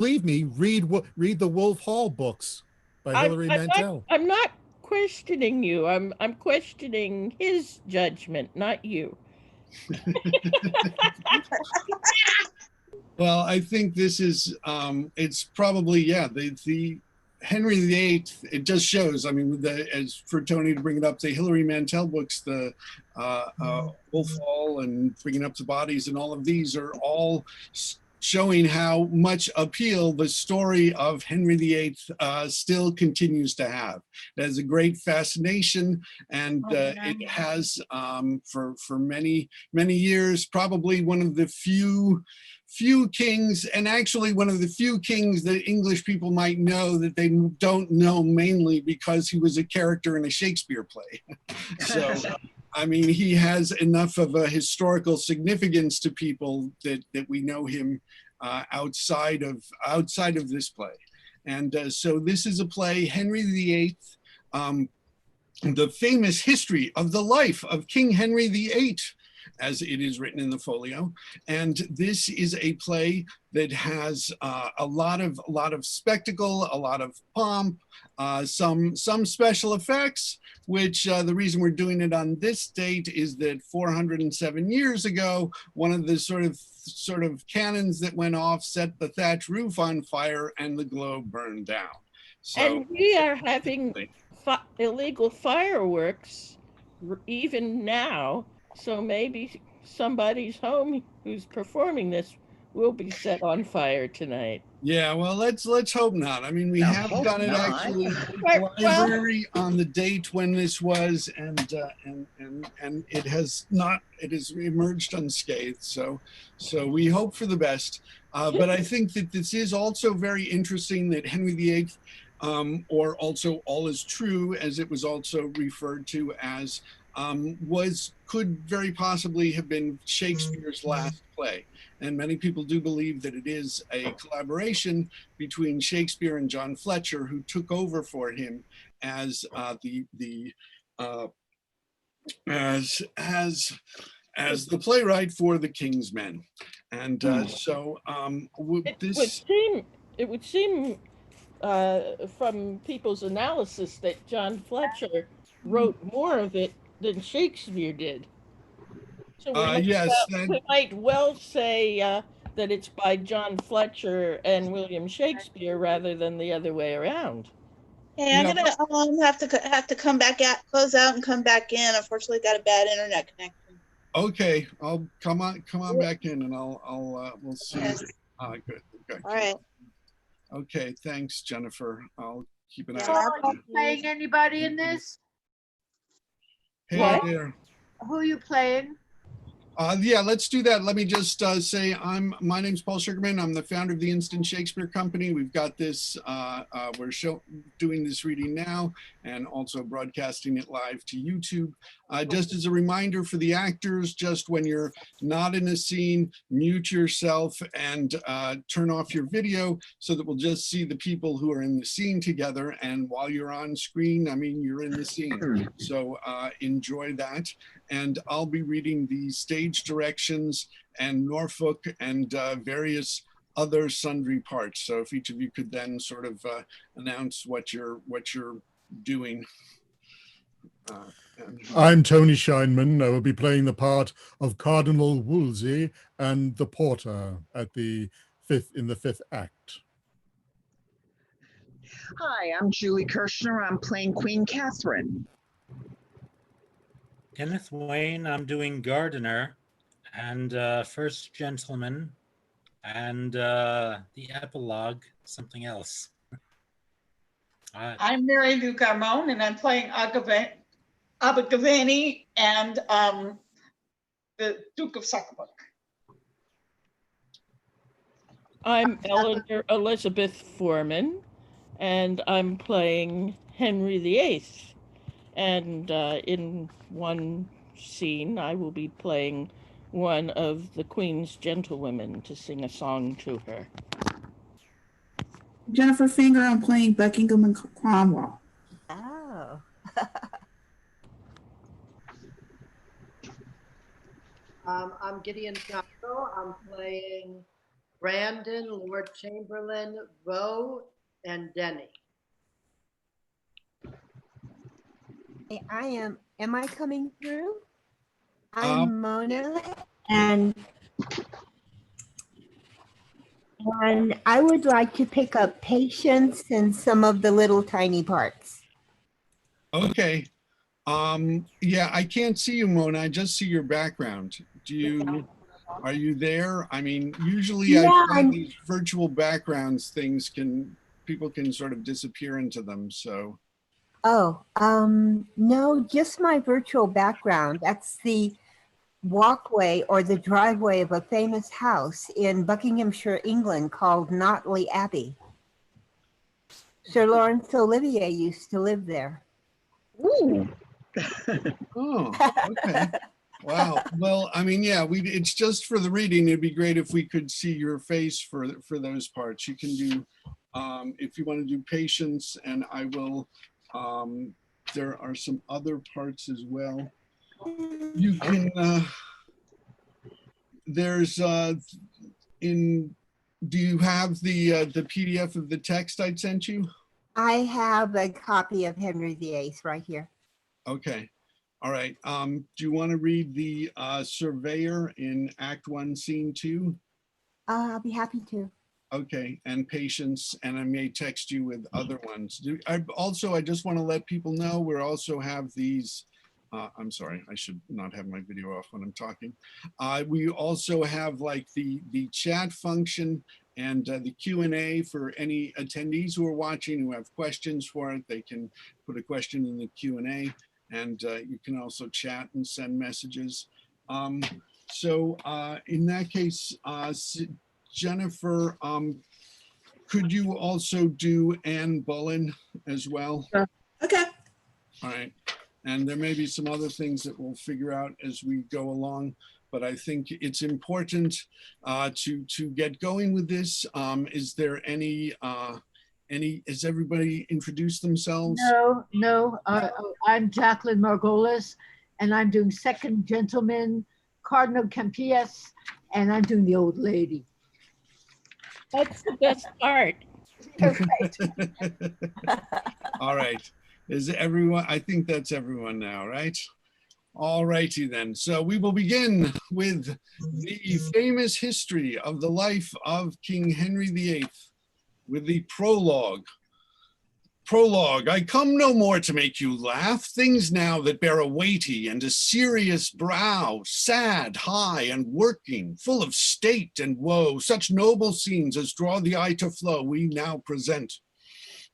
believe me, read the Wolf Hall books by Hilary Mantel. I'm not questioning you. I'm questioning his judgment, not you. Well, I think this is, it's probably, yeah, the Henry VIII, it just shows, I mean, as for Tony to bring it up, the Hilary Mantel books, the Wolf Hall and Bringing Up the Bodies and all of these are all showing how much appeal the story of Henry VIII still continues to have. It has a great fascination, and it has, for many, many years, probably one of the few kings, and actually one of the few kings that English people might know that they don't know, mainly because he was a character in a Shakespeare play. So, I mean, he has enough of a historical significance to people that we know him outside of this play. And so this is a play, Henry VIII, the famous history of the life of King Henry VIII, as it is written in the folio. And this is a play that has a lot of spectacle, a lot of pomp, some special effects, which the reason we're doing it on this date is that 407 years ago, one of the sort of cannons that went off set the thatch roof on fire and the globe burned down. So, and we are having illegal fireworks even now. So maybe somebody's home who's performing this will be set on fire tonight. Yeah, well, let's hope not. I mean, we have done it actually in the library on the date when this was, and it has not. It has emerged unscathed. So we hope for the best. But I think that this is also very interesting that Henry VIII, or also All Is True, as it was also referred to as, could very possibly have been Shakespeare's last play. And many people do believe that it is a collaboration between Shakespeare and John Fletcher, who took over for him as as the playwright for The King's Men. And it would seem from people's analysis that John Fletcher wrote more of it than Shakespeare did. So we might well say that it's by John Fletcher and William Shakespeare rather than the other way around. Hey, I'm gonna have to come back out, close out, and come back in. Unfortunately, got a bad internet connection. Okay, I'll come on back in, and we'll see. Yes. Good. All right. Okay, thanks, Jennifer. I'll keep an eye. So are you playing anybody in this? Hey there. Who are you playing? Yeah, let's do that. Let me just say my name's Paul Sugarman. I'm the founder of the Instant Shakespeare Company. We've got this, we're doing this reading now and also broadcasting it live to YouTube. Just as a reminder for the actors, just when you're not in a scene, mute yourself and turn off your video so that we'll just see the people who are in the scene together. And while you're on screen, I mean, you're in the scene. So enjoy that. And I'll be reading the stage directions and Norfolk and various other sundry parts. So if each of you could then sort of announce what you're doing. I'm Tony Scheinman. I will be playing the part of Cardinal Wolsey and the porter at in the fifth act. Hi, I'm Julie Kirshner. I'm playing Queen Catherine. Kenneth Wayne, I'm doing Gardener and First Gentleman and the epilogue, something else. I'm Mary Lou Garmon, and I'm playing Abergavenny and the Duke of Succubrook. I'm Eleanor Elizabeth Foreman, and I'm playing Henry VIII. And in one scene, I will be playing one of the Queen's gentlewomen to sing a song to her. Jennifer Finger, I'm playing Buckingham and Cromwell. Oh. I'm Gideon Castro. I'm playing Brandon, Lord Chamberlain, Rowe, and Denny. Am I coming through? I'm Mona, and I would like to pick up Patience and some of the little tiny parts. Okay. Yeah, I can't see you, Mona. I just see your background. Are you there? I mean, usually I find these virtual backgrounds people can sort of disappear into them, so. Oh, no, just my virtual background. That's the walkway or the driveway of a famous house in Buckinghamshire, England called Notley Abbey. Sir Laurence Olivier used to live there. Ooh. Oh, okay. Wow. Well, I mean, yeah, it's just for the reading. It'd be great if we could see your face for those parts. You can do, if you want to do Patience, and I will, there are some other parts as well. You can, there's, do you have the PDF of the text I sent you? I have a copy of Henry VIII right here. Okay. All right. Do you want to read the Surveyor in Act 1, Scene 2? I'll be happy to. Okay, and Patience, and I may text you with other ones. I just want to let people know we also have these. I'm sorry, I should not have my video off when I'm talking. We also have like the chat function and the Q&A for any attendees who are watching who have questions for it. They can put a question in the Q&A, and you can also chat and send messages. So in that case, Jennifer, could you also do Anne Bullen as well? Sure. Okay. All right. And there may be some other things that we'll figure out as we go along, but I think it's important to get going with this. Is there has everybody introduced themselves? No, I'm Jacqueline Margolis, and I'm doing Second Gentleman, Cardinal Campias, and I'm doing the old lady. That's the best part. All right. Is everyone? I think that's everyone now, right? All righty then. So we will begin with the famous history of the life of King Henry VIII with the prologue. Prologue, I come no more to make you laugh, things now that bear a weighty and a serious brow, sad, high, and working, full of state and woe, such noble scenes as draw the eye to flow, we now present.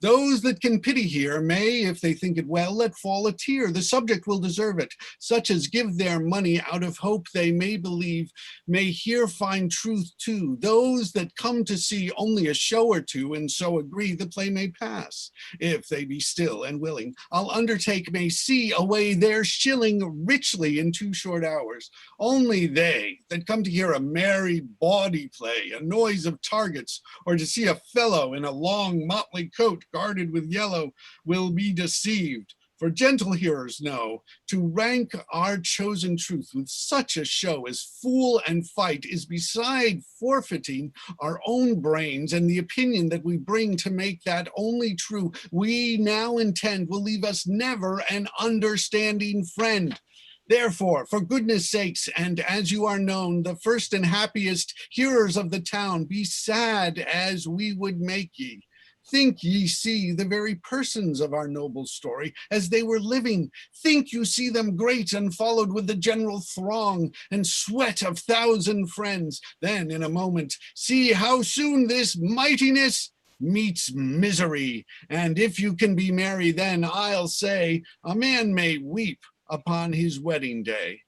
Those that can pity here may, if they think it well, let fall a tear. The subject will deserve it. Such as give their money out of hope they may believe, may here find truth too. Those that come to see only a show or two and so agree the play may pass. If they be still and willing, I'll undertake may see away their shilling richly in 2 short hours. Only they that come to hear a merry bawdy play, a noise of targets, or to see a fellow in a long motley coat guarded with yellow will be deceived. For gentle hearers know, to rank our chosen truth with such a show as fool and fight is beside forfeiting our own brains and the opinion that we bring to make that only true we now intend will leave us never an understanding friend. Therefore, for goodness sakes, and as you are known, the first and happiest hearers of the town, be sad as we would make ye. Think ye see the very persons of our noble story as they were living. Think you see them great and followed with the general throng and sweat of 1,000 friends. Then in a moment, see how soon this mightiness meets misery. And if you can be merry, then I'll say a man may weep upon his wedding day.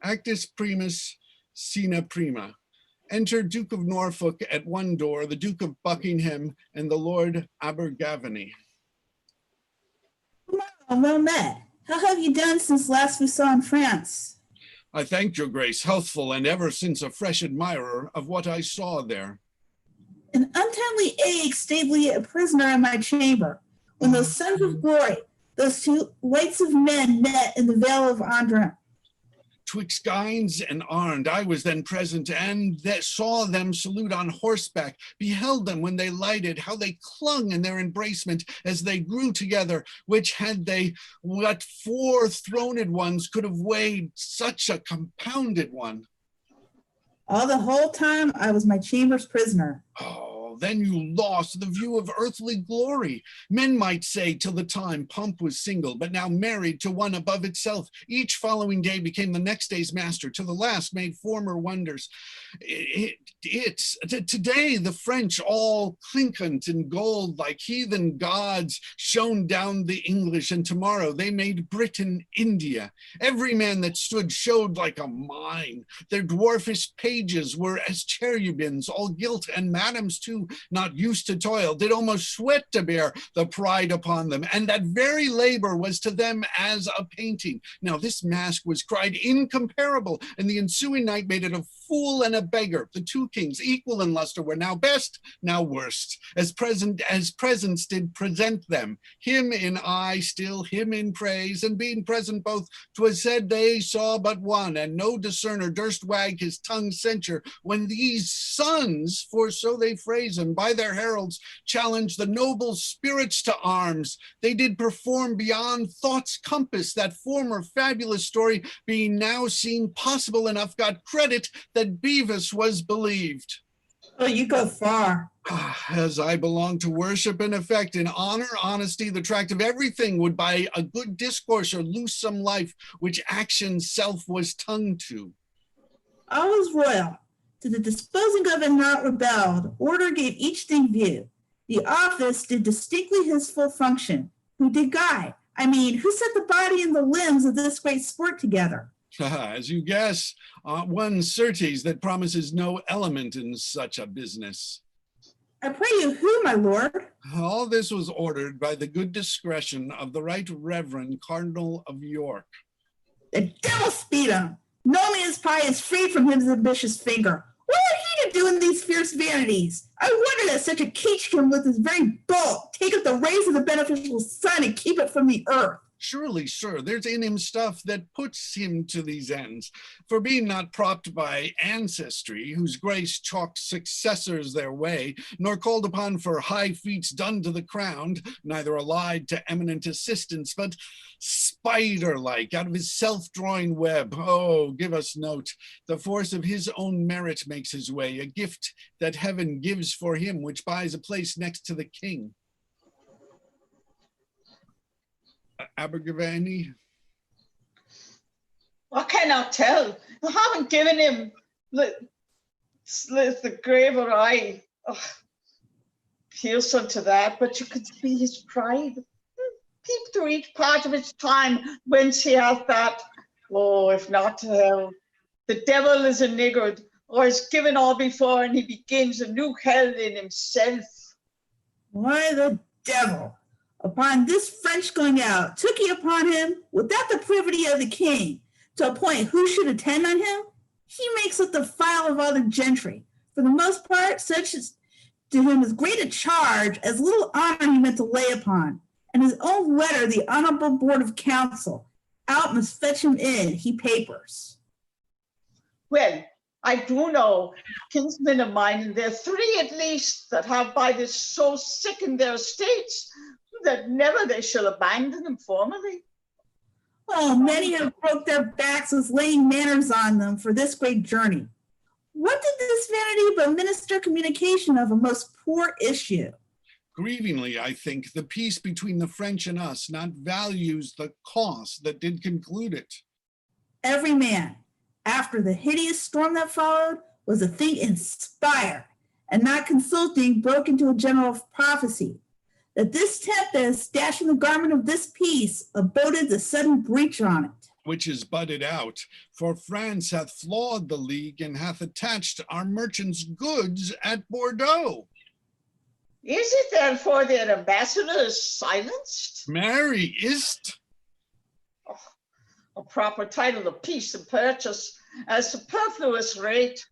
Actus primus, scena prima. Enter Duke of Norfolk at one door, the Duke of Buckingham, and the Lord Abergavenny. Well met. How have you done since last we saw in France? I thank your grace, healthful, and ever since a fresh admirer of what I saw there. An untimely ague stayed me a prisoner in my chamber, when those sons of glory, those 2 whites of men met in the Vale of Andrin. 'twixt Gines and Arndt. I was then present, and that saw them salute on horseback, beheld them when they lighted, how they clung in their embracement as they grew together, which had they what 4 throned ones could have weighed such a compounded one. All the whole time I was my chamber's prisoner. Oh, then you lost the view of earthly glory. Men might say till the time pomp was single, but now married to one above itself. Each following day became the next day's master, till the last made former wonders. Today the French all clinkant in gold like heathen gods shone down the English, and tomorrow they made Britain India. Every man that stood showed like a mine. Their dwarfish pages were as cherubins, all gilt, and madams too, not used to toil, did almost sweat to bear the pride upon them, and that very labor was to them as a painting. Now this mask was cried incomparable, and the ensuing night made it a fool and a beggar. The 2 kings, equal in luster, were now best, now worst, as presence did present them. Him in eye, still him in praise, and being present both, 'twas said they saw but one, and no discerner durst wag his tongue's censure, when these sons, for so they phrase them, by their heralds challenged the noble spirits to arms. They did perform beyond thought's compass that former fabulous story, being now seen possible enough, got credit that Beavis was believed. Oh, you go far. As I belong to worship and affect, in honor, honesty, the tract of everything would by a good discourse or lose some life, which action self was tongue to. All was royal. To the disposing of it not rebelled, order gave each thing view. The office did distinctly his full function. Who did guide? I mean, who set the body and the limbs of this great sport together? As you guess, one certes that promises no element in such a business. I pray you, who, my lord? All this was ordered by the good discretion of the Right Reverend Cardinal of York. The devil speed him. No man's pie is freed from his ambitious finger. What had he to do in these fierce vanities? I wonder that such a keach can with his very bulk take up the rays of the beneficial sun and keep it from the earth. Surely, sir, there's in him stuff that puts him to these ends. For being not propped by ancestry, whose grace chalks successors their way, nor called upon for high feats done to the crown, neither allied to eminent assistance, but spider-like out of his self-drawing web. Oh, give us note. The force of his own merit makes his way, a gift that heaven gives for him, which buys a place next to the king. Abergavenny? I cannot tell. I haven't given him the graver eye. Oh, here's unto that, but you could see his pride. Peep through each part of his time whence he hath that. Oh, if not to hell. The devil is a niggard, or is given all before, and he begins a new hell in himself. Why the devil? Upon this French going out, took he upon him, without the privity of the king, to appoint who should attend on him? He makes up the file of all the gentry. For the most part, such as to him as great a charge as little honor he meant to lay upon. And his own letter, the honorable board of council, out must fetch him in, he papers. Well, I do know kinsmen of mine, and there are 3 at least that have by this so sickened their estates that never they shall abandon them formerly. Oh, many have broke their backs with laying manners on them for this great journey. What did this vanity but minister communication of a most poor issue? Grievingly, I think, the peace between the French and us not values the cost that did conclude it. Every man, after the hideous storm that followed, was a thing inspired, and not consulting broke into a general prophecy, that this tempest, dashing the garment of this peace, aboded the sudden breach on it. Which is budded out, for France hath flawed the league and hath attached our merchants' goods at Bordeaux. Is it therefore their ambassadors silenced? Marry, is't? Oh, a proper title of peace and purchase, as superfluous rate.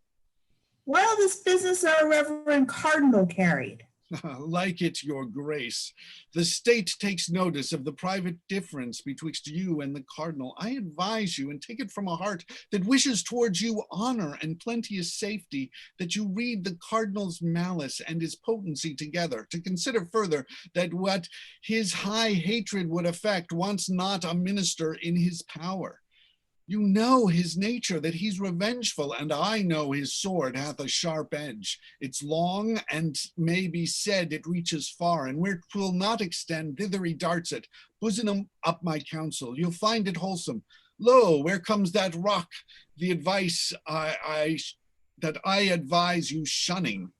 Well, this business our reverend cardinal carried. Like it, your grace. The state takes notice of the private difference betwixt you and the cardinal. I advise you, and take it from a heart that wishes towards you honor and plenteous safety, that you read the cardinal's malice and his potency together, to consider further that what his high hatred would effect wants not a minister in his power. You know his nature, that he's revengeful, and I know his sword hath a sharp edge. It's long, and may be said it reaches far, and where 'twill not extend, thither he darts it. Bosom up my counsel, you'll find it wholesome. Lo, where comes that rock? The advice that I advise you shunning.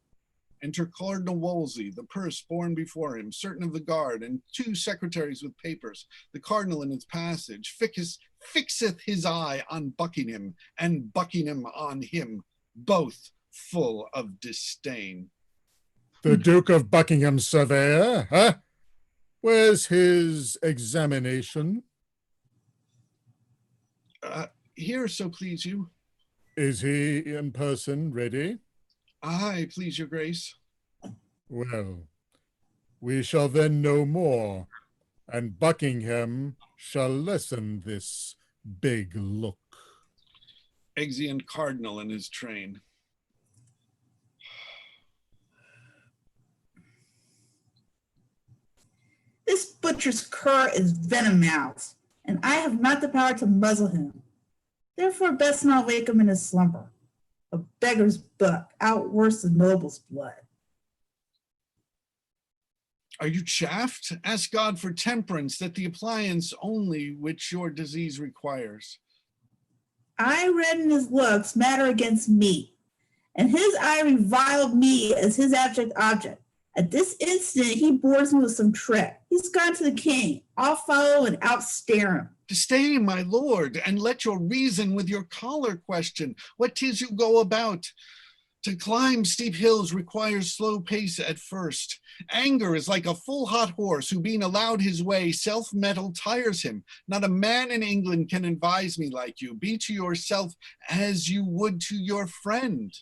Enter Cardinal Wolsey, the purse borne before him, certain of the guard, and 2 secretaries with papers. The cardinal in his passage fixeth his eye on Buckingham, and Buckingham on him, both full of disdain. The Duke of Buckingham's surveyor, huh? Where's his examination? Here, so please you. Is he in person ready? Aye, please your grace. Well, we shall then know more, and Buckingham shall lessen this big look. Exeunt Cardinal in his train. This butcher's cur is venom-mouthed, and I have not the power to muzzle him. Therefore best not wake him in his slumber. A beggar's buck outworse the noble's blood. Are you chaffed? Ask God for temperance, that the appliance only which your disease requires. I read in his looks matter against me, and his eye reviled me as his abject object. At this instant, he bores me with some trick. He's gone to the king. I'll follow and outstare him. Stay, my lord, and let your reason with your collar question what 'tis you go about. To climb steep hills requires slow pace at first. Anger is like a full hot horse who, being allowed his way, self-mettle tires him. Not a man in England can advise me like you. Be to yourself as you would to your friend.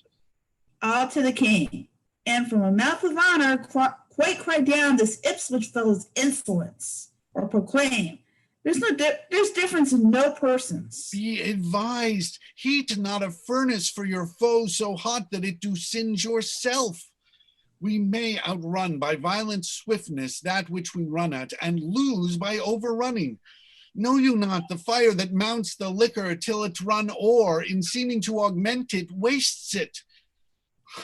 All to the king, and from a mouth of honor quite cry down this Ipswich fellow's insolence, or proclaim, there's difference in no persons. Be advised, heat not a furnace for your foe so hot that it do singe yourself. We may outrun by violent swiftness that which we run at, and lose by overrunning. Know you not the fire that mounts the liquor till it's run o'er, in seeming to augment it, wastes it?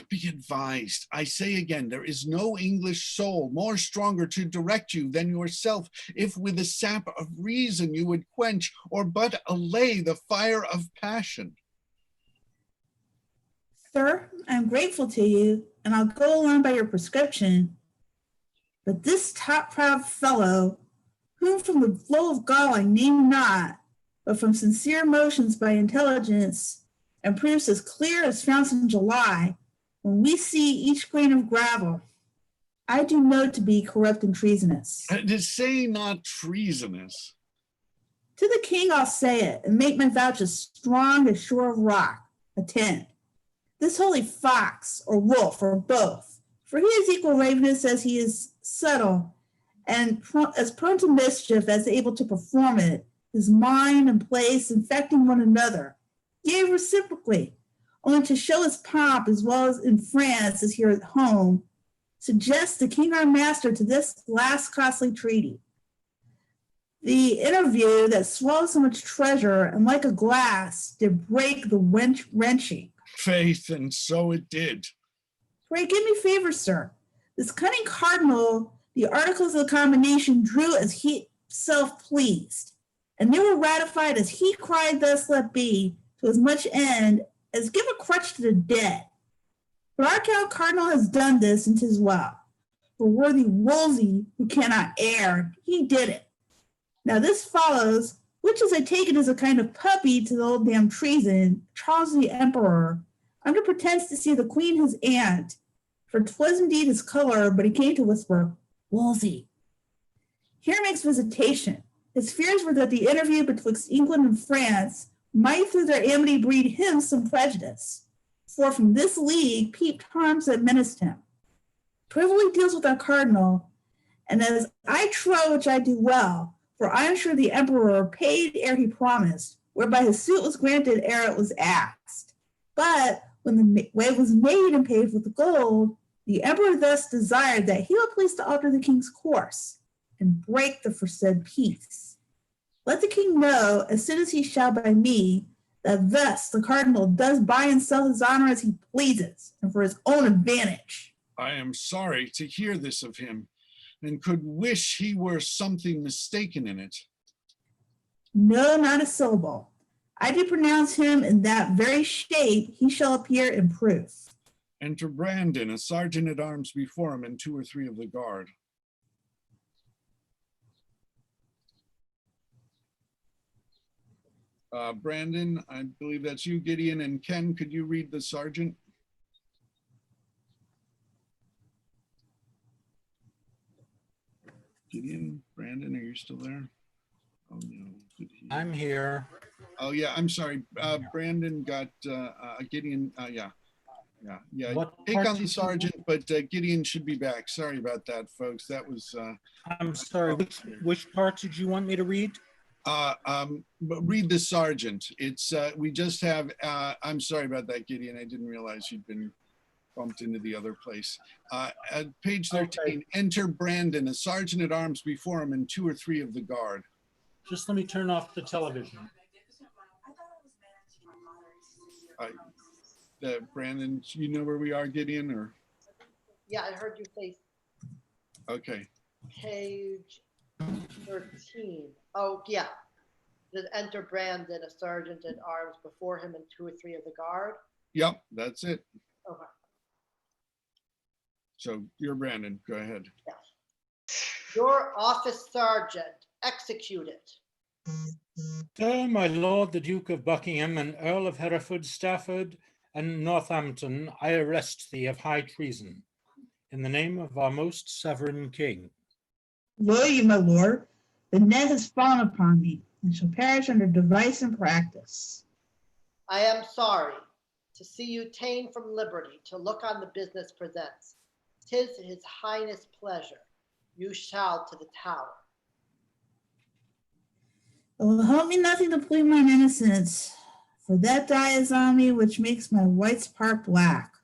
Be advised, I say again, there is no English soul more stronger to direct you than yourself, if with the sap of reason you would quench, or but allay the fire of passion. Sir, I'm grateful to you, and I'll go along by your prescription. But this top-proud fellow, whom from the flow of gall I name not, but from sincere emotions by intelligence, and proves as clear as founts in July, when we see each grain of gravel, I do know to be corrupt and treasonous. To say not treasonous. To the king I'll say it, and make my vouch as strong as shore of rock. Attend. This holy fox, or wolf, or both, for he is equal ravenous as he is subtle, and as prone to mischief as able to perform it, his mind and place infecting one another, yea, reciprocally, only to show his pomp as well as in France as here at home, suggests the king our master to this last costly treaty. The interview that swallowed so much treasure and like a glass did break the wrenching. Faith, and so it did. Pray give me favor, sir. This cunning cardinal, the articles of the combination drew as he himself pleased, and they were ratified as he cried thus let be, to as much end as give a crutch to the dead. But our Count Cardinal has done this, and 'tis well. For worthy Wolsey, who cannot err, he did it. Now this follows, which as I take it is a kind of puppy to the old damn treason, Charles the Emperor, under pretense to see the queen his aunt, for 'twas indeed his color, but he came to whisper, Wolsey. Here makes visitation. His fears were that the interview betwixt England and France might through their amity breed him some prejudice, for from this league peeped harms that menaced him. privily deals with our cardinal, and as I trow which I do well, for I am sure the emperor paid ere he promised, whereby his suit was granted ere it was asked. But when the way was made and paid with gold, the emperor thus desired that he would please to alter the king's course and break the foresaid peace. Let the king know, as soon as he shall by me, that thus the cardinal does buy and sell his honor as he pleases, and for his own advantage. I am sorry to hear this of him, and could wish he were something mistaken in it. No, not a syllable. I do pronounce him in that very shape he shall appear in proof. Enter Brandon, a sergeant at arms before him, and 2 or 3 of the guard. Brandon, I believe that's you. Gideon and Ken, could you read the sergeant? Gideon, Brandon, are you still there? Oh no. I'm here. Oh yeah, I'm sorry. Brandon got Gideon. Yeah. Take on the sergeant, but Gideon should be back. Sorry about that, folks. That was. I'm sorry. Which part did you want me to read? But read the sergeant. It's we just have. I'm sorry about that, Gideon. I didn't realize you'd been bumped into the other place. At page 13, okay. Enter Brandon, a sergeant at arms before him, and 2 or 3 of the guard. Just let me turn off the television. Brandon, you know where we are, Gideon, or? Yeah, I heard you say. Okay. Page 13. Oh, yeah. Just enter Brandon, a sergeant at arms before him, and 2 or 3 of the guard. Yep, that's it. Okay. So you're Brandon. Go ahead. Yes. Your office sergeant, execute it. Sir, my lord, the Duke of Buckingham and Earl of Hereford, Stafford, and Northampton, I arrest thee of high treason, in the name of our most sovereign king. William, my lord, the net has fallen upon me, and shall perish under device and practice. I am sorry to see you ta'en from liberty to look on the business presents. 'Tis his highness' pleasure. You shall to the Tower. It will help me nothing to plead mine innocence, for that dye is on me which makes my white's part black.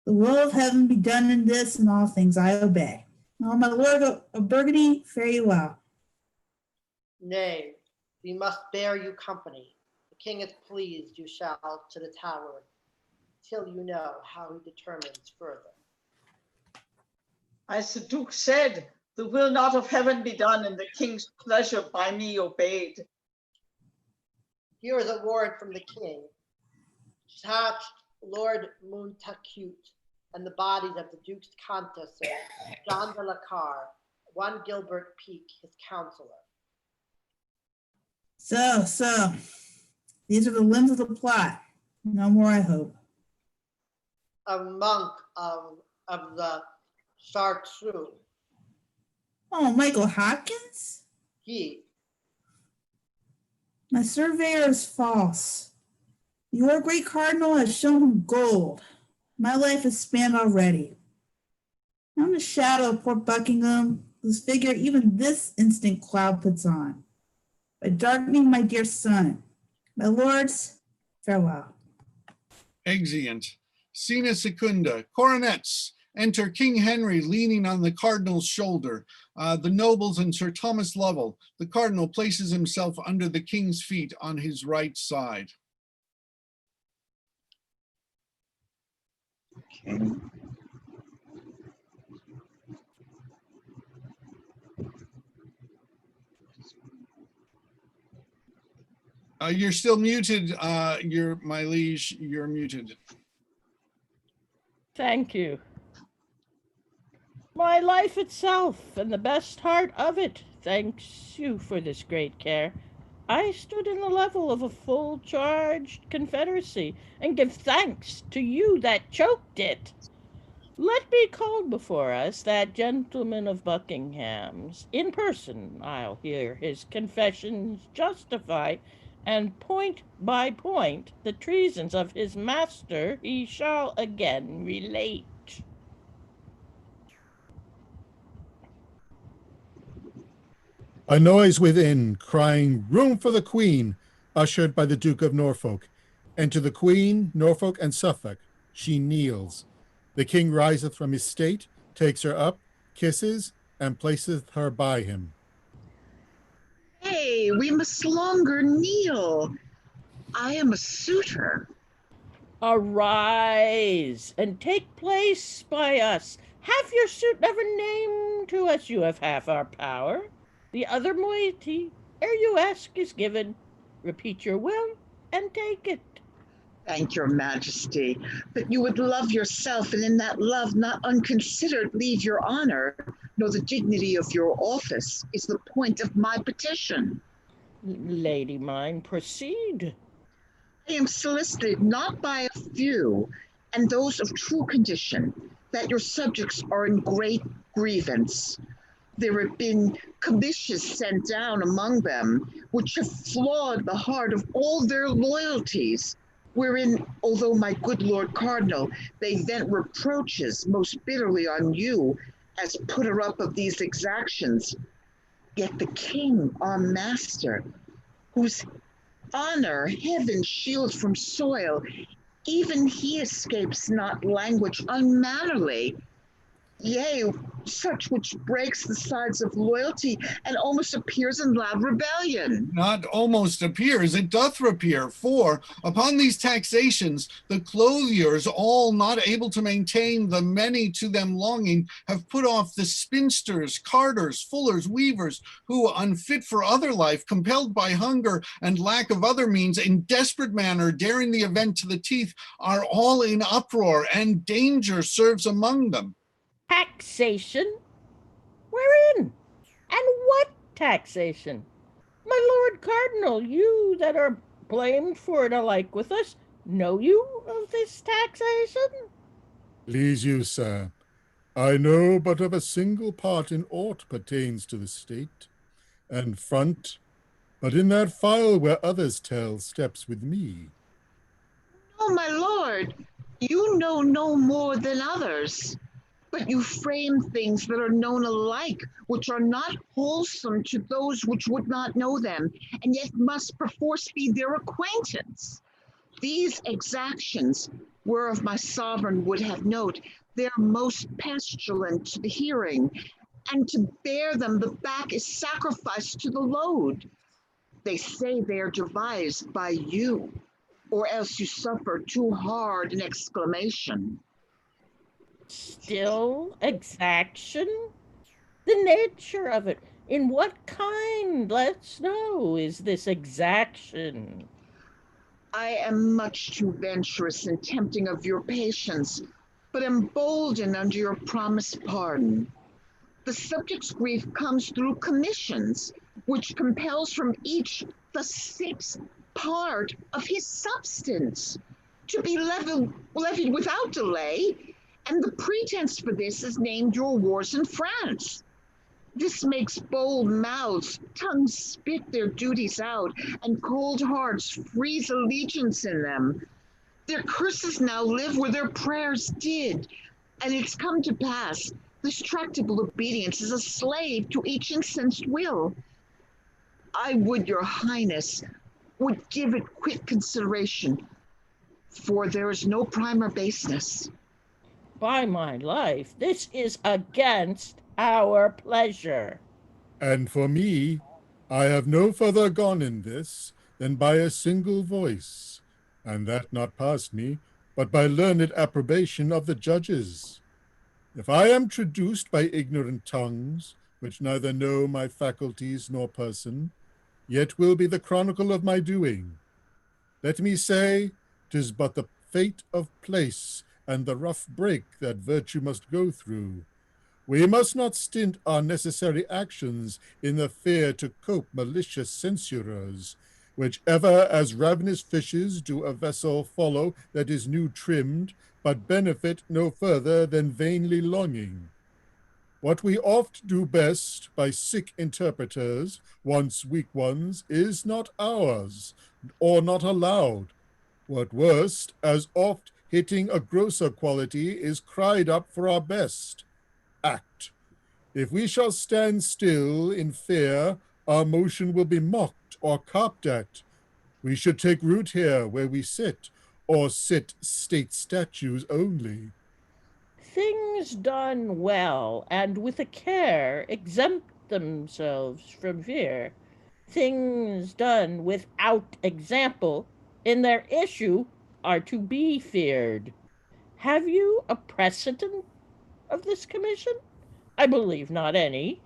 The will of heaven be done in this and all things I obey. Now, my lord of Burgundy, fare you well. Nay, we must bear you company. The king is pleased you shall to the Tower, till you know how he determines further. As the Duke said, the will not of heaven be done, and the king's pleasure by me obeyed. Here is a warrant from the king. Attached Lord Montacute and the bodies of the Duke's Countess, John de la Carre, 1 Gilbert Peake, his counselor. So, these are the limbs of the plot. No more, I hope. A monk of the Chartreuse. Oh, Michael Hopkins? He. My surveyor is false. Your great cardinal has shown him gold. My life is spanned already. I'm the shadow of poor Buckingham, whose figure even this instant cloud puts on, by darkening my dear son. My lords, farewell. Exeunt. Scena secunda. Coronets. Enter King Henry leaning on the cardinal's shoulder. The nobles and Sir Thomas Lovell. The cardinal places himself under the king's feet on his right side. Okay. You're still muted, my liege, you're muted. Thank you. My life itself and the best heart of it thanks you for this great care. I stood in the level of a full-charged confederacy, and give thanks to you that choked it. Let me call before us that gentleman of Buckingham's. In person I'll hear his confessions justify, and point by point the treasons of his master he shall again relate. A noise within, crying, "Room for the Queen," ushered by the Duke of Norfolk. Enter the Queen, Norfolk, and Suffolk. She kneels. The King riseth from his state, takes her up, kisses, and placeth her by him. Hey, we must longer kneel. I am a suitor. Arise and take place by us. Half your suit never named to us, you have half our power. The other moiety, ere you ask, is given. Repeat your will and take it. Thank your majesty, but you would love yourself, and in that love not unconsidered leave your honor, nor the dignity of your office is the point of my petition. Lady mine, proceed. I am solicited not by a few, and those of true condition, that your subjects are in great grievance. There have been commissions sent down among them, which have flawed the heart of all their loyalties, wherein, although my good Lord Cardinal, they vent reproaches most bitterly on you as putter up of these exactions, yet the king, our master, whose honor heaven shields from soil, even he escapes not language unmannerly, yea, such which breaks the sides of loyalty and almost appears in loud rebellion. Not almost appears, it doth appear. For upon these taxations, the clothiers, all not able to maintain the many to them longing, have put off the spinsters, carders, fullers, weavers, who, unfit for other life, compelled by hunger and lack of other means, in desperate manner, daring the event to the teeth, are all in uproar, and danger serves among them. Taxation? Wherein? And what taxation? My Lord Cardinal, you that are blamed for it alike with us, know you of this taxation? Please you, sir, I know but of a single part in aught pertains to the state, and front, but in that file where others tell steps with me. Oh, my lord, you know no more than others, but you frame things that are known alike, which are not wholesome to those which would not know them, and yet must perforce be their acquaintance. These exactions, whereof my sovereign would have note, they're most pestilent to the hearing, and to bear them the back is sacrificed to the load. They say they are devised by you, or else you suffer too hard an exclamation. Still exaction? The nature of it, in what kind, let's know, is this exaction? I am much too venturous and tempting of your patience, but emboldened under your promised pardon. The subject's grief comes through commissions, which compels from each the sixth part of his substance to be levied without delay, and the pretense for this is named your wars in France. This makes bold mouths, tongues spit their duties out, and cold hearts freeze allegiance in them. Their curses now live where their prayers did, and it's come to pass, this tractable obedience is a slave to each incensed will. I would your highness would give it quick consideration, for there is no primer baseness. By my life, this is against our pleasure. And for me, I have no further gone in this than by a single voice, and that not past me, but by learned approbation of the judges. If I am traduced by ignorant tongues, which neither know my faculties nor person, yet will be the chronicle of my doing. Let me say, 'tis but the fate of place, and the rough break that virtue must go through. We must not stint our necessary actions in the fear to cope malicious censurers, which ever as ravenous fishes do a vessel follow that is new trimmed, but benefit no further than vainly longing. What we oft do best by sick interpreters, once weak ones, is not ours, or not allowed. What worst, as oft hitting a grosser quality, is cried up for our best. Act. If we shall stand still in fear, our motion will be mocked or copped at. We should take root here where we sit, or sit state statues only. Things done well and with a care exempt themselves from fear. Things done without example in their issue are to be feared. Have you a precedent of this commission? I believe not any.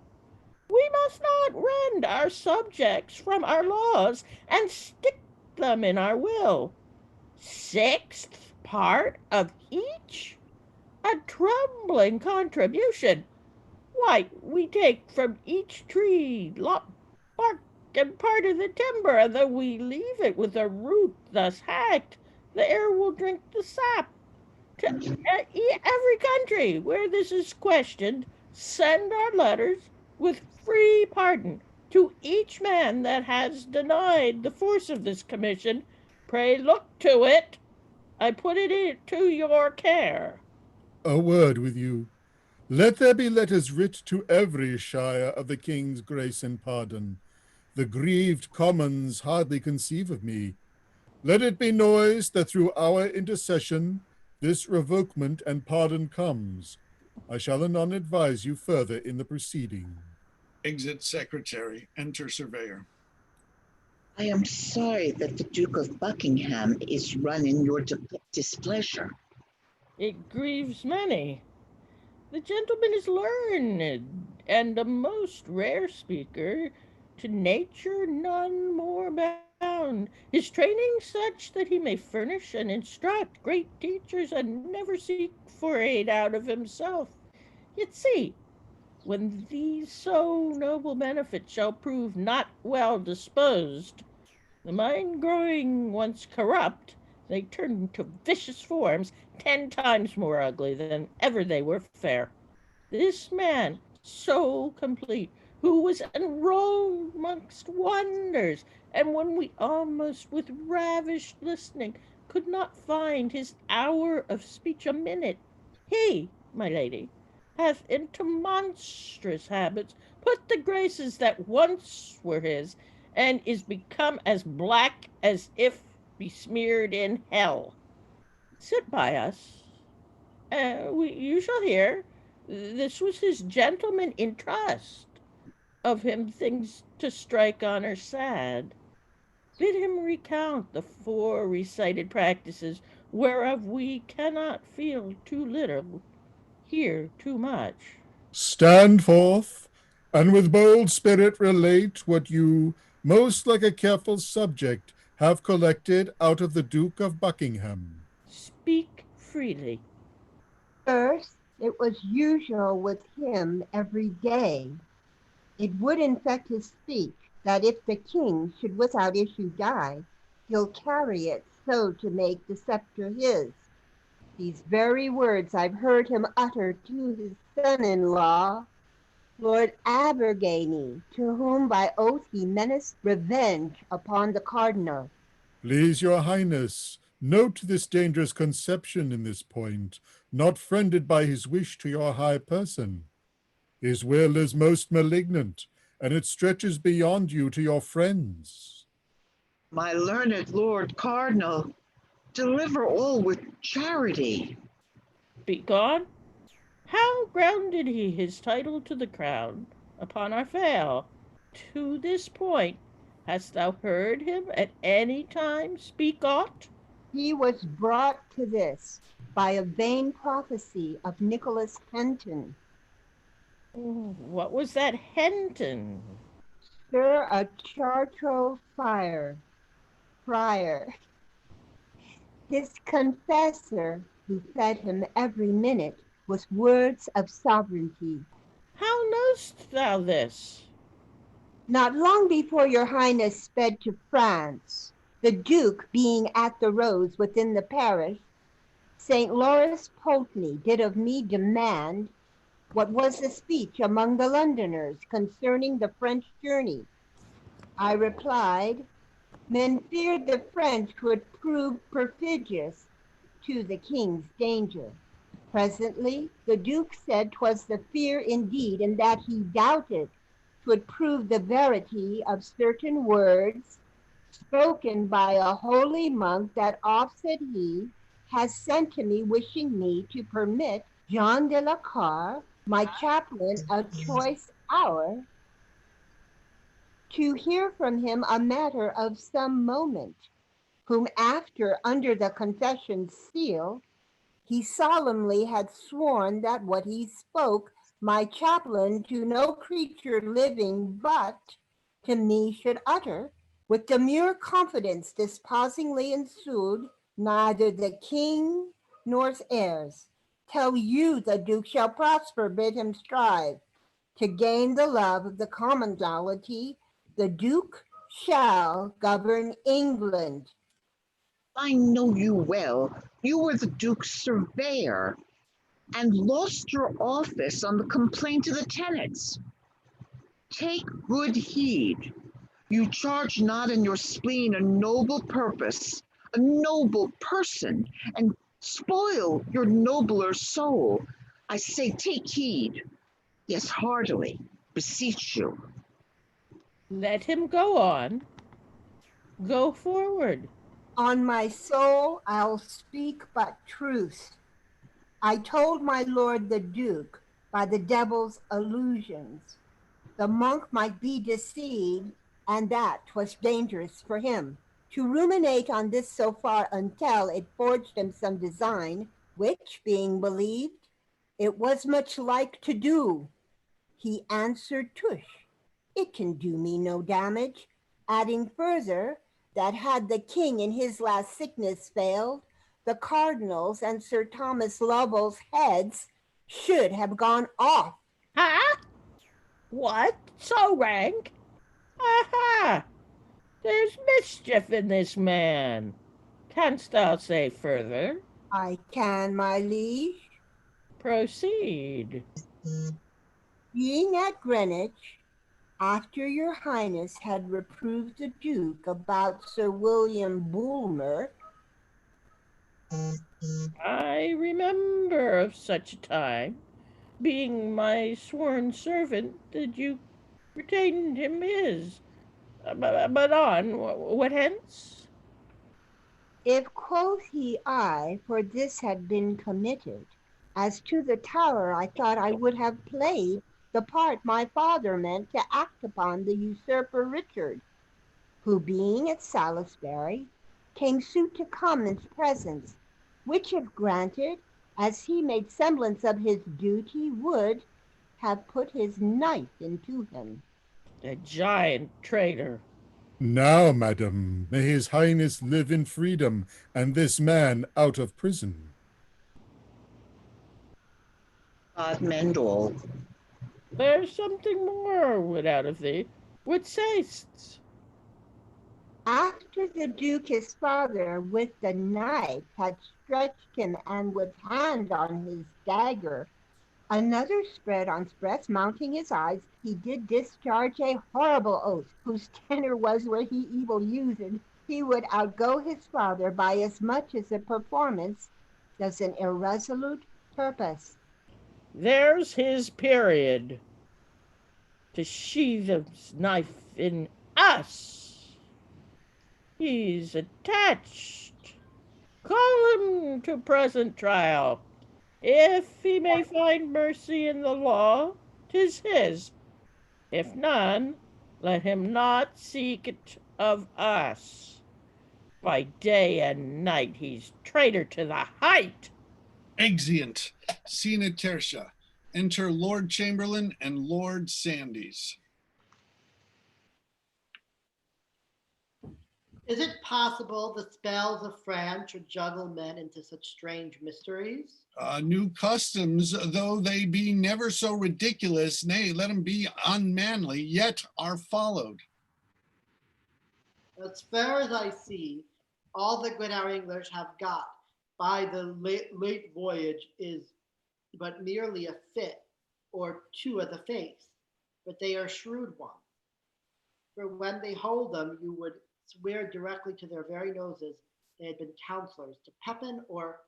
We must not rend our subjects from our laws and stick them in our will. Sixth part of each? A trembling contribution. Why, we take from each tree lop, bark, and part of the timber, and though we leave it with a root thus hacked, the air will drink the sap. To every country where this is questioned, send our letters with free pardon to each man that has denied the force of this commission. Pray look to it. I put it to your care. A word with you. Let there be letters writ to every shire of the king's grace and pardon. The grieved commons hardly conceive of me. Let it be noised that through our intercession this revokement and pardon comes. I shall anon advise you further in the proceeding. Exit secretary, enter surveyor. I am sorry that the Duke of Buckingham is run in your displeasure. It grieves many. The gentleman is learned and a most rare speaker, to nature none more bound. His training such that he may furnish and instruct great teachers and never seek for aid out of himself. Yet see, when these so noble benefits shall prove not well disposed, the mind growing once corrupt, they turn to vicious forms 10 times more ugly than ever they were fair. This man, so complete, who was enrolled amongst wonders, and when we almost with ravished listening could not find his hour of speech a minute, he, my lady, hath into monstrous habits put the graces that once were his, and is become as black as if besmeared in hell. Sit by us. You shall hear. This was his gentleman in trust. Of him things to strike honor sad. Bid him recount the fore recited practices, whereof we cannot feel too little, hear too much. Stand forth, and with bold spirit relate what you, most like a careful subject, have collected out of the Duke of Buckingham. Speak freely. First, it was usual with him every day. It would infect his speech that if the king should without issue die, he'll carry it so to make the sceptre his. These very words I've heard him utter to his son-in-law, Lord Abergavenny, to whom by oath he menaced revenge upon the cardinal. Please your highness, note this dangerous conception in this point, not friended by his wish to your high person. His will is most malignant, and it stretches beyond you to your friends. My learned Lord Cardinal, deliver all with charity. Begone? How grounded he his title to the crown? Upon our fail. To this point, hast thou heard him at any time speak aught? He was brought to this by a vain prophecy of Nicholas Henton. What was that Henton? Stir a chartreuse friar. His confessor, who fed him every minute with words of sovereignty. How knowst thou this? Not long before your highness sped to France, the Duke being at the Rose within the parish, St. Lawrence Pulteney did of me demand what was the speech among the Londoners concerning the French journey. I replied, men feared the French would prove perfidious to the king's danger. Presently, the Duke said 'twas the fear indeed, and that he doubted would prove the verity of certain words spoken by a holy monk that oft said he has sent to me wishing me to permit John de la Carre, my chaplain, a choice hour to hear from him a matter of some moment, whom after under the confession seal, he solemnly had sworn that what he spoke, my chaplain to no creature living but to me should utter. With demure confidence disposingly ensued, neither the king nor his heirs tell you the duke shall prosper, bid him strive to gain the love of the commonalty. The duke shall govern England. I know you well. You were the Duke's surveyor and lost your office on the complaint of the tenants. Take good heed. You charge not in your spleen a noble purpose, a noble person, and spoil your nobler soul. I say, take heed. Yes, heartily, beseech you. Let him go on. Go forward. On my soul, I'll speak but truth. I told my lord the duke by the devil's illusions, the monk might be deceived, and that 'twas dangerous for him to ruminate on this so far until it forged him some design, which being believed, it was much like to do. He answered, tush, it can do me no damage, adding further, that had the king in his last sickness failed, the cardinals and Sir Thomas Lovell's heads should have gone off. Huh? What? So rank? Aha! There's mischief in this man. Canst thou say further? I can, my liege. Proceed. Being at Greenwich, after your highness had reproved the duke about Sir William Bulmer, I remember of such a time. Being my sworn servant, the Duke retained him his. But on, what hence? if quoth he I, for this had been committed, as to the Tower I thought I would have played the part my father meant to act upon the usurper Richard, who being at Salisbury, came suit to Common's presence, which if granted, as he made semblance of his duty, would have put his knife into him. A giant traitor. Now, madam, may his highness live in freedom, and this man out of prison. God mend all. There's something more would out of thee. What say'st? After the Duke his father with the knife had stretched him, and with hand on his dagger, another spread on breast, mounting his eyes, he did discharge a horrible oath, whose tenor was where he evil used, he would outgo his father by as much as the performance does an irresolute purpose. There's his period. To sheathe his knife in us. He's attached. Call him to present trial. If he may find mercy in the law, 'tis his. If none, let him not seek it of us. By day and night he's traitor to the height. Exeunt. Scene tertia. Enter Lord Chamberlain and Lord Sandys. Is it possible the spells of France should juggle men into such strange mysteries? New customs, though they be never so ridiculous, nay, let them be unmanly, yet are followed. As far as I see, all that good our English have got by the late voyage is but merely a fit or two of the face, but they are shrewd ones. For when they hold them, you would swear directly to their very noses they had been counselors to Pepin or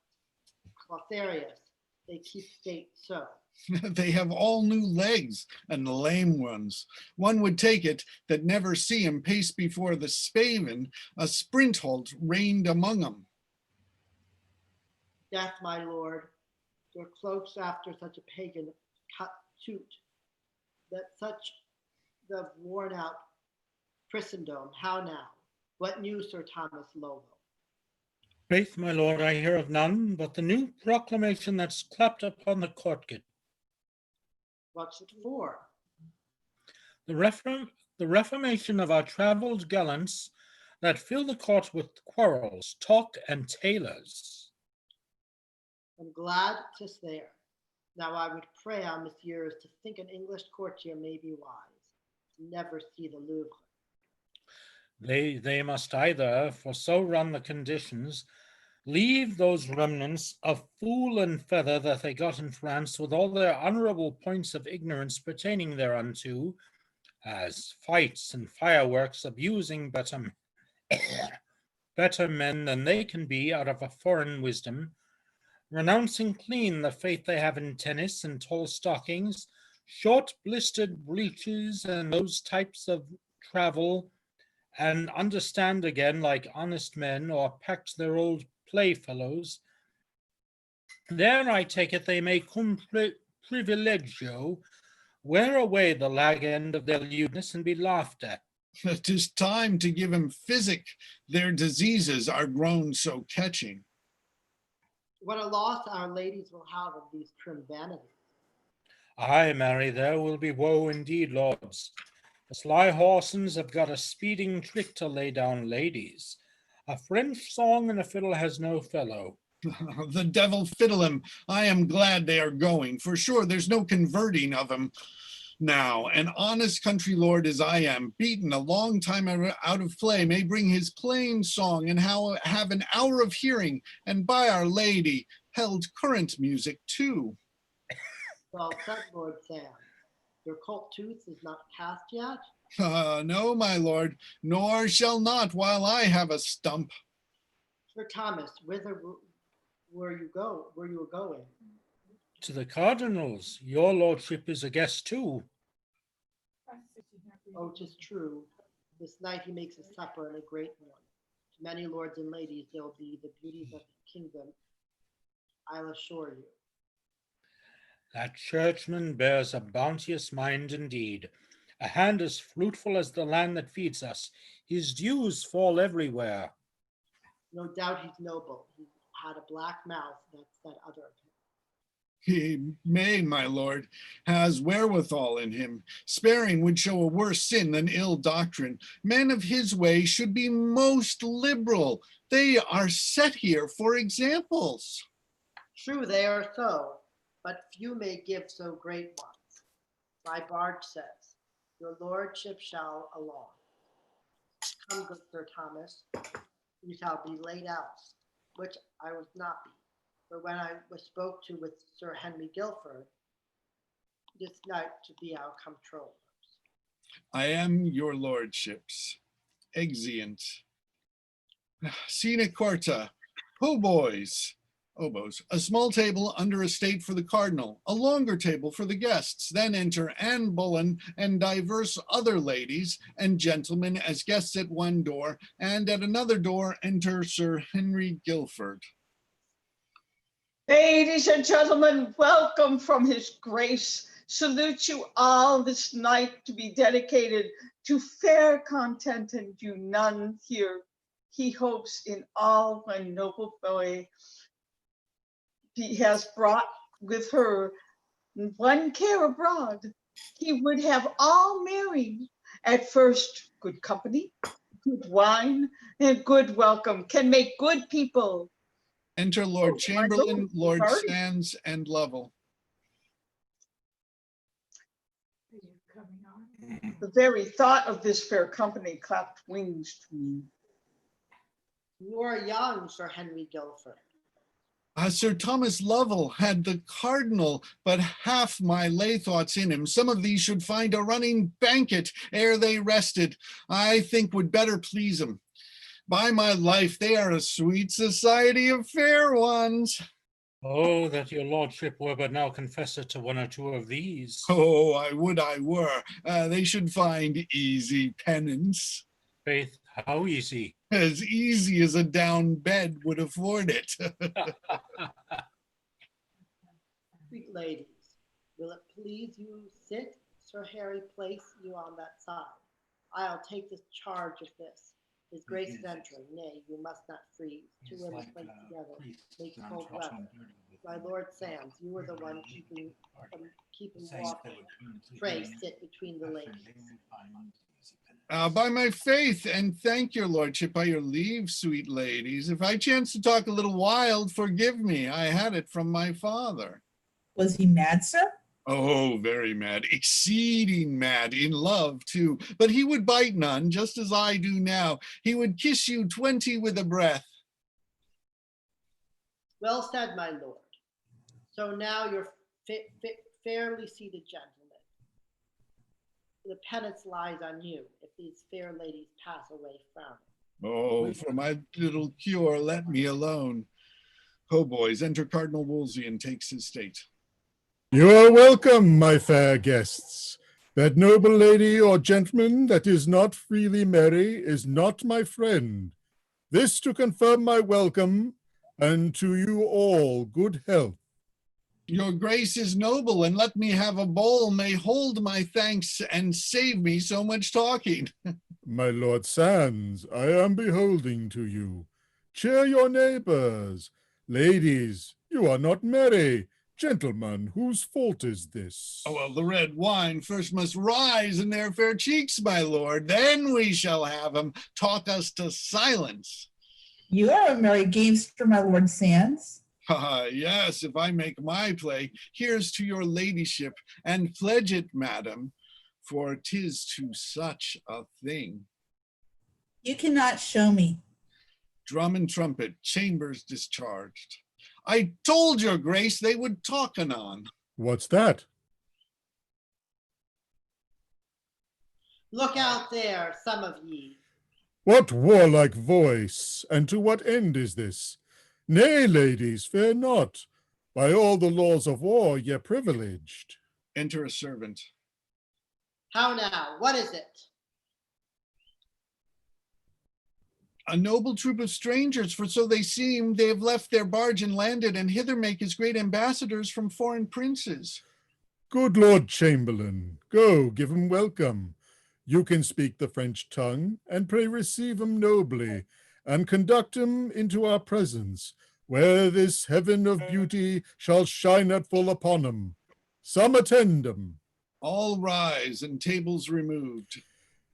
Clotharius. They keep state so. They have all new legs and lame ones. One would take it that never see 'em pace before the spaven, a sprint halt reigned among 'em. Death, my lord, your cloaks after such a pagan suit, that such the worn out Christendom. How now? What news, Sir Thomas Lowell? Faith, my lord, I hear of none, but the new proclamation that's clapped upon the court gate. What's it for? The reformation of our travelled gallants that fill the court with quarrels, talk, and tailors. I'm glad 'tis there. Now I would pray our messieurs to think an English courtier may be wise, to never see the Louvre. They must either, for so run the conditions, leave those remnants of fool and feather that they got in France with all their honorable points of ignorance pertaining thereunto, as fights and fireworks, abusing better men than they can be out of a foreign wisdom, renouncing clean the faith they have in tennis and tall stockings, short blistered breeches and those types of travel, and understand again like honest men, or pact their old playfellows. There I take it they may cum privilegio wear away the lag end of their lewdness and be laughed at. 'Tis time to give 'em physic. Their diseases are grown so catching. What a loss our ladies will have of these trim vanities. Aye, marry, there will be woe indeed, lords. The sly horsens have got a speeding trick to lay down ladies. A French song and a fiddle has no fellow. The devil fiddle 'em. I am glad they are going, for sure there's no converting of 'em. Now, an honest country lord as I am, beaten a long time out of play, may bring his plain song and have an hour of hearing, and by Our Lady, held current music too. Well said, Lord Sam. Your colt tooth is not cast yet? No, my lord, nor shall not while I have a stump. Sir Thomas, whither were you going? To the cardinals, your lordship is a guest too. Oh, 'tis true. This night he makes a supper and a great one. To many lords and ladies there'll be the beauties of the kingdom, I'll assure you. That churchman bears a bounteous mind indeed, a hand as fruitful as the land that feeds us. His dews fall everywhere. No doubt he's noble. He had a black mouth, that's that other of him. He may, my lord, has wherewithal in him. Sparing would show a worse sin than ill doctrine. Men of his way should be most liberal. They are set here for examples. True, they are so, but few may give so great ones. My bard says, your lordship shall along. Come, good Sir Thomas, you shall be laid out, which I would not be. For when I was spoke to with Sir Henry Guilford, this night to be our comptrollers. I am your lordships. Exeunt. Sine quarta. Hautboys. Oboes. A small table under a state for the cardinal, a longer table for the guests. Then enter Anne Boleyn and divers other ladies and gentlemen as guests at one door, and at another door enter Sir Henry Guilford. Ladies and gentlemen, welcome from his grace. Salute you all this night to be dedicated to fair content, and you none here. He hopes in all when noble boy he has brought with her one care abroad. He would have all merry. At first, good company, good wine, and good welcome can make good people. Enter Lord Chamberlain, Lord Sands, and Lovell. The very thought of this fair company clapped wings to me. You are young, Sir Henry Guilford. Sir Thomas Lovell had the cardinal but half my lay thoughts in him. Some of these should find a running banquet ere they rested, I think would better please him. By my life, they are a sweet society of fair ones. Oh, that your lordship were but now confessor to one or two of these. Oh, I would I were. They should find easy penance. Faith, how easy. As easy as a down bed would afford it. Sweet ladies, will it please you sit? Sir Harry, place you on that side. I'll take this charge of this. His grace is entering. Nay, you must not freeze. Two women placed together makes cold weather. My Lord Sands, you are the one keeping walking. Pray sit between the ladies. By my faith, and thank your lordship, by your leave, sweet ladies. If I chance to talk a little wild, forgive me. I had it from my father. Was he mad, sir? Oh, very mad, exceeding mad, in love too. But he would bite none, just as I do now. He would kiss you 20 with a breath. Well said, my lord. So now you're fairly seated gentlemen. The penance lies on you if these fair ladies pass away frowning. Oh, for my little cure, let me alone. Ho, boys, enter Cardinal Wolsey and takes his state. You are welcome, my fair guests. That noble lady or gentleman that is not freely merry is not my friend. This to confirm my welcome, and to you all good health. Your grace is noble, and let me have a bowl may hold my thanks and save me so much talking. My Lord Sands, I am beholding to you. Cheer your neighbors. Ladies, you are not merry. Gentlemen, whose fault is this? Oh, well, the red wine first must rise in their fair cheeks, my lord. Then we shall have 'em talk us to silence. You are a merry gamester, my Lord Sands. Yes, if I make my play, here's to your ladyship, and pledge it, madam, for 'tis to such a thing. You cannot show me. Drum and trumpet, chambers discharged. I told your grace they would talk anon. What's that? Look out there, some of ye. What warlike voice, and to what end is this? Nay, ladies, fear not. By all the laws of war, ye privileged. Enter a servant. How now, what is it? A noble troop of strangers, for so they seem. They have left their barge and landed, and hither make as great ambassadors from foreign princes. Good Lord Chamberlain, go, give 'em welcome. You can speak the French tongue, and pray receive 'em nobly, and conduct 'em into our presence, where this heaven of beauty shall shine at full upon 'em. Some attend 'em. All rise, and tables removed.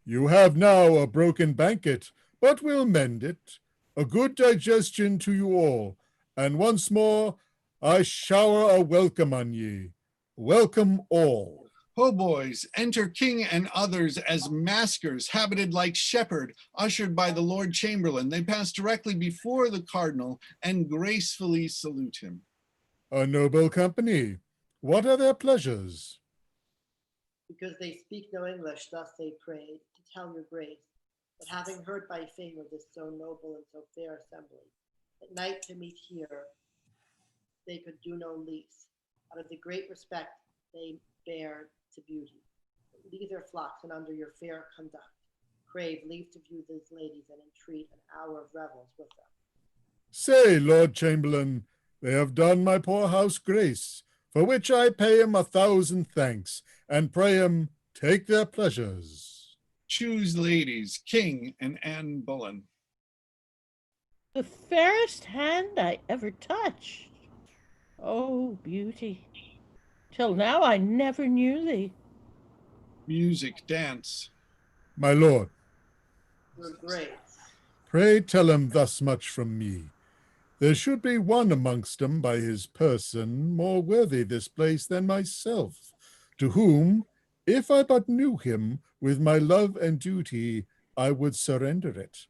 You have now a broken banquet, but we'll mend it. A good digestion to you all, and once more I shower a welcome on ye. Welcome all. Ho, boys, enter king and others as maskers, habited like shepherd, ushered by the Lord Chamberlain. They pass directly before the cardinal and gracefully salute him. A noble company. What are their pleasures? Because they speak no English, thus they prayed to tell your grace, that having heard by fame of this so noble and so fair assembly, at night to meet here, they could do no least, out of the great respect they bear to beauty. Leave their flocks, and under your fair conduct, crave leave to view these ladies and entreat an hour of revels with them. Say, Lord Chamberlain, they have done my poor house grace, for which I pay 'em 1,000 thanks, and pray 'em take their pleasures. Choose ladies, King and Anne Boleyn. The fairest hand I ever touched. Oh, beauty, till now I never knew thee. Music, dance. My lord, Your grace. pray tell 'em thus much from me. There should be one amongst 'em by his person more worthy this place than myself, to whom, if I but knew him, with my love and duty, I would surrender it.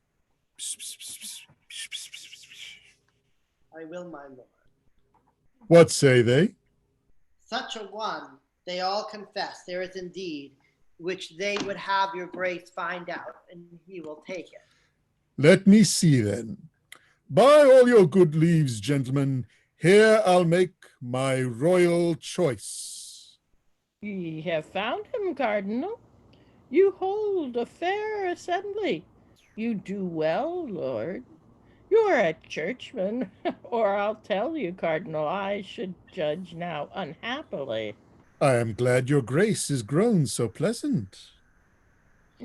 I will, my lord. What say they? Such a one, they all confess there is indeed, which they would have your grace find out, and he will take it. Let me see then. By all your good leaves, gentlemen, Here I'll make my royal choice. Ye have found him, Cardinal. You hold a fair assembly. You do well, Lord. You're a churchman, or I'll tell you, Cardinal, I should judge now unhappily. I am glad your grace is grown so pleasant.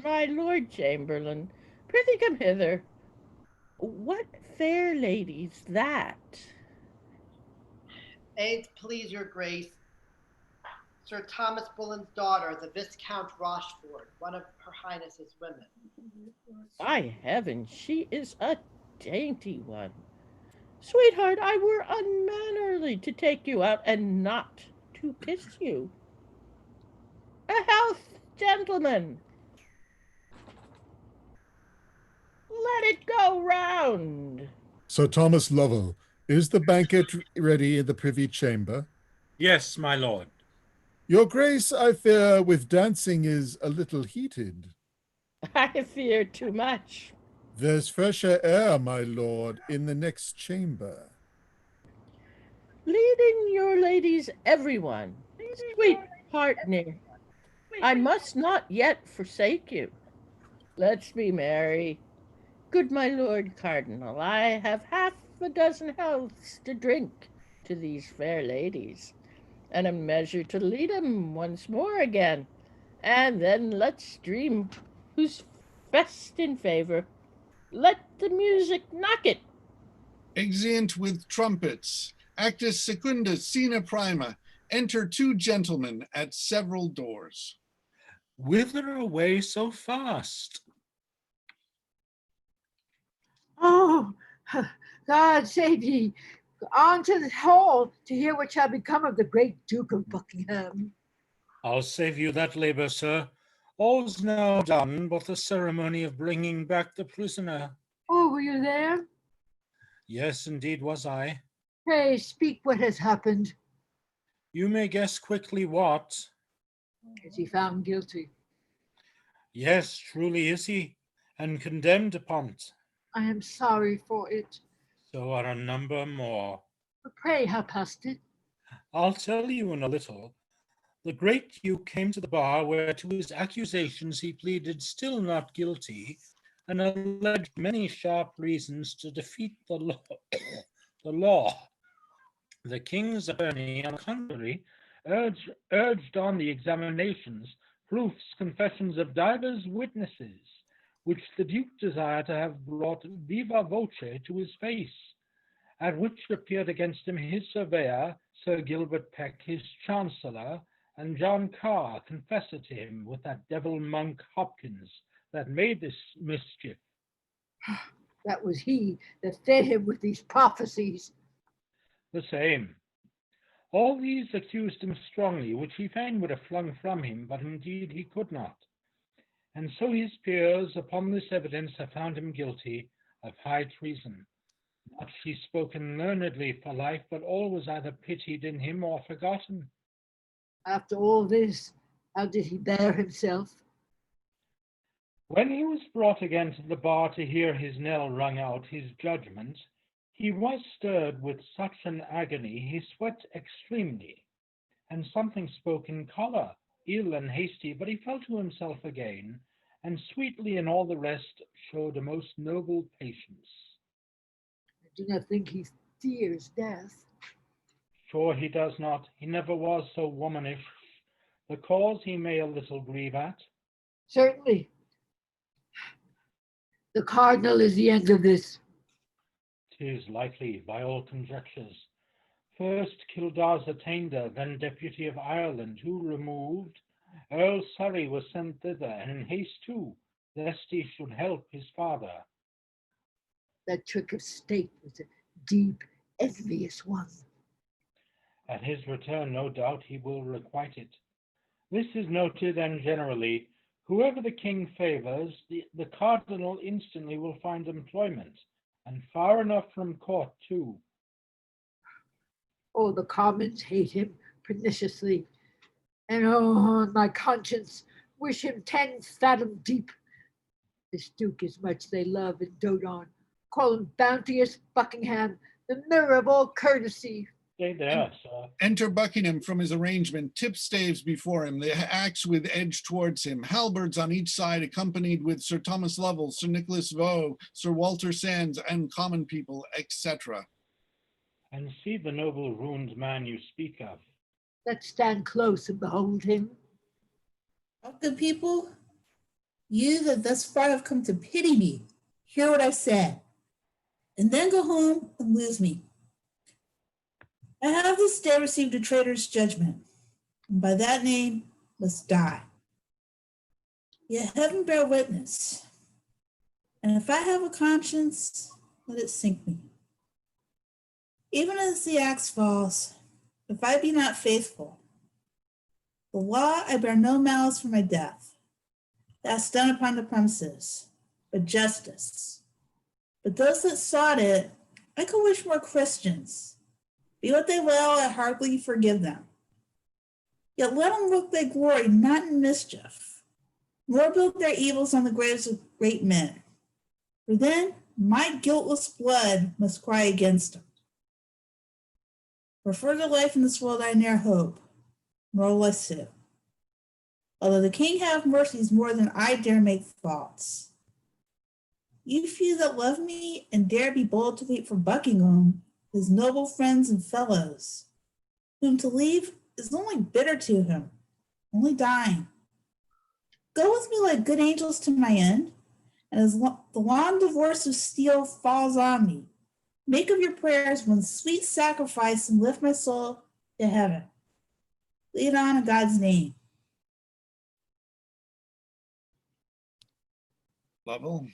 My Lord Chamberlain, prithee come hither. What fair lady's that? An't please your grace, Sir Thomas Bullen's daughter, the Viscount Rochford, one of her highness's women. By heaven, she is a dainty one. Sweetheart, I were unmannerly to take you out and not to kiss you. A health, gentlemen. Let it go round. Sir Thomas Lovell, is the banquet ready in the privy chamber? Yes, my lord. Your grace, I fear, with dancing is a little heated. I fear too much. There's fresher air, my lord, in the next chamber. Leading your ladies, everyone. Sweet partner, I must not yet forsake you. Let's be merry. Good my Lord Cardinal, I have half a dozen healths to drink to these fair ladies, and a measure to lead 'em once more again, and then let's dream who's best in favor. Let the music knock it. Exeunt with trumpets. Actus secunda, scena prima. Enter two gentlemen at several doors. Whither away so fast? Oh, God save ye. On to the hall to hear what shall become of the great Duke of Buckingham. I'll save you that labor, sir. All's now done but the ceremony of bringing back the prisoner. Oh, were you there? Yes, indeed was I. Pray speak what has happened. You may guess quickly what. Is he found guilty? Yes, truly is he, and condemned upon't. I am sorry for it. So are a number more. But pray, how passed it? I'll tell you in a little. The great Duke came to the bar where to his accusations he pleaded still not guilty, and alleged many sharp reasons to defeat the law. the law. The king's attorney, on the contrary, urged on the examinations proofs, confessions of divers witnesses, which the Duke desired to have brought viva voce to his face, at which appeared against him his surveyor, Sir Gilbert Peck, his chancellor, and John Carr, confessor to him, with that devil monk Hopkins, that made this mischief. That was he that fed him with these prophecies. The same. All these accused him strongly, which he fain would have flung from him, but indeed he could not. And so his peers, upon this evidence, have found him guilty of high treason. Much he spoken learnedly for life, but all was either pitied in him or forgotten. After all this, how did he bear himself? When he was brought again to the bar to hear his knell rung out, his judgment, he was stirred with such an agony, he sweat extremely, and something spoke in choler, ill and hasty, but he fell to himself again, and sweetly in all the rest showed a most noble patience. I do not think he fears death. Sure he does not, he never was so womanish. The cause he may a little grieve at. Certainly. The cardinal is the end of this. 'Tis likely, by all conjectures. First Kildars attainder, then Deputy of Ireland, who removed, Earl Surrey was sent thither, and in haste too, lest he should help his father. That trick of state was a deep, envious one. At his return, no doubt he will requite it. This is noted, and generally, whoever the king favors, the cardinal instantly will find employment, and far enough from court too. Oh, the commons hate him perniciously, and oh, on my conscience, wish him 10 fathom deep. This Duke is much they love and dote on. Call him bounteous Buckingham, Admirable courtesy. Stay there, sir. Enter Buckingham from his arrangement, tipstaves before him, the axe with edge towards him, halberds on each side, accompanied with Sir Thomas Lovell, Sir Nicholas Vaux, Sir Walter Sands, and common people, etc. And see the noble ruined man you speak of. Let's stand close and behold him. Oh, good people, you that thus far have come to pity me, hear what I've said, and then go home and lose me. I have this day received a traitor's judgment, and by that name must die. Yet heaven bear witness, and if I have a conscience, let it sink me. Even as the axe falls, if I be not faithful, the law I bear no malice for my death. That's done upon the premises, but justice. But those that sought it, I could wish more Christians. Be what they will, I hardly forgive them. Yet let them look their glory not in mischief, nor build their evils on the graves of great men. For then my guiltless blood must cry against them. For further life in this world I ne'er hope, nor will I sue. Although the king have mercies more than I dare make faults. You few that love me and dare be bold to wait for Buckingham, his noble friends and fellows, whom to leave is only bitter to him, only dying. Go with me like good angels to my end, and as the long divorce of steel falls on me, make of your prayers one sweet sacrifice and lift my soul to heaven. Lead on in God's name. Lovell.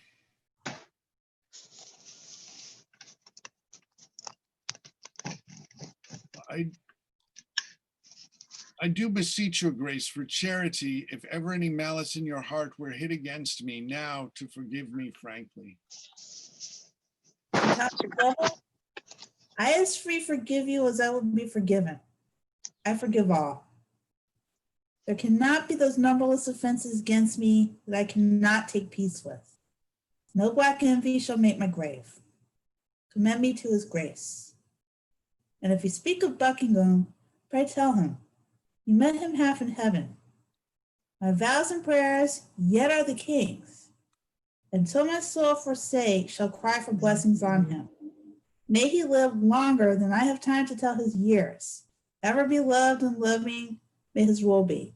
I do beseech your grace for charity, if ever any malice in your heart were hid against me, now to forgive me frankly. Dr. Lovell, I as free forgive you as I will be forgiven. I forgive all. There cannot be those numberless offenses against me that I cannot take peace with. No black envy shall make my grave. Commend me to his grace. And if you speak of Buckingham, pray tell him, you met him half in heaven. My vows and prayers yet are the king's. Until my soul forsake shall cry for blessings on him. May he live longer than I have time to tell his years. Ever be loved and loving may his rule be.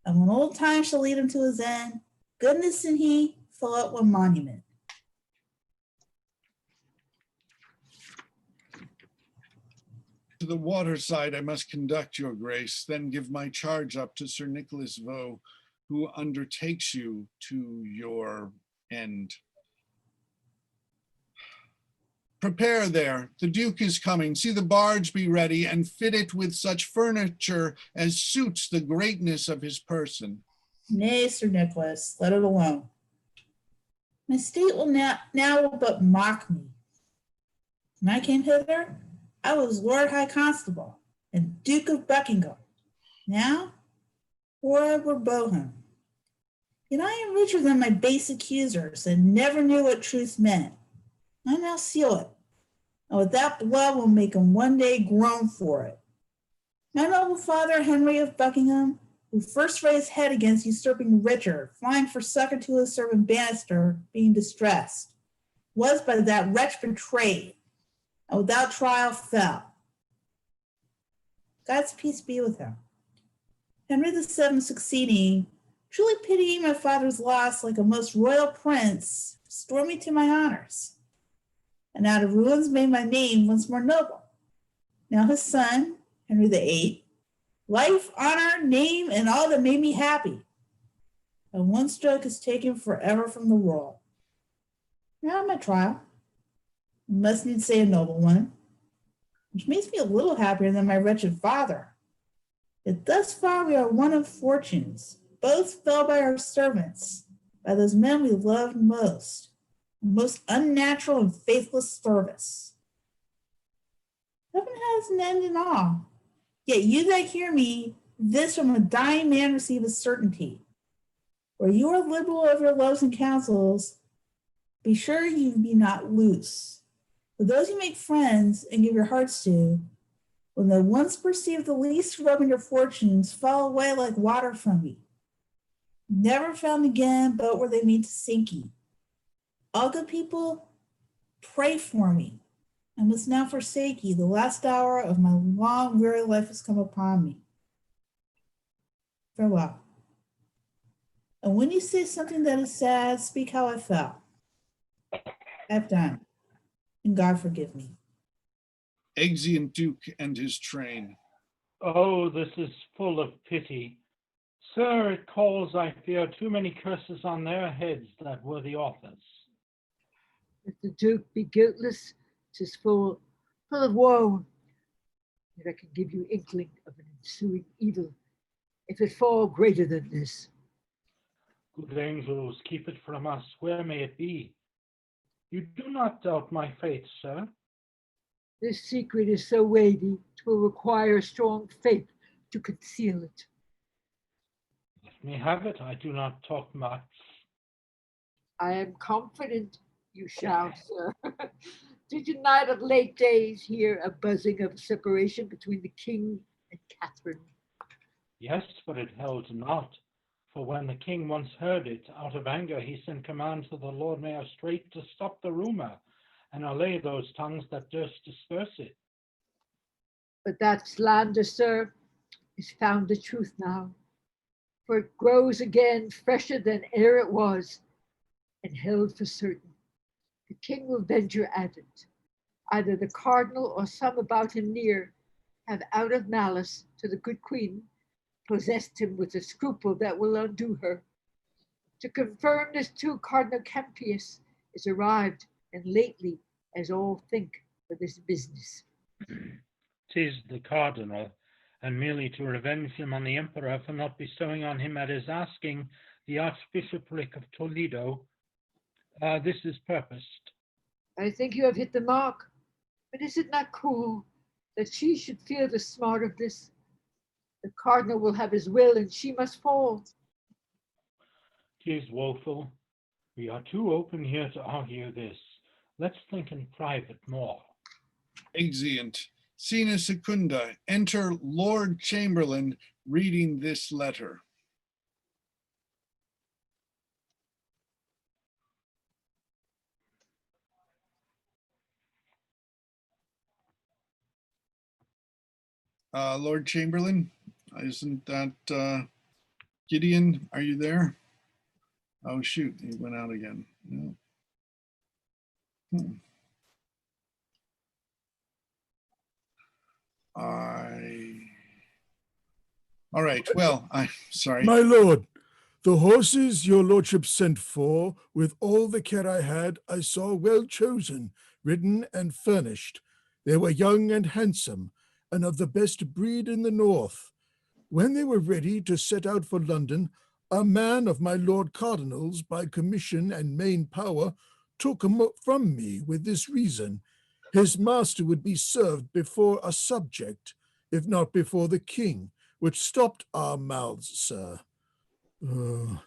And when old time shall lead him to his end, goodness and he fill up one monument. To the water side I must conduct your grace, then give my charge up to Sir Nicholas Vaux, who undertakes you to your end. Prepare there, the Duke is coming. See the barge be ready and fit it with such furniture as suits the greatness of his person. Nay, Sir Nicholas, let it alone. My state will now but mock me. When I came hither, I was Lord High Constable and Duke of Buckingham. Now, Lord were Bohun. Yet I am richer than my base accusers and never knew what truth meant. I now seal it, and with that blood will make him one day groan for it. My noble father, Henry of Buckingham, who first raised head against usurping Richard, flying for succor to his servant Bannister, being distressed, was by that wretch betrayed, and without trial fell. God's peace be with him. Henry VII succeeding, truly pitying my father's loss like a most royal prince, restored me to my honors, and out of ruins made my name once more noble. Now his son, Henry VIII, life, honor, name, and all that made me happy, and one stroke is taken forever from the world. Now my trial, I must needs say a noble one, which makes me a little happier than my wretched father. Yet thus far we are one of fortunes, both fell by our servants, by those men we loved most unnatural and faithless service. Heaven has an end in all, yet you that hear me, this from a dying man receive a certainty. Where you are liberal of your loves and counsels, be sure you be not loose. For those you make friends and give your hearts to, when the once perceived the least rub in your fortunes fall away like water from ye, never found again but where they mean to sink ye. All good people, pray for me. I must now forsake ye. The last hour of my long, weary life has come upon me. Farewell. And when you say something that is sad, speak how I felt. I've done, and God forgive me. Exeunt Duke and his train. Oh, this is full of pity. Sir, it calls, I fear, too many curses on their heads that were the authors. If the Duke be guiltless, 'tis full of woe. Yet I can give you inkling of an ensuing evil, if it fall greater than this. Good angels, keep it from us. Where may it be? You do not doubt my faith, sir. This secret is so weighty, 'twill require strong faith to conceal it. Let me have it. I do not talk much. I am confident you shall, sir. Did you not of late days hear a buzzing of separation between the king and Catherine? Yes, but it held not. For when the king once heard it, out of anger he sent command to the Lord Mayor straight to stop the rumor and allay those tongues that durst disperse it. But that slander, sir, is found the truth now, for it grows again fresher than ere it was, and held for certain. The king will venture at it. Either the cardinal or some about him near have out of malice to the good queen possessed him with a scruple that will undo her. To confirm this too, Cardinal Campius is arrived, and lately, as all think, for this business. 'Tis the cardinal, and merely to revenge him on the emperor for not bestowing on him at his asking the archbishopric of Toledo. This is purposed. I think you have hit the mark, but is it not cruel that she should feel the smart of this? The cardinal will have his will, and she must fall. 'Tis woeful. We are too open here to argue this. Let's think in private more. Exeunt. Scena secunda. Enter Lord Chamberlain reading this letter. Lord Chamberlain, isn't that Gideon? Are you there? Oh shoot, he went out again. No. All right, well, I'm sorry. My lord, the horses your lordship sent for, with all the care I had, I saw well chosen, ridden and furnished. They were young and handsome, and of the best breed in the north. When they were ready to set out for London, a man of my lord cardinal's, by commission and main power, took 'em from me with this reason: his master would be served before a subject, if not before the king, which stopped our mouths, sir. Oh,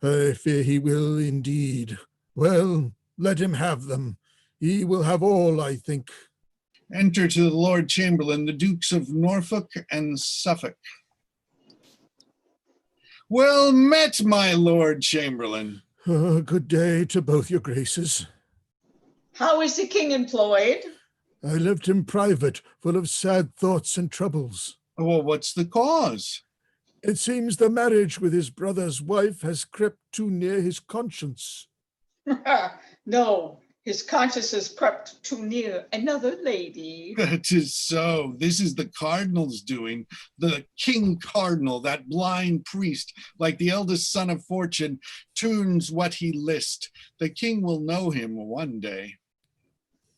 I fear he will indeed. Well, let him have them. He will have all, I think. Enter to the Lord Chamberlain the Dukes of Norfolk and Suffolk. Well met, my Lord Chamberlain. Good day to both your graces. How is the king employed? I left him private, full of sad thoughts and troubles. Well, what's the cause? It seems the marriage with his brother's wife has crept too near his conscience. No, his conscience has crept too near another lady. That is so. This is the cardinal's doing. The king cardinal, that blind priest, like the eldest son of fortune, tunes what he list. The king will know him one day.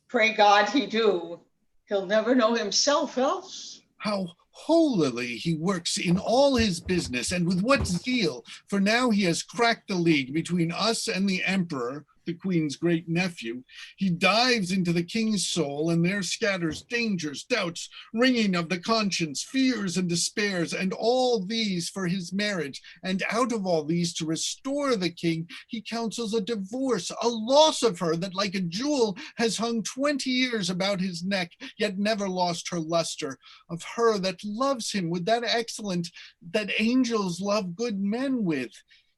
Pray God he do. He'll never know himself else. How holily he works in all his business, and with what zeal, for now he has cracked the league between us and the emperor, the queen's great nephew. He dives into the king's soul and there scatters dangers, doubts, wringing of the conscience, fears and despairs, and all these for his marriage. And out of all these, to restore the king, he counsels a divorce, a loss of her that like a jewel has hung 20 years about his neck, yet never lost her luster, of her that loves him with that excellent that angels love good men with,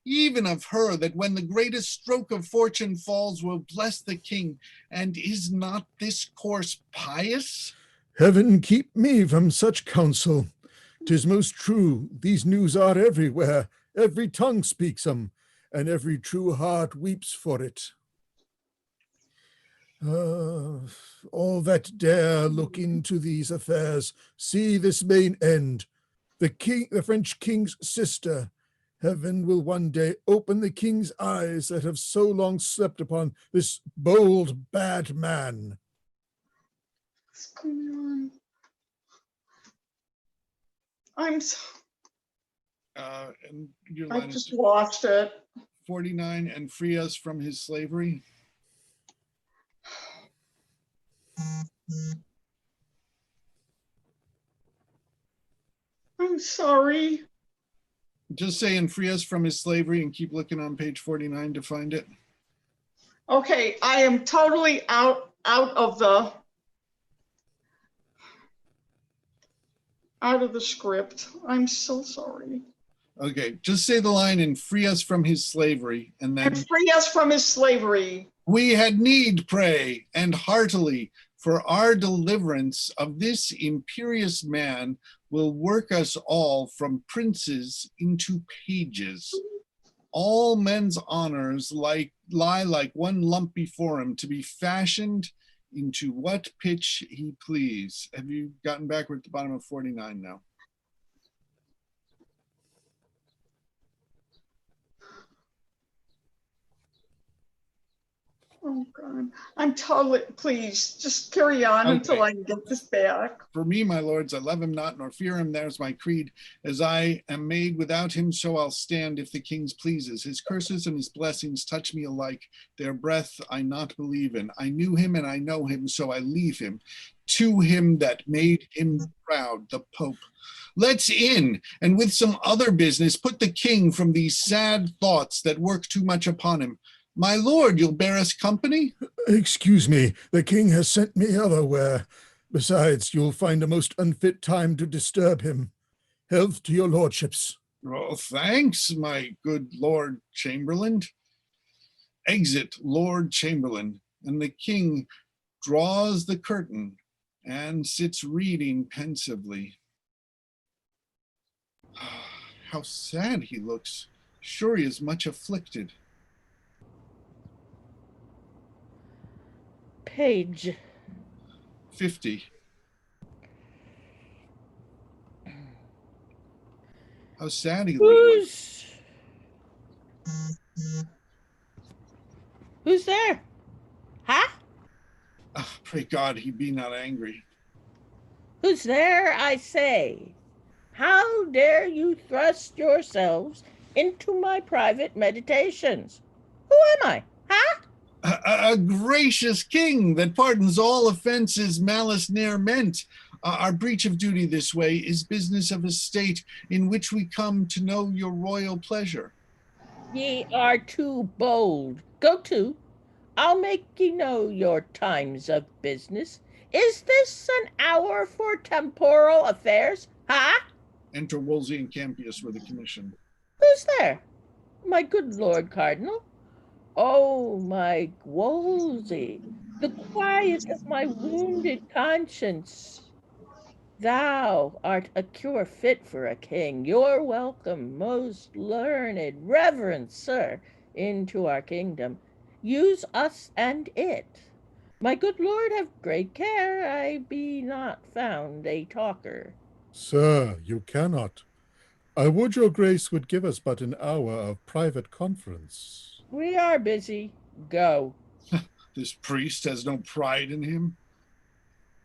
even of her that when the greatest stroke of fortune falls will bless the king. And is not this course pious? Heaven keep me from such counsel. 'Tis most true, these news are everywhere, every tongue speaks 'em, and every true heart weeps for it. All that dare look into these affairs, see this main end. The French king's sister. Heaven will one day open the king's eyes that have so long slept upon this bold, bad man. What's going on? I'm so, And your I line just is lost it. 49, and free us from his slavery. I'm sorry. Just say and free us from his slavery and keep looking on page 49 to find it. Okay, I am totally out of the script. I'm so sorry. Okay, just say the line and free us from his slavery, and then And free us from his slavery. we had need pray and heartily for our deliverance of this imperious man will work us all from princes into pages. All men's honors lie like one lump before him to be fashioned into what pitch he please. Have you gotten backward at the bottom of 49 now? Oh God, I'm totally, please just carry on until I get this back. For me, my lords, I love him not, nor fear him, there's my creed. As I am made without him, so I'll stand if the king's pleases. His curses and his blessings touch me alike. Their breath I not believe in. I knew him and I know him, so I leave him. To him that made him proud, the Pope. Let's in, and with some other business, put the king from these sad thoughts that work too much upon him. My lord, you'll bear us company? Excuse me, the king has sent me otherwhere. Besides, you'll find a most unfit time to disturb him. Health to your lordships. Oh, thanks, my good Lord Chamberlain. Exit, Lord Chamberlain, and the king draws the curtain and sits reading pensively. How sad he looks. Sure he is much afflicted. Page 50. How sad he looks. Who's there? Huh? Oh, pray God he be not angry. Who's there, I say? How dare you thrust yourselves into my private meditations? Who am I? Huh? A gracious king that pardons all offenses malice ne'er meant. Our breach of duty this way is business of a state in which we come to know your royal pleasure. Ye are too bold. Go to. I'll make ye know your times of business. Is this an hour for temporal affairs? Huh? Enter Wolsey and Campius with a commission. Who's there? My good Lord Cardinal. Oh, my Wolsey, the quiet of my wounded conscience. Thou art a cure fit for a king. You're welcome, most learned, reverend sir, into our kingdom. Use us and it. My good lord, have great care I be not found a talker. Sir, you cannot. I would your grace would give us but an hour of private conference. We are busy. Go. This priest has no pride in him.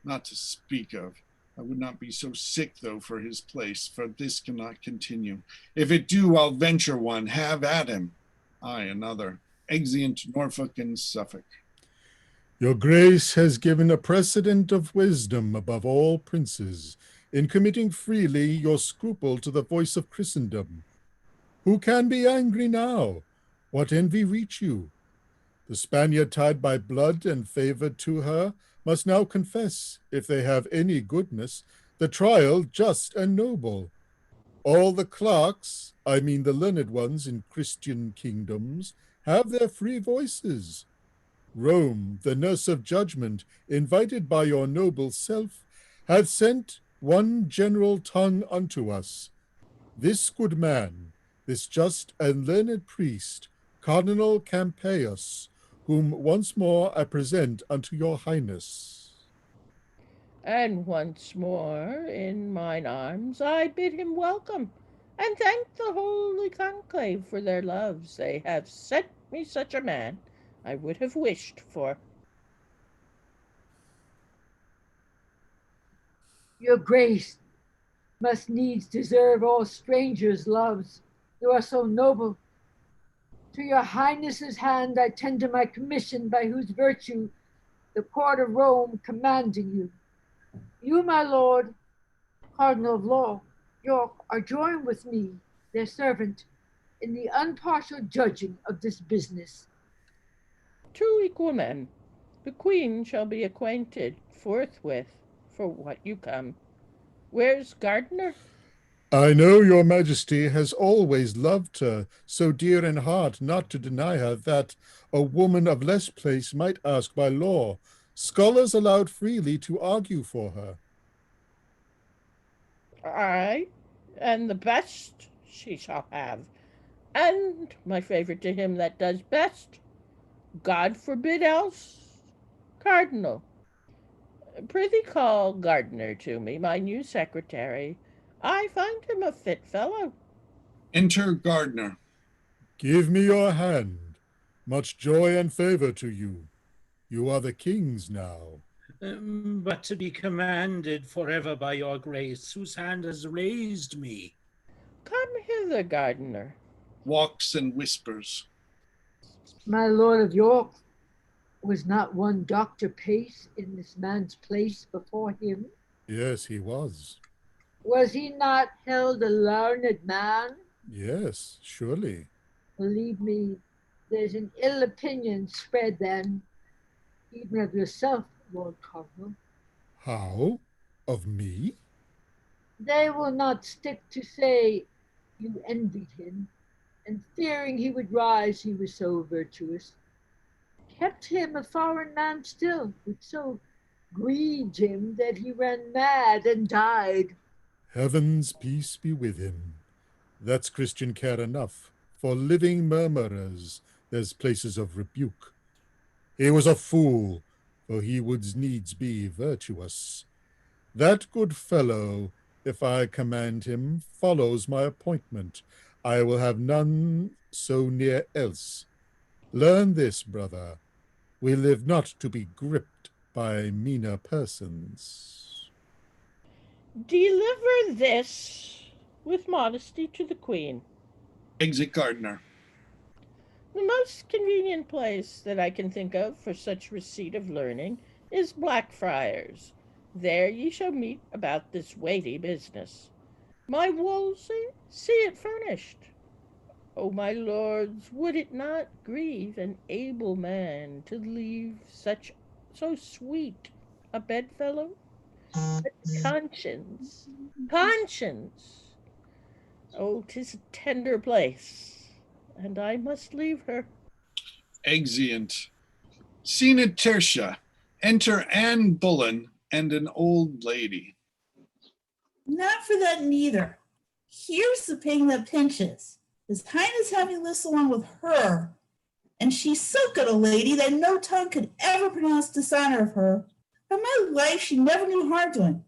Not to speak of. I would not be so sick, though, for his place, for this cannot continue. If it do, I'll venture one. Have at him. I another. Exeunt Norfolk and Suffolk. Your grace has given a precedent of wisdom above all princes, in committing freely your scruple to the voice of Christendom. Who can be angry now? What envy reach you? The Spaniard tied by blood and favored to her must now confess, if they have any goodness, the trial just and noble. All the clerks, I mean the learned ones in Christian kingdoms, have their free voices. Rome, the nurse of judgment, invited by your noble self, hath sent one general tongue unto us. This good man, this just and learned priest, Cardinal Campeius, whom once more I present unto your highness. And once more in mine arms I bid him welcome, and thank the holy conclave for their loves. They have sent me such a man I would have wished for. Your grace must needs deserve all strangers' loves. You are so noble. To your highness's hand I tender my commission, by whose virtue the court of Rome commanding you. You, my lord, Cardinal of Law, York, are joined with me, their servant, in the unpartial judging of this business. Two equal men, the queen shall be acquainted forthwith for what you come. Where's Gardiner? I know your majesty has always loved her, so dear in heart not to deny her that a woman of less place might ask by law, scholars allowed freely to argue for her. Aye, and the best she shall have, and my favourite to him that does best, God forbid else, Cardinal. Prithee call Gardiner to me, my new secretary. I find him a fit fellow. Enter Gardiner. Give me your hand. Much joy and favour to you. You are the king's now. But to be commanded forever by your grace, whose hand has raised me. Come hither, Gardiner. Walks and whispers. My lord of York, was not one Dr. Pace in this man's place before him? Yes, he was. Was he not held a learned man? Yes, surely. Believe me, there's an ill opinion spread then, even of yourself, Lord Cardinal. How? Of me? They will not stick to say you envied him, and fearing he would rise, he was so virtuous, kept him a foreign man still, which so grieved him that he ran mad and died. Heaven's peace be with him. That's Christian care enough. For living murmurers, there's places of rebuke. He was a fool, for he would needs be virtuous. That good fellow, if I command him, follows my appointment. I will have none so near else. Learn this, brother. We live not to be gripped by meaner persons. Deliver this with modesty to the queen. Exit Gardiner. The most convenient place that I can think of for such receipt of learning is Blackfriars. There ye shall meet about this weighty business. My Wolsey, see it furnished. O my lords, would it not grieve an able man to leave so sweet a bedfellow? But conscience, oh, 'tis a tender place, and I must leave her. Exeunt. Scene Tertia. Enter Anne Bullen and an old lady. Not for that neither. Here's the pain that pinches. His Highness having lived so long with her, and she's so good a lady that no tongue could ever pronounce dishonor of her. In my life, she never knew harm to him.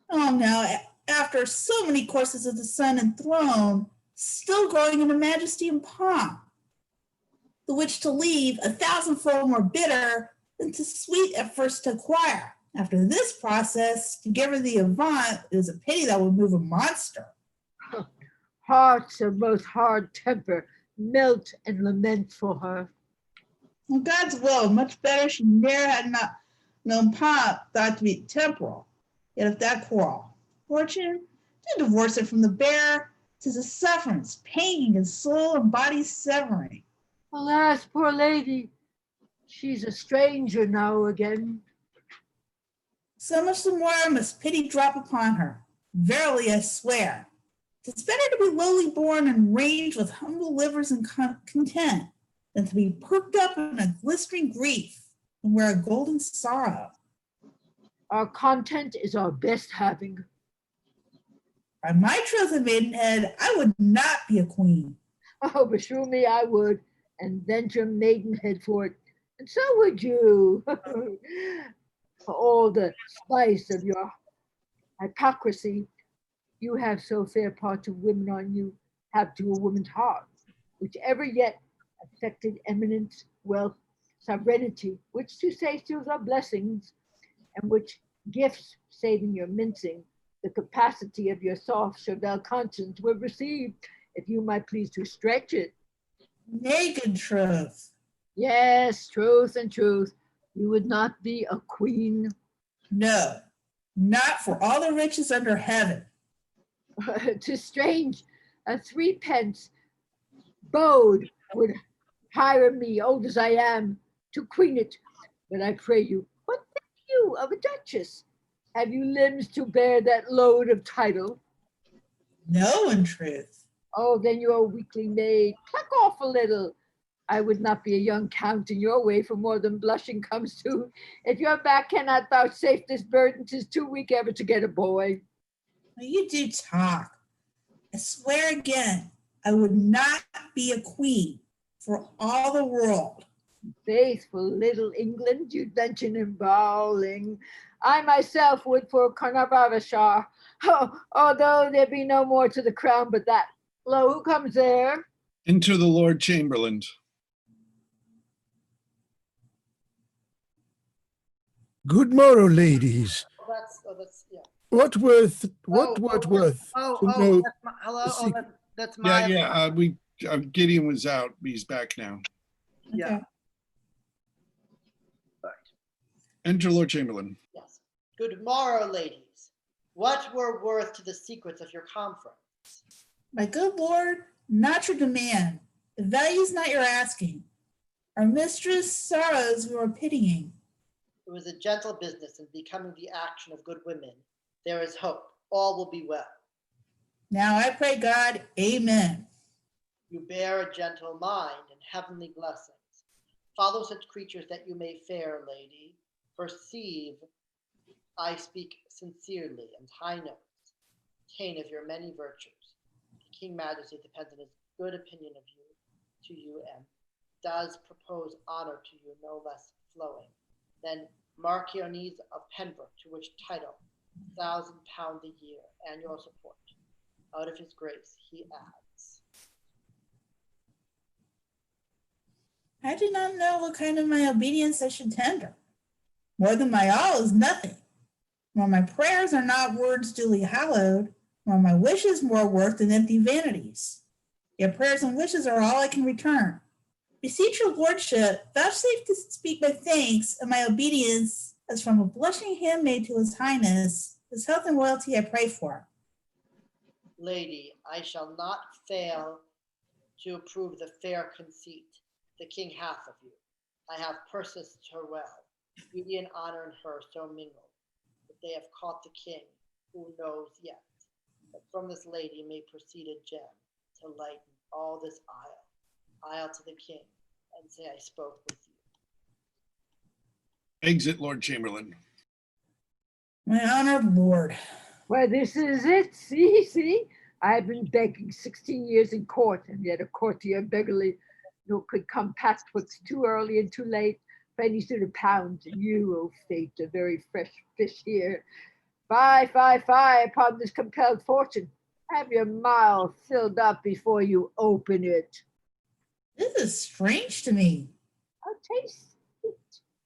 Oh, now, after so many courses of the sun and throne, still growing into majesty and pomp, the which to leave 1,000-fold more bitter than to sweet at first to acquire. After this process, to give her the avant is a pity that would move a monster. Hearts of most hard temper melt and lament for her. Well, God's will, much better she ne'er had not known pomp thought to be temporal. Yet if that quarrel, fortune, to divorce it from the bearer, 'tis a sufferance, pain in soul and body severing. Alas, poor lady, she's a stranger now again. So much the more must pity drop upon her. Verily, I swear, 'tis better to be lowly born and ranged with humble livers and content than to be perked up in a glistering grief and wear a golden sorrow. Our content is our best having. By my troth of maidenhead, I would not be a queen. Oh, beshrew me, I would, and venture maidenhead for it. And so would you. For all the spice of your hypocrisy, you have so fair parts of women on you, have to a woman's heart, which ever yet affected eminence, wealth, sovereignty, which to say steals are blessings, and which gifts, saving your mincing, the capacity of your soft cheval conscience would receive, if you might please to stretch it. Naked truth. Yes, truth and truth. You would not be a queen. No, not for all the riches under heaven. 'Tis strange, a 3d bode would hire me, old as I am, to queen it. But I pray you, what think you of a duchess? Have you limbs to bear that load of title? No, in truth. Oh, then you're a weakly maid. Pluck off a little. I would not be a young count in your way for more than blushing comes to. If your back cannot vouchsafe this burden, 'tis too weak ever to get a boy. You do talk. I swear again, I would not be a queen for all the world. Faithful little England, you'd mention in bowling. I myself would for Carnarvonshire, although there be no more to the crown but that. Lo, who comes there? Enter the Lord Chamberlain. Good morrow, ladies. Yeah. What worth to know that's my, hello. the Oh, secret? that's my. Gideon was out. He's back now. Yeah. Enter Lord Chamberlain. Yes. Good morrow, ladies. What were worth to the secrets of your conference? My good lord, not your demand. The value's not your asking. Our mistress sorrows we are pitying. It was a gentle business in becoming the action of good women. There is hope. All will be well. Now I pray God, amen. You bear a gentle mind and heavenly blessings. Follow such creatures that you may fare, lady. Perceive, I speak sincerely and high notes. Tain of your many virtues. King Majesty depends on his good opinion of you, to you, and does propose honor to you no less flowing than Marchioness of Pembroke, to which title £1,000 a year annual support. Out of his grace, he adds. I do not know what kind of my obedience I should tender. More than my all is nothing. Nor my prayers are not words duly hallowed, nor my wishes more worth than empty vanities. Yet prayers and wishes are all I can return. Beseech your lordship, vouchsafe to speak my thanks and my obedience as from a blushing handmaid to his highness. His health and royalty I pray for. Lady, I shall not fail to approve the fair conceit the king hath of you. I have persisted her well, beauty and honor in her so mingled, that they have caught the king, who knows yet that from this lady may proceed a gem to lighten all this isle to the king, and say I spoke with you. Exit Lord Chamberlain. My honored lord. Well, this is it. See? I've been begging 16 years in court, and yet a courtier beggarly no could come past what's too early and too late. Pennies to the pound, and you, oh fate, a very fresh fish here. Fie upon this compelled fortune. Have your mouth filled up before you open it. This is strange to me. I'll taste it.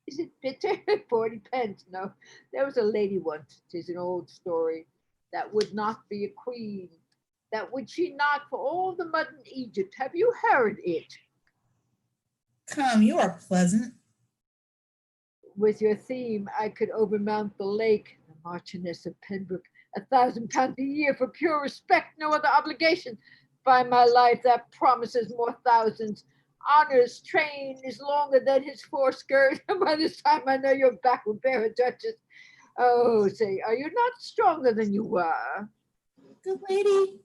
Is it bitter? 40 pence. No, there was a lady once, 'tis an old story, that would not be a queen. that which ye not for all the mud in Egypt. Have you heard it? Come, you are pleasant. With your theme, I could overmount the lake, the Marchioness of Pembroke, £1,000 a year for pure respect, no other obligation. By my life, that promises more thousands. Honor's train is longer than his foreskirt. By this time, I know your back will bear a duchess. Oh, say, are you not stronger than you were? Good lady,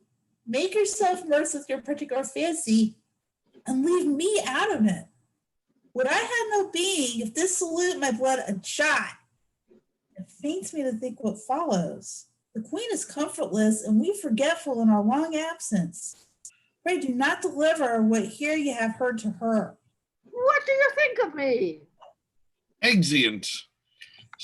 make yourself nurse with your particular fancy and leave me out of it. Would I have no being if this salute my blood a shot? It faints me to think what follows. The queen is comfortless, and we forgetful in our long absence. Pray do not deliver what here ye have heard to her. What do you think of me? Exeunt.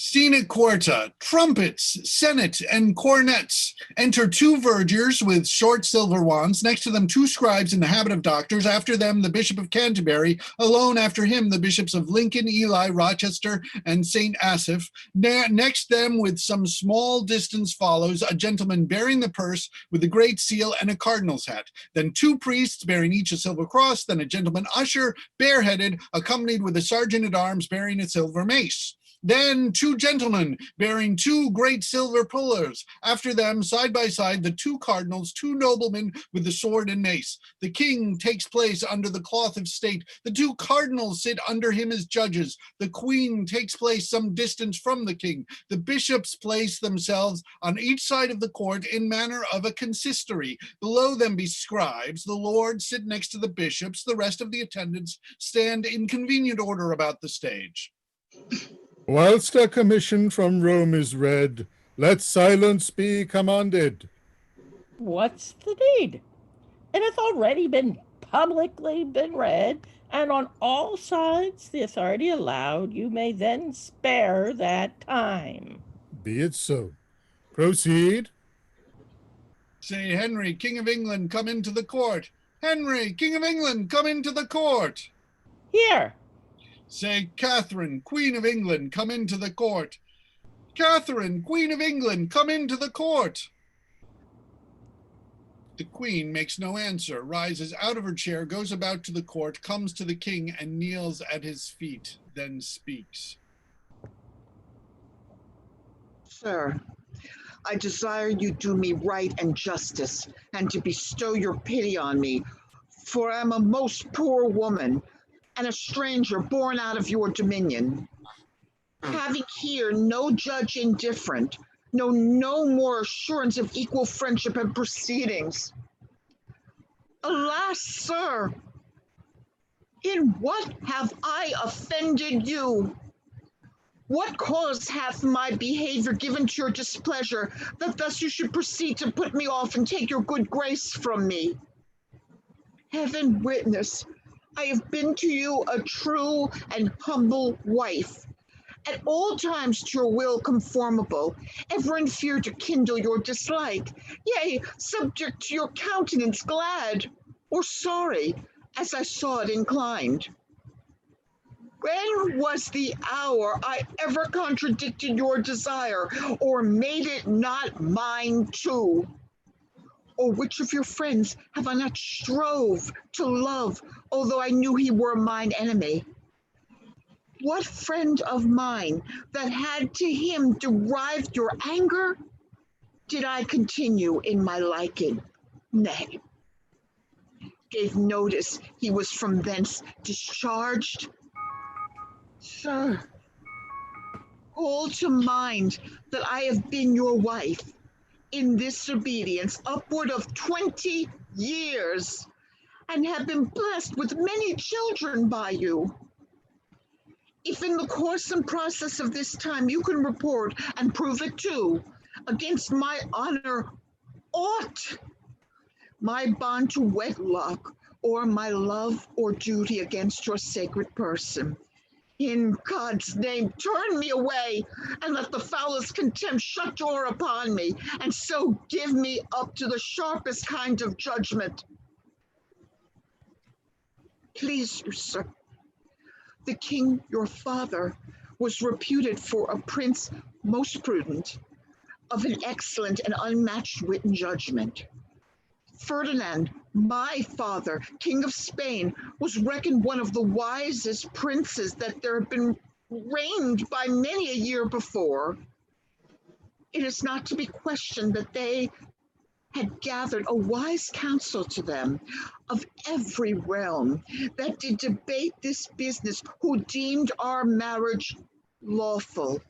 Scene quarta, trumpets, senate, and cornets. Enter two vergers with short silver wands. Next to them, two scribes in the habit of doctors. After them, the Bishop of Canterbury. Alone after him, the bishops of Lincoln, Ely, Rochester, and St. Asaph. Next them, with some small distance follows, a gentleman bearing the purse with the great seal and a cardinal's hat. Then two priests bearing each a silver cross. Then a gentleman usher, bareheaded, accompanied with a sergeant at arms bearing a silver mace. Then two gentlemen bearing two great silver pillars. After them, side by side, the two cardinals, two noblemen with the sword and mace. The king takes place under the cloth of state. The two cardinals sit under him as judges. The queen takes place some distance from the king. The bishops place themselves on each side of the court in manner of a consistory. Below them be scribes. The lords sit next to the bishops. The rest of the attendants stand in convenient order about the stage. Whilst a commission from Rome is read, let silence be commanded. What's the need? It hath already been publicly been read, and on all sides the authority allowed. You may then spare that time. Be it so. Proceed. Say, Henry, King of England, come into the court. Henry, King of England, come into the court. Here. Say, Catherine, Queen of England, come into the court. Catherine, Queen of England, come into the court. The queen makes no answer, rises out of her chair, goes about to the court, comes to the king, and kneels at his feet, then speaks. Sir, I desire you do me right and justice, and to bestow your pity on me, for I am a most poor woman, and a stranger born out of your dominion. Having here no judge indifferent, no more assurance of equal friendship and proceedings. Alas, sir, in what have I offended you? What cause hath my behavior given to your displeasure, that thus you should proceed to put me off and take your good grace from me? Heaven witness, I have been to you a true and humble wife, at all times to your will conformable, ever in fear to kindle your dislike, yea, subject to your countenance, glad or sorry, as I saw it inclined. When was the hour I ever contradicted your desire, or made it not mine too? Or which of your friends have I not strove to love, although I knew he were mine enemy? What friend of mine that had to him derived your anger, did I continue in my liking? Nay, gave notice he was from thence discharged. Sir, call to mind that I have been your wife in this obedience upward of 20 years, and have been blessed with many children by you. If in the course and process of this time you can report and prove it too, against my honor, aught, my bond to wedlock, or my love or duty against your sacred person, in God's name, turn me away, and let the foulest contempt shut door upon me, and so give me up to the sharpest kind of judgment. Please you, sir, the king, your father, was reputed for a prince most prudent, of an excellent and unmatched wit and judgment. Ferdinand, my father, King of Spain, was reckoned one of the wisest princes that there have been reigned by many a year before. It is not to be questioned that they had gathered a wise council to them of every realm that did debate this business, who deemed our marriage lawful.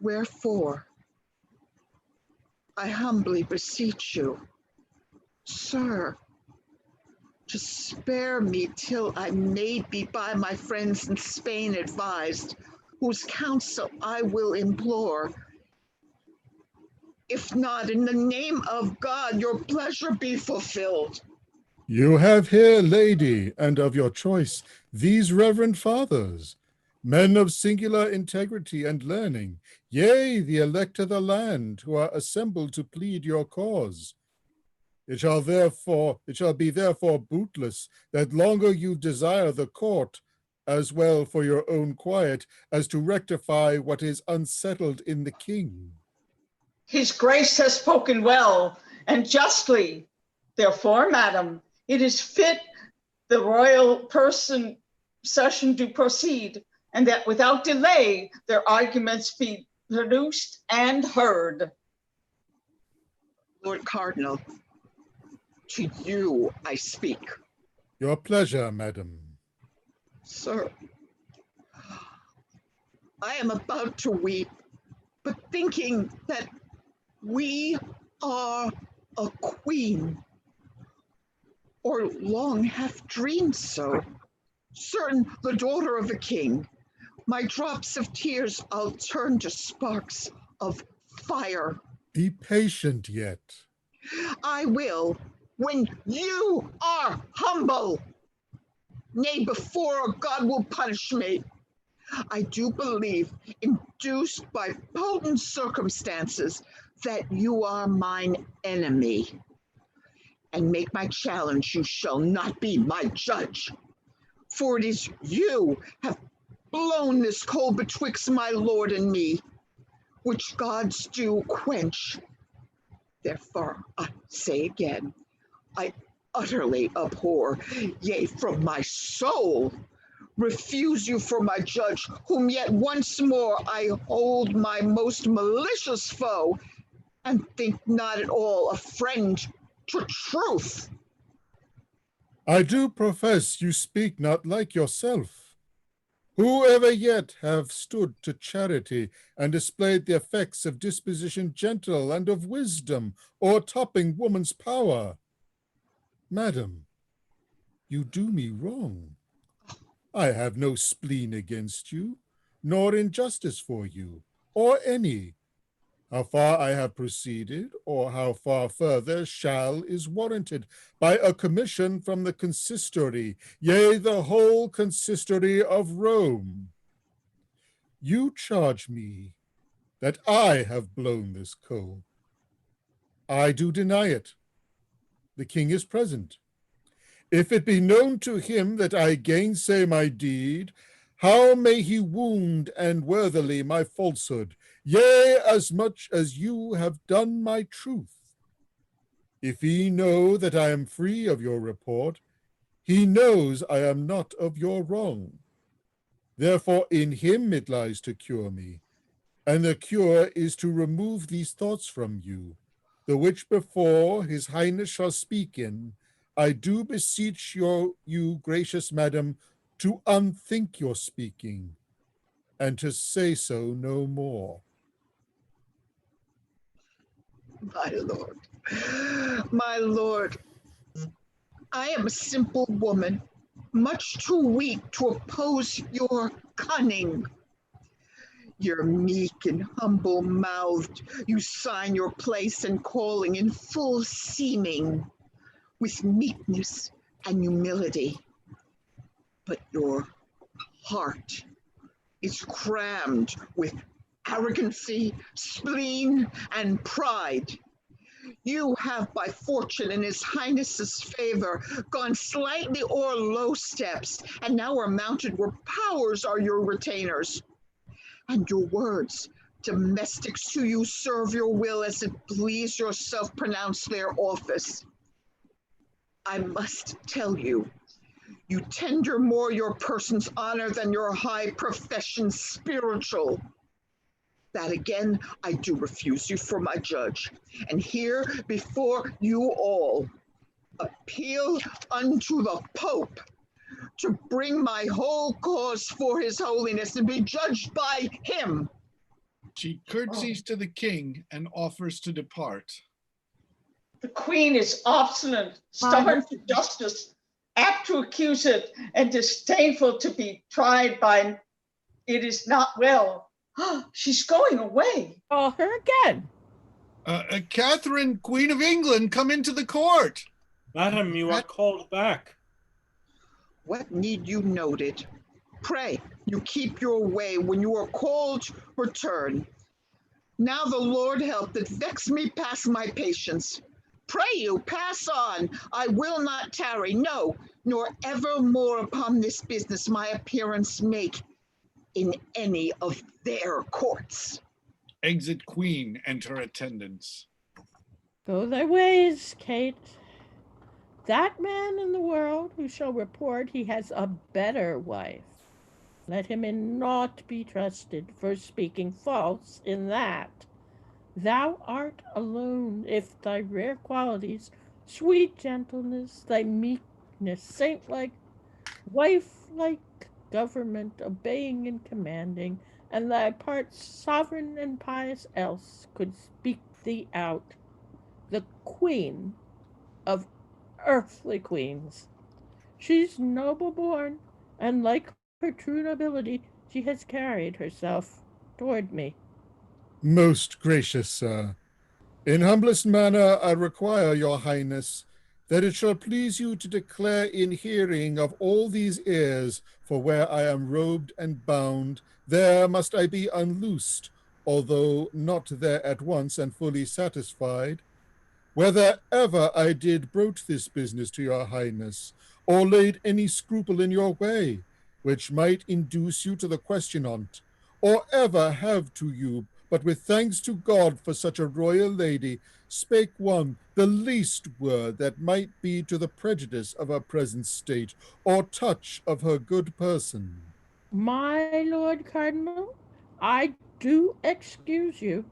Wherefore, I humbly beseech you, sir, to spare me till I may be by my friends in Spain advised, whose counsel I will implore. If not, in the name of God, your pleasure be fulfilled. You have here, lady, and of your choice, these reverend fathers, men of singular integrity and learning, yea, the elect of the land, who are assembled to plead your cause. It shall be therefore bootless that longer you desire the court, as well for your own quiet as to rectify what is unsettled in the king. His Grace has spoken well and justly. Therefore, madam, it is fit the royal session do proceed, and that without delay their arguments be produced and heard. Lord Cardinal, to you I speak. Your pleasure, madam. Sir, I am about to weep, but thinking that we are a queen, or long have dreamed so, certain the daughter of a king, my drops of tears I'll turn to sparks of fire. Be patient yet. I will, when you are humble. Nay, before God will punish me. I do believe, induced by potent circumstances, that you are mine enemy. And make my challenge, you shall not be my judge. For it is you have blown this coal betwixt my lord and me, which gods do quench. Therefore, I say again, I utterly abhor, yea, from my soul, refuse you for my judge, whom yet once more I hold my most malicious foe, and think not at all a friend to truth. I do profess you speak not like yourself. Who ever yet have stood to charity and displayed the effects of disposition gentle and of wisdom, o'ertopping woman's power? Madam, you do me wrong. I have no spleen against you, nor injustice for you, or any. How far I have proceeded, or how far further shall, is warranted by a commission from the consistory, yea, the whole consistory of Rome. You charge me that I have blown this coal. I do deny it. The king is present. If it be known to him that I gainsay my deed, how may he wound and worthily my falsehood, yea, as much as you have done my truth? If he know that I am free of your report, he knows I am not of your wrong. Therefore in him it lies to cure me, and the cure is to remove these thoughts from you, the which before his highness shall speak in, I do beseech you, gracious madam, to unthink your speaking, and to say so no more. My lord, I am a simple woman, much too weak to oppose your cunning. You're meek and humble-mouthed, you sign your place and calling in full seeming, with meekness and humility. But your heart is crammed with arrogancy, spleen, and pride. You have by fortune and his highness's favor gone slightly o'er low steps, and now are mounted where powers are your retainers. And your words, Domestics to you serve your will as it please yourself pronounce their office. I must tell you, you tender more your person's honor than your high profession spiritual. That again, I do refuse you for my judge, and here before you all, appeal unto the Pope to bring my whole cause for his holiness and be judged by him. She curtsies to the king and offers to depart. The queen is obstinate, stubborn to justice, apt to accuse it, and disdainful to be tried by it is not well. She's going away. Call her again. Catherine, Queen of England, come into the court. Madam, you are called back. What need you note it? Pray, you keep your way. When you are called, return. Now the Lord help that vex me past my patience. Pray you, pass on. I will not tarry, no, nor ever more upon this business my appearance make in any of their courts. Exit queen, enter attendants. Go thy ways, Kate. That man in the world who shall report he has a better wife, let him in naught be trusted for speaking false in that. Thou art alone, if thy rare qualities, sweet gentleness, thy meekness, saint-like, wife-like government, obeying and commanding, and thy parts sovereign and pious else could speak thee out, the queen of earthly queens. She's noble born, and like her true nobility, she has carried herself toward me. Most gracious sir, in humblest manner I require your highness that it shall please you to declare in hearing of all these ears, for where I am robed and bound, there must I be unloosed, although not there at once and fully satisfied. Whether ever I did broach this business to your highness, or laid any scruple in your way, which might induce you to the question on't, or ever have to you, but with thanks to God for such a royal lady, spake one, the least word that might be to the prejudice of her present state, or touch of her good person. My Lord Cardinal, I do excuse you.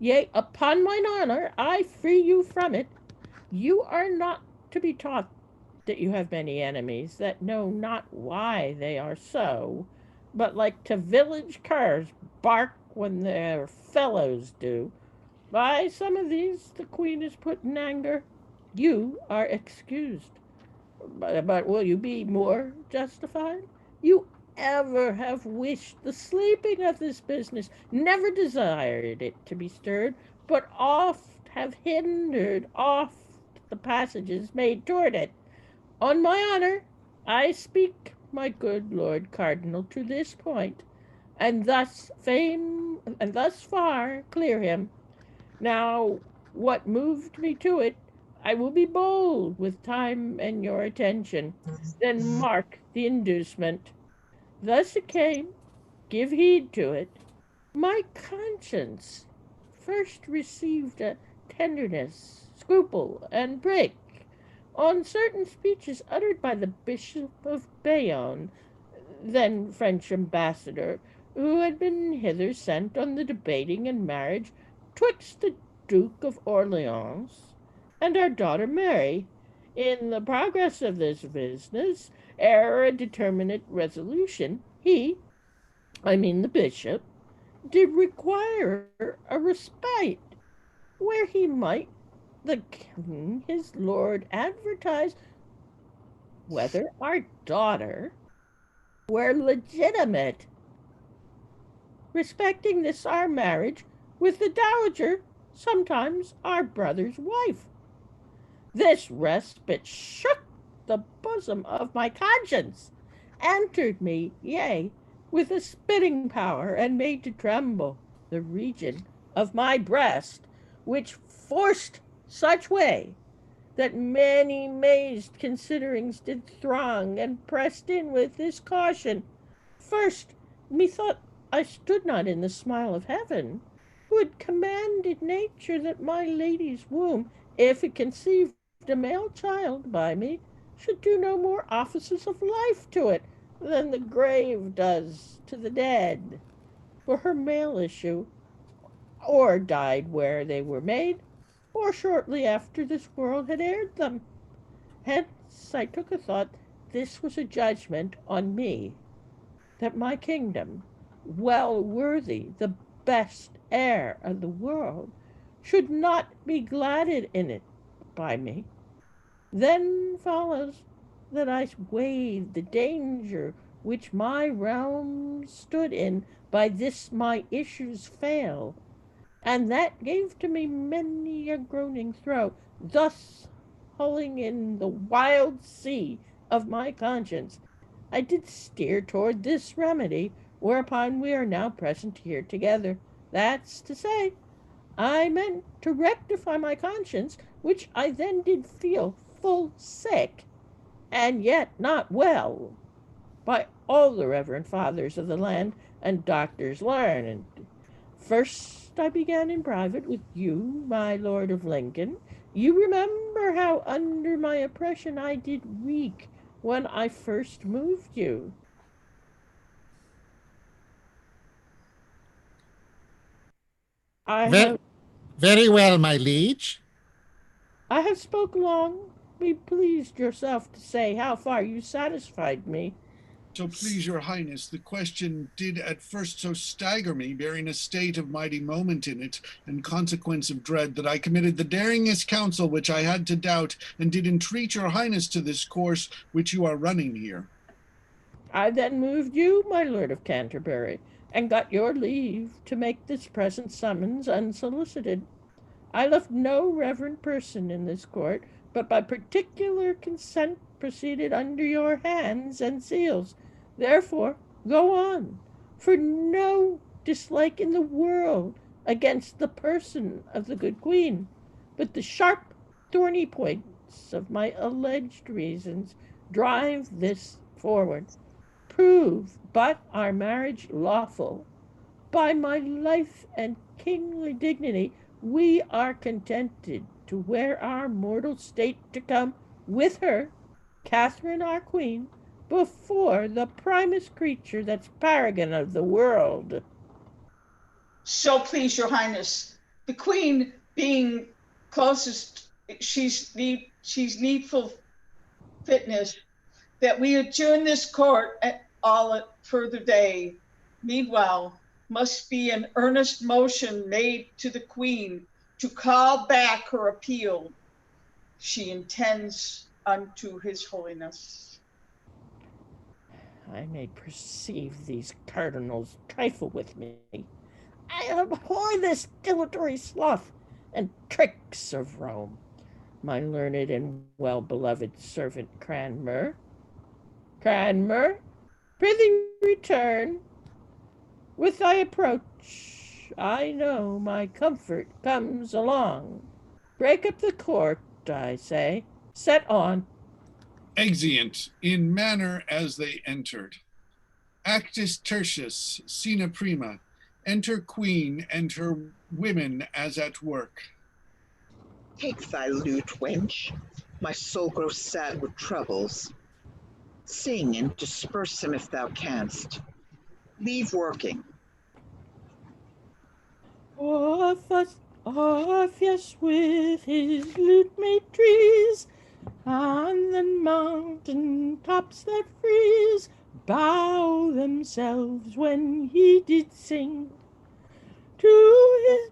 Yea, upon mine honor, I free you from it. You are not to be taught that you have many enemies that know not why they are so, but like to village curs bark when their fellows do. By some of these the queen is put in anger. You are excused. But will you be more justified? You ever have wished the sleeping of this business, never desired it to be stirred, but oft have hindered oft the passages made toward it. On my honor, I speak, my good Lord Cardinal, to this point, and thus far clear him. Now, what moved me to it, I will be bold with time and your attention, then mark the inducement. Thus it came, give heed to it. My conscience first received a tenderness, scruple, and break on certain speeches uttered by the Bishop of Bayonne, then French ambassador, who had been hither sent on the debating and marriage twixt the Duke of Orleans and our daughter Mary. In the progress of this business, ere a determinate resolution, he, I mean the bishop, did require a respite, where he might the king his lord advertise whether our daughter were legitimate, respecting this our marriage with the dowager, sometimes our brother's wife. This respite shook the bosom of my conscience, entered me, yea, with a spitting power, and made to tremble the region of my breast, which forced such way that many mazed considerings did throng and pressed in with this caution. First, methought I stood not in the smile of heaven, who had commanded nature that my lady's womb, if it conceived a male child by me, should do no more offices of life to it than the grave does to the dead. For her male issue, or died where they were made, or shortly after this world had aired them. Hence I took a thought this was a judgment on me, that my kingdom, well worthy the best heir of the world, should not be gladded in it by me. Then follows that I weighed the danger which my realm stood in by this my issues fail, and that gave to me many a groaning throe, thus hulling in the wild sea of my conscience. I did steer toward this remedy, whereupon we are now present here together. That's to say, I meant to rectify my conscience, which I then did feel full sick, and yet not well, by all the reverend fathers of the land and doctors learned. First I began in private with you, my Lord of Lincoln. You remember how under my oppression I did reek when I first moved you. Very well, my liege. I have spoke long. Be pleased yourself to say how far you satisfied me. So please your highness, the question did at first so stagger me, bearing a state of mighty moment in it, and consequence of dread, that I committed the daringest counsel which I had to doubt, and did entreat your highness to this course which you are running here. I then moved you, my Lord of Canterbury, and got your leave to make this present summons unsolicited. I left no reverend person in this court, but by particular consent proceeded under your hands and seals. Therefore, go on, for no dislike in the world against the person of the good queen, but the sharp, thorny points of my alleged reasons drive this forward. Prove but our marriage lawful. By my life and kingly dignity, we are contented to wear our mortal state to come with her, Catherine our queen, before the primest creature that's paragon of the world. So please your highness, the queen being closest, she's needful fitness, that we adjourn this court at all at further day. Meanwhile, must be an earnest motion made to the queen to call back her appeal she intends unto his holiness. I may perceive these cardinals trifle with me. I abhor this dilatory sloth and tricks of Rome. My learned and well-beloved servant Cranmer, prithee return. With thy approach, I know my comfort comes along. Break up the court, I say. Set on. Exeunt in manner as they entered. Actus tertius, scena prima. Enter queen and her women as at work. Take thy lute, wench. My soul grows sad with troubles. Sing and disperse them if thou canst. Leave working. Orpheus with his lute made trees, on the mountain tops that freeze bow themselves when he did sing. To his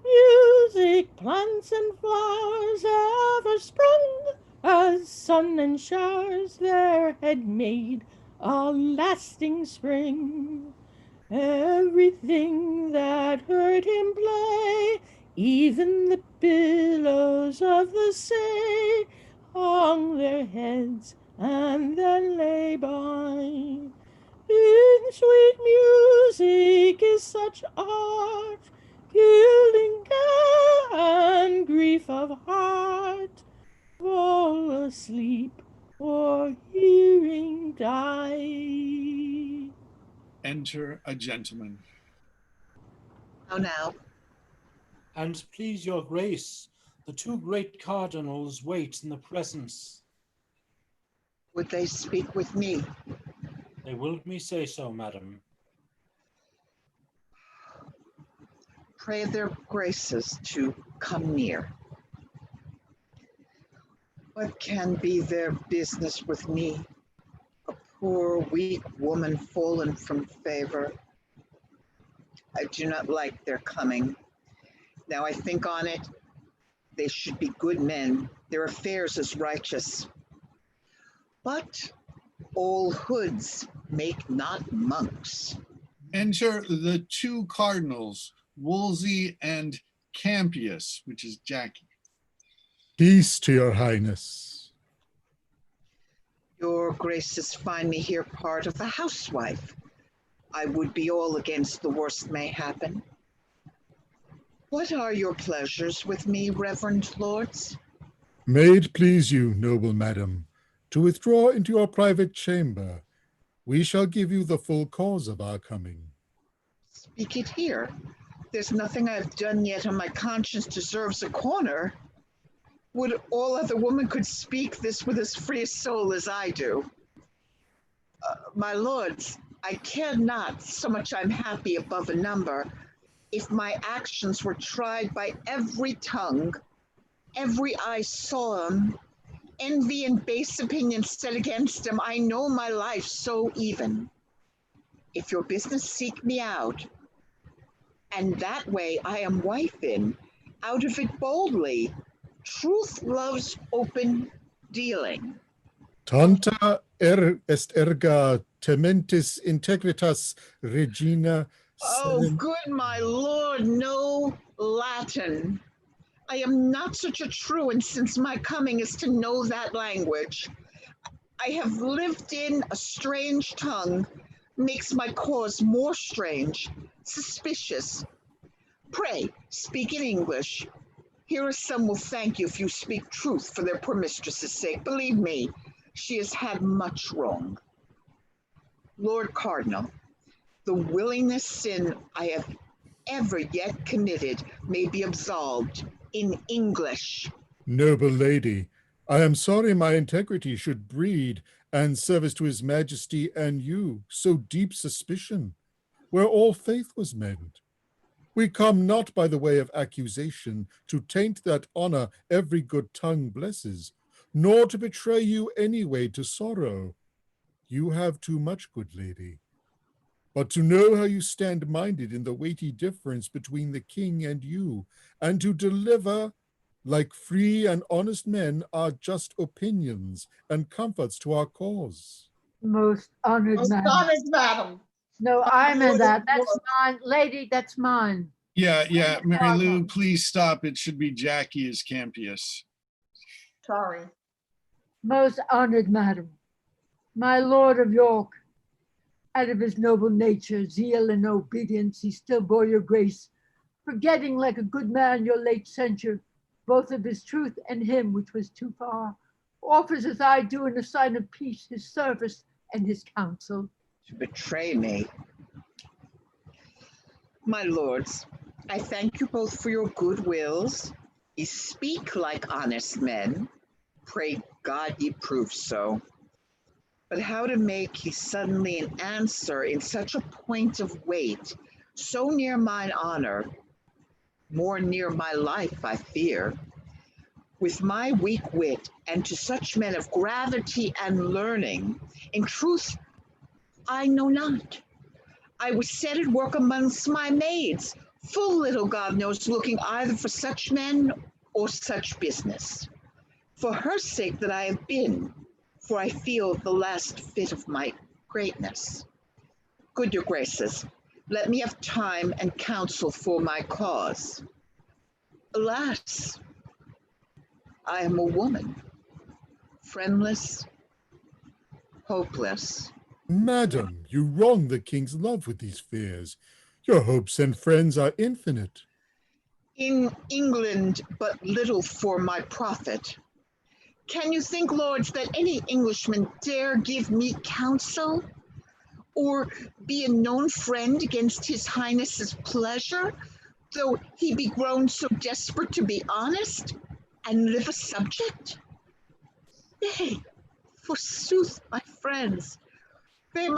music plants and flowers ever sprung, as sun and showers there had made a lasting spring. Everything that heard him play, even the billows of the sea, hung their heads and then lay by. In sweet music is such art, healing care and grief of heart. Fall asleep or hearing die. Enter a gentleman. now. And please your grace, the two great cardinals wait in the presence. Would they speak with me? They will me say so, madam. Pray their graces to come near. What can be their business with me? A poor, weak woman fallen from favor. I do not like their coming. Now I think on it, they should be good men, their affairs as righteous. But all hoods make not monks. Enter the two cardinals, Wolsey and Campius, which is Jackie. Peace to your highness. Your graces find me here part of the housewife. I would be all against the worst may happen. What are your pleasures with me, reverend lords? May it please you, noble madam, to withdraw into your private chamber. We shall give you the full cause of our coming. Speak it here. There's nothing I've done yet on my conscience deserves a corner. Would all other women could speak this with as free a soul as I do. My lords, I care not so much I'm happy above a number, if my actions were tried by every tongue, every eye saw them, envy and base opinions set against them, I know my life so even. If your business seek me out, and that way I am wife in, out of it boldly, truth loves open dealing. Tanta est erga tementis integritas regina. Oh, good my lord, no Latin. I am not such a truant since my coming as to know that language. I have lived in a strange tongue, makes my cause more strange, suspicious. Pray, speak in English. Here are some will thank you if you speak truth for their poor mistress's sake. Believe me, she has had much wrong. Lord Cardinal, the willingest sin I have ever yet committed may be absolved in English. Noble lady, I am sorry my integrity should breed, and service to his majesty and you, so deep suspicion, where all faith was meant. We come not by the way of accusation to taint that honor every good tongue blesses, nor to betray you any way to sorrow. You have too much, good lady. But to know how you stand minded in the weighty difference between the king and you, and to deliver, like free and honest men, our just opinions and comforts to our cause. Most honored Most madam. honored madam. No, I meant that. That's mine. Lady, that's mine. Yeah, Mary Lou, please stop. It should be Jackie as Campius. Sorry. Most honored madam, my lord of York, out of his noble nature, zeal, and obedience, he still bore your grace, forgetting like a good man your late censure, both of his truth and him which was too far, offers as I do in a sign of peace his service and his counsel. To betray me. My lords, I thank you both for your good wills. Ye speak like honest men. Pray God ye prove so. But how to make ye suddenly an answer in such a point of weight, so near mine honor, more near my life, I fear, with my weak wit, and to such men of gravity and learning, in truth, I know not. I was set at work amongst my maids, full little God knows looking either for such men or such business. For her sake that I have been, for I feel the last fit of my greatness. Good your graces, let me have time and counsel for my cause. Alas, I am a woman, friendless, hopeless. Madam, you wrong the king's love with these fears. Your hopes and friends are infinite. In England, but little for my profit. Can you think, lords, that any Englishman dare give me counsel? Or be a known friend against his highness's pleasure? though he be grown so desperate to be honest and live a subject? Nay, forsooth, my friends, they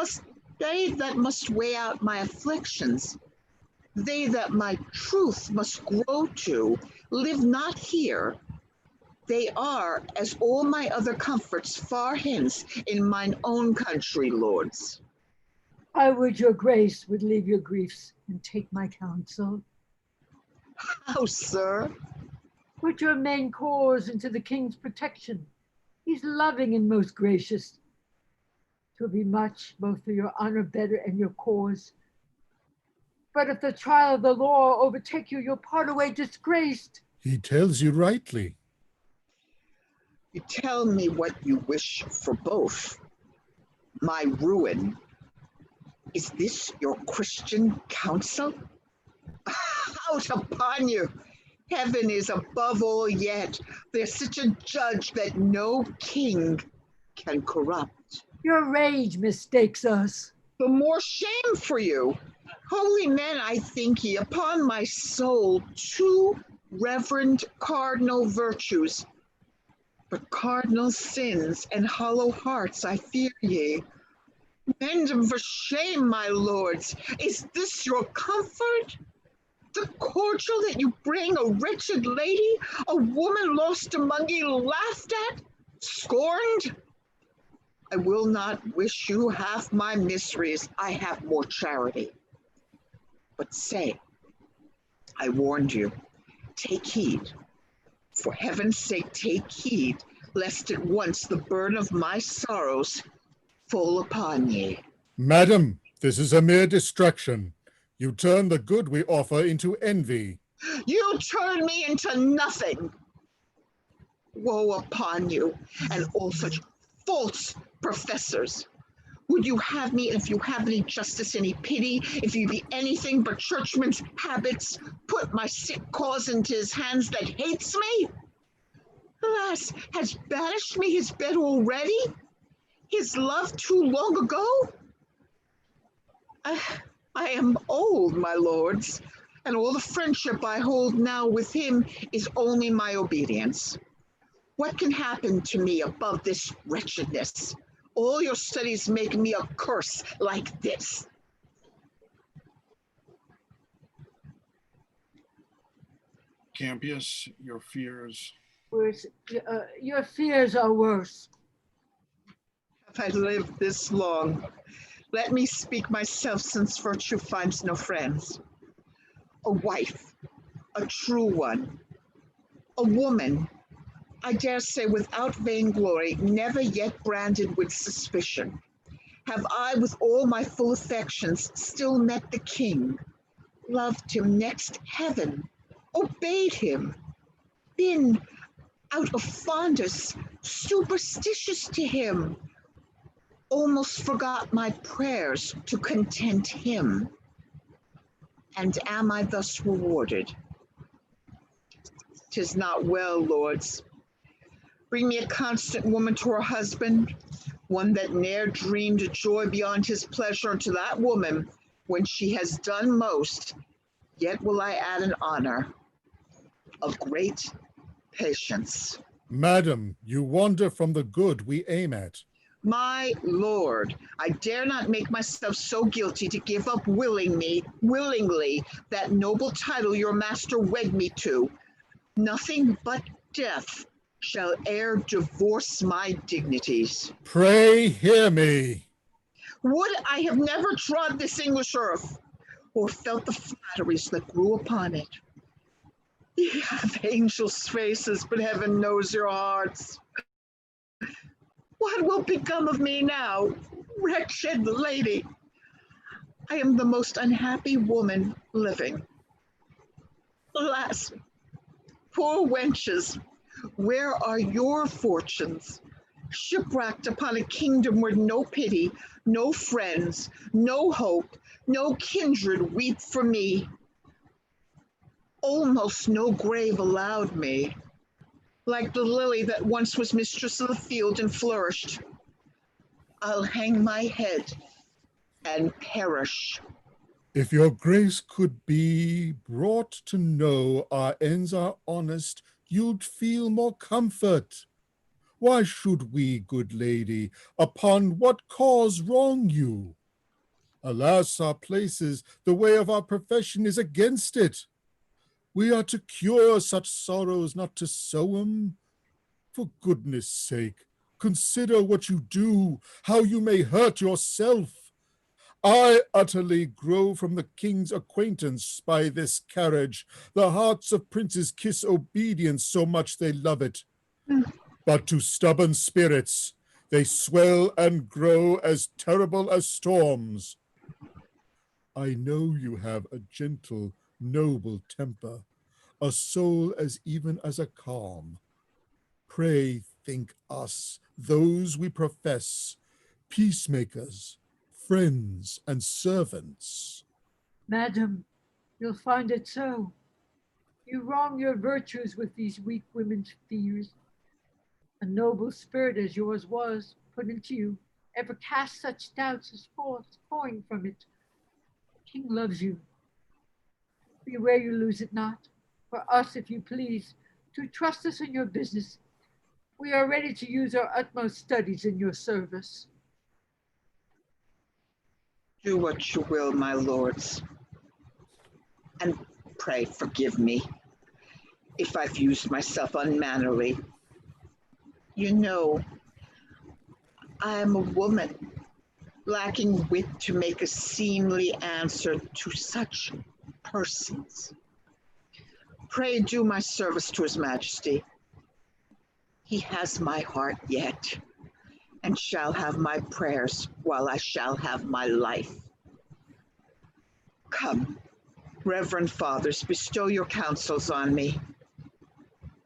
that must weigh out my afflictions, they that my truth must grow to, live not here. They are, as all my other comforts, far hence in mine own country, lords. I would your grace would leave your griefs and take my counsel. How, sir? Put your main cause into the king's protection. He's loving and most gracious. 'Twill be much, both for your honor better and your cause. But if the trial of the law overtake you, you'll part away disgraced. He tells you rightly. You tell me what you wish for both. My ruin. Is this your Christian counsel? Out upon you! Heaven is above all yet. There's such a judge that no king can corrupt. Your rage mistakes us. The more shame for you. Holy men, I think ye, upon my soul, two reverend cardinal virtues. But cardinal sins and hollow hearts, I fear ye. Mend them for shame, my lords. Is this your comfort? The cordial that you bring a wretched lady, a woman lost among ye, laughed at, scorned? I will not wish you half my miseries. I have more charity. But say, I warned you, take heed. For heaven's sake, take heed, lest at once the burden of my sorrows fall upon ye. Madam, this is a mere distraction. You turn the good we offer into envy. You turn me into nothing. Woe upon you and all such false professors. Would you have me, if you have any justice, any pity, if you be anything but churchman's habits, put my sick cause into his hands that hates me? Alas, has banished me his bed already? His love too long ago? I am old, my lords, and all the friendship I hold now with him is only my obedience. What can happen to me above this wretchedness? All your studies make me a curse like this. Campius, your fears. Worse, your fears are worse. Have I lived this long? Let me speak myself, since virtue finds no friends. A wife, a true one, a woman, I dare say without vainglory, never yet branded with suspicion. Have I, with all my full affections, still met the king, loved him next heaven, obeyed him, been out of fondness superstitious to him, almost forgot my prayers to content him? And am I thus rewarded? 'Tis not well, lords. Bring me a constant woman to her husband, one that ne'er dreamed a joy beyond his pleasure unto that woman when she has done most, yet will I add an honor of great patience. Madam, you wander from the good we aim at. My lord, I dare not make myself so guilty to give up willingly that noble title your master wed me to. Nothing but death shall e'er divorce my dignities. Pray hear me. Would I have never trod this English earth, or felt the flatteries that grew upon it. Ye have angels' faces, but heaven knows your hearts. What will become of me now, wretched lady? I am the most unhappy woman living. Alas, poor wenches, where are your fortunes? Shipwrecked upon a kingdom where no pity, no friends, no hope, no kindred weep for me. Almost no grave allowed me. Like the lily that once was mistress of the field and flourished, I'll hang my head and perish. If your grace could be brought to know our ends are honest, you'd feel more comfort. Why should we, good lady, upon what cause wrong you? Alas, our places, the way of our profession is against it. We are to cure such sorrows, not to sow 'em. For goodness sake, consider what you do, how you may hurt yourself. I utterly grow from the king's acquaintance by this carriage. The hearts of princes kiss obedience, so much they love it. But to stubborn spirits, they swell and grow as terrible as storms. I know you have a gentle, noble temper, a soul as even as a calm. Pray think us, those we profess, peacemakers, friends, and servants. Madam, you'll find it so. You wrong your virtues with these weak women's fears. A noble spirit as yours was put into you, ever cast such doubts as force pouring from it. The king loves you. Beware you lose it not. For us, if you please, to trust us in your business. We are ready to use our utmost studies in your service. Do what you will, my lords. And pray forgive me if I've used myself unmannerly. You know, I am a woman, lacking wit to make a seemly answer to such persons. Pray do my service to His Majesty. He has my heart yet, and shall have my prayers while I shall have my life. Come, Reverend Fathers, bestow your counsels on me.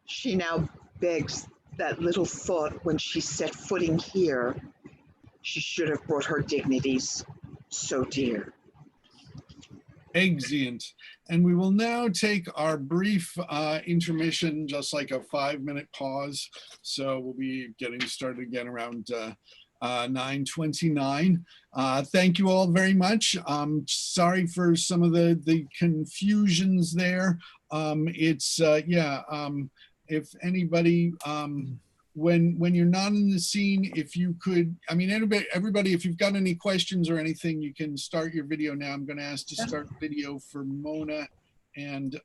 She now begs that little thought when she set footing here, she should have brought her dignities so dear. Exeunt. And we will now take our brief intermission, just like a 5-minute pause. So we'll be getting started again around 9:29. Thank you all very much. Sorry for some of the confusions there. If anybody, when you're not in the scene, if you could, I mean, everybody, if you've got any questions or anything, you can start your video now. I'm going to ask to start video for Mona and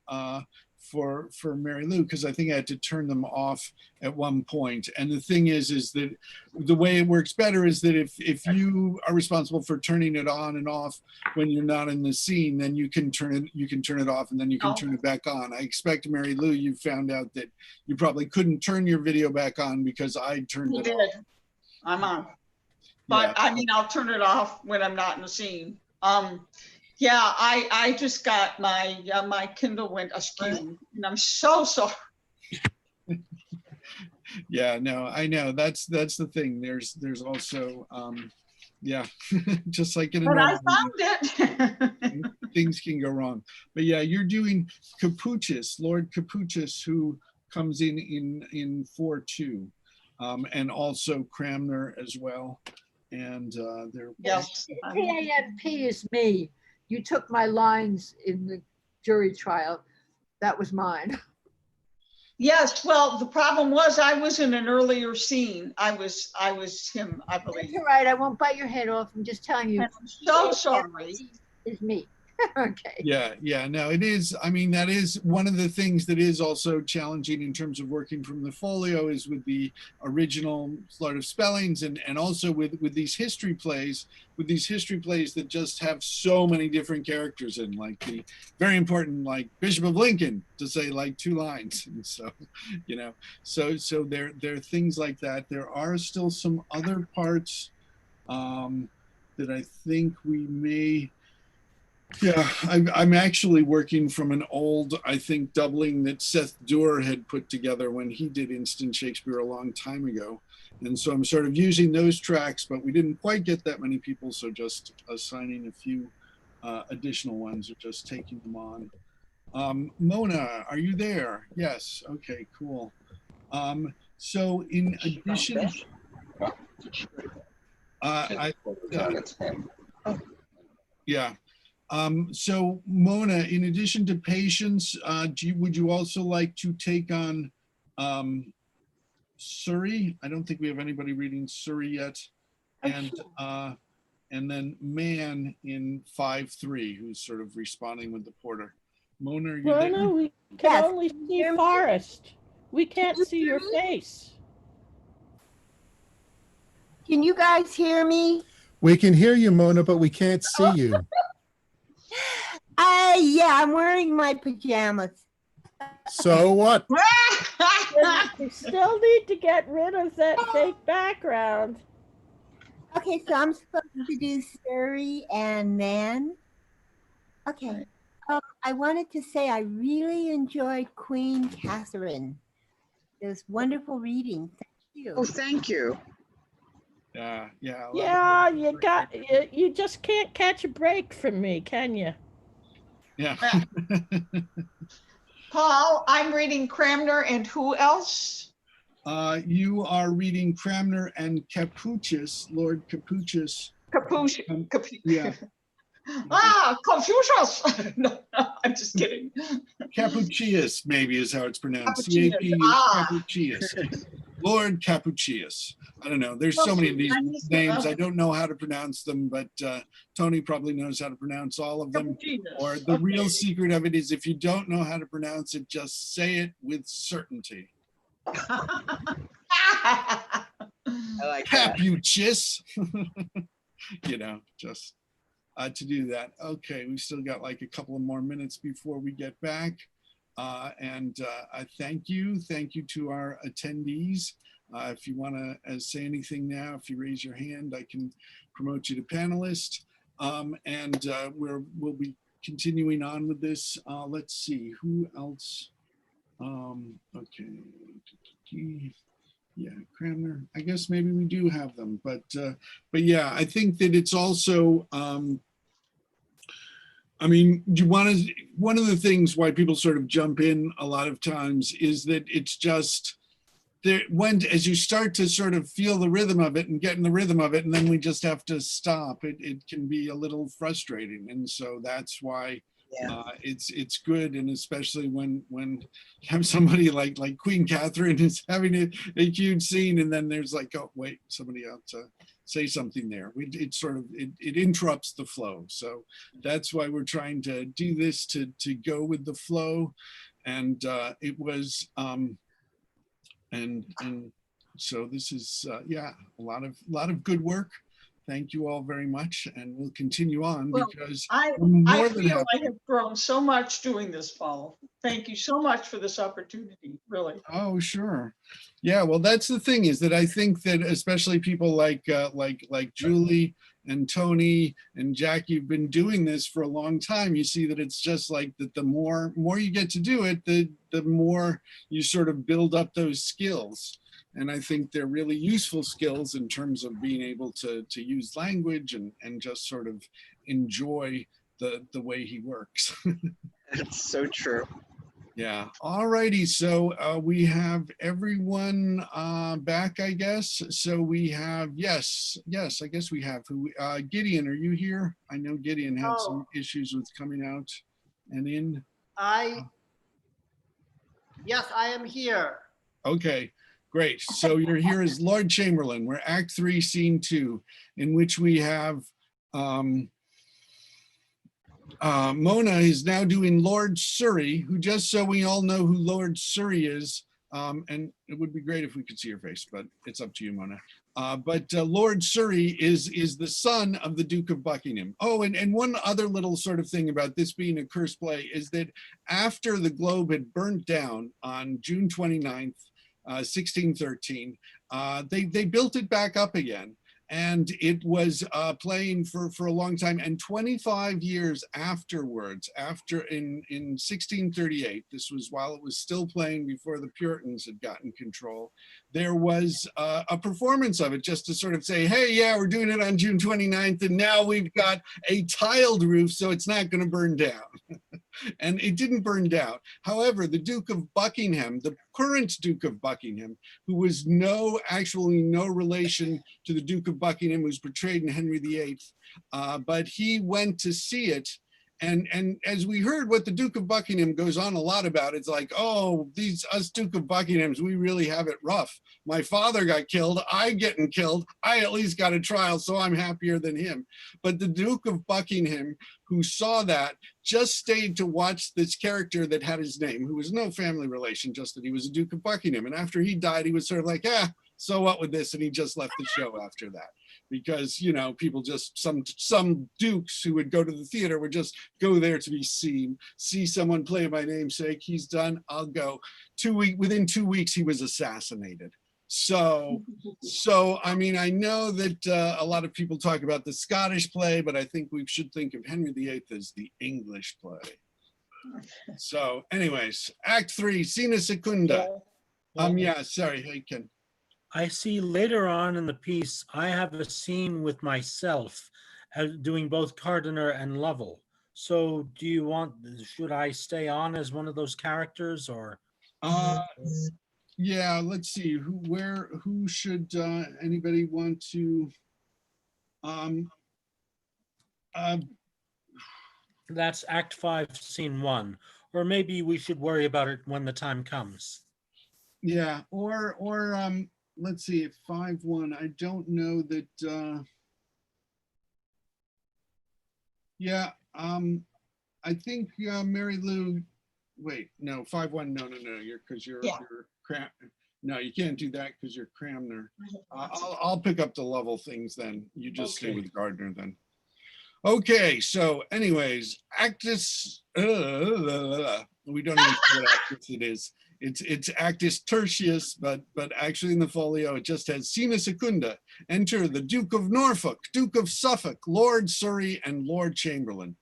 for Mary Lou, because I think I had to turn them off at one point. And the thing is that the way it works better is that if you are responsible for turning it on and off when you're not in the scene, then you can turn it off and then you can turn it back on. I expect, Mary Lou, you found out that you probably couldn't turn your video back on because I turned it off. I'm on. But yeah. I mean, I'll turn it off when I'm not in the scene. Yeah, I just got my my Kindle went askew, and I'm so sorry. Yeah, no, I know that's the thing. There's also yeah, just like in a normal, I found it. Things can go wrong. But yeah, you're doing Capuchus, Lord Capuchus, who comes in 4-2, and also Cranmer as well. And they're yes, P is me. You took my lines in the jury trial. That was mine. Yes, well, the problem was I was in an earlier scene. I was him, I believe. You're right. I won't bite your head off. I'm just telling you. I'm so sorry. Is me. Okay. Yeah, no, it is. I mean, that is one of the things that is also challenging in terms of working from the folio is with the original Lord of Spellings and also with these history plays, that just have so many different characters in, like the very important, like Bishop of Lincoln to say like 2 lines. And so, you know, so there are things like that. There are still some other parts that I think we may. Yeah, I'm actually working from an old, I think, doubling that Seth Durr had put together when he did Instant Shakespeare a long time ago. And so I'm sort of using those tracks, but we didn't quite get that many people, so just assigning a few additional ones or just taking them on. Mona, are you there? Yes. Okay, cool. So in addition, yeah. So Mona, in addition to Patience, would you also like to take on Surrey? I don't think we have anybody reading Surrey yet. And then Man in 5-3, who's sort of responding with the porter. Mona, are you there? Mona, we can Yes. only see Forrest. We can't see your face. Can you guys hear me? We can hear you, Mona, but we can't see you. Yeah, I'm wearing my pajamas. So what? You still need to get rid of that fake background. Okay, so I'm supposed to do Surrey and Man. Okay. I wanted to say I really enjoyed Queen Catherine. It was wonderful reading. Thank you. Oh, thank you. Yeah. Yeah, you just can't catch a break from me, can you? Yeah. Paul, I'm reading Cramner and who else? You are reading Cramner and Capuchus, Lord Capuchus. Capuch. Yeah. Confucius. No, I'm just kidding. Capuchius, maybe is how it's pronounced. Capuchius. Capuchius. Lord Capuchius. I don't know. There's so many of these names. I don't know how to pronounce them, but Tony probably knows how to pronounce all of them. Or the real secret of it is if you don't know how to pronounce it, just say it with certainty. I like that. Capuchus. You know, just to do that. Okay, we still got like a couple of more minutes before we get back. And I thank you to our attendees. If you want to say anything now, if you raise your hand, I can promote you to panelist. And we'll be continuing on with this. Let's see, who else? Okay, yeah, Cramner. I guess maybe we do have them, but yeah, I think that it's also. I mean, one of the things why people sort of jump in a lot of times is that it's just there as you start to sort of feel the rhythm of it and get in the rhythm of it, and then we just have to stop. It can be a little frustrating, and so that's why it's good, and especially when you have somebody like Queen Catherine is having a huge scene, and then there's like, oh wait, somebody else to say something there. It sort of it interrupts the flow. So that's why we're trying to do this to go with the flow, and it was and so this is yeah, a lot of good work. Thank you all very much, and we'll continue on because I feel I have grown so much doing this, Paul. Thank you so much for this opportunity, really. Oh, sure. Yeah, well, that's the thing is that I think that especially people like Julie and Tony and Jack, you've been doing this for a long time. You see that it's just like that the more you get to do it, the more you sort of build up those skills. And I think they're really useful skills in terms of being able to use language and just sort of enjoy the way he works. That's so true. Yeah. All righty. So we have everyone back, I guess. So we have, yes, I guess we have who, Gideon, are you here? I know Gideon had some issues with coming out and in. Yes, I am here. Okay. Great. So you're here as Lord Chamberlain. We're Act 3, Scene 2, in which we have Mona is now doing Lord Surrey, who, just so we all know who Lord Surrey is, and it would be great if we could see your face, but it's up to you, Mona. But Lord Surrey is the son of the Duke of Buckingham. Oh, and one other little sort of thing about this being a cursed play is that after the Globe had burnt down on June 29th, 1613, they built it back up again, and it was playing for a long time. And 25 years afterwards, in 1638, this was while it was still playing before the Puritans had gotten control, there was a performance of it just to sort of say, hey, yeah, we're doing it on June 29th, and now we've got a tiled roof, so it's not going to burn down. And it didn't burn down. However, the Duke of Buckingham, the current Duke of Buckingham, who was actually no relation to the Duke of Buckingham who's portrayed in Henry VIII, but he went to see it, And as we heard what the Duke of Buckingham goes on a lot about, it's like, oh, us Duke of Buckinghams, we really have it rough. My father got killed, I getting killed, I at least got a trial, so I'm happier than him. But the Duke of Buckingham, who saw that, just stayed to watch this character that had his name, who was no family relation, just that he was a Duke of Buckingham. And after he died, he was sort of like, so what with this? And he just left the show after that. Because, you know, people just, some dukes who would go to the theater would just go there to be seen, see someone play my namesake, he's done, I'll go. Within 2 weeks, he was assassinated. So I mean, I know that a lot of people talk about the Scottish play, but I think we should think of Henry VIII as the English play. So anyways, Act 3, Scena Secunda. Yeah, sorry, hey, Ken. I see later on in the piece, I have a scene with myself doing both Gardiner and Lovell. So do you want, should I stay on as one of those characters or? Yeah, let's see, who should, anybody want to, That's Act 5, Scene 1, or maybe we should worry about it when the time comes. Yeah, or let's see, 5-1, I don't know that, yeah, I think Mary Lou, wait, no, 5-1, no, you're no, you can't do that because you're Cramner. I'll pick up the Lovell things then. You just stay with Gardner then. Okay, so anyways, Actus, we don't even know what Actus it is. It's Actus Tertius, but actually in the folio it just has Scena Secunda. Enter the Duke of Norfolk, Duke of Suffolk, Lord Surrey, and Lord Chamberlain.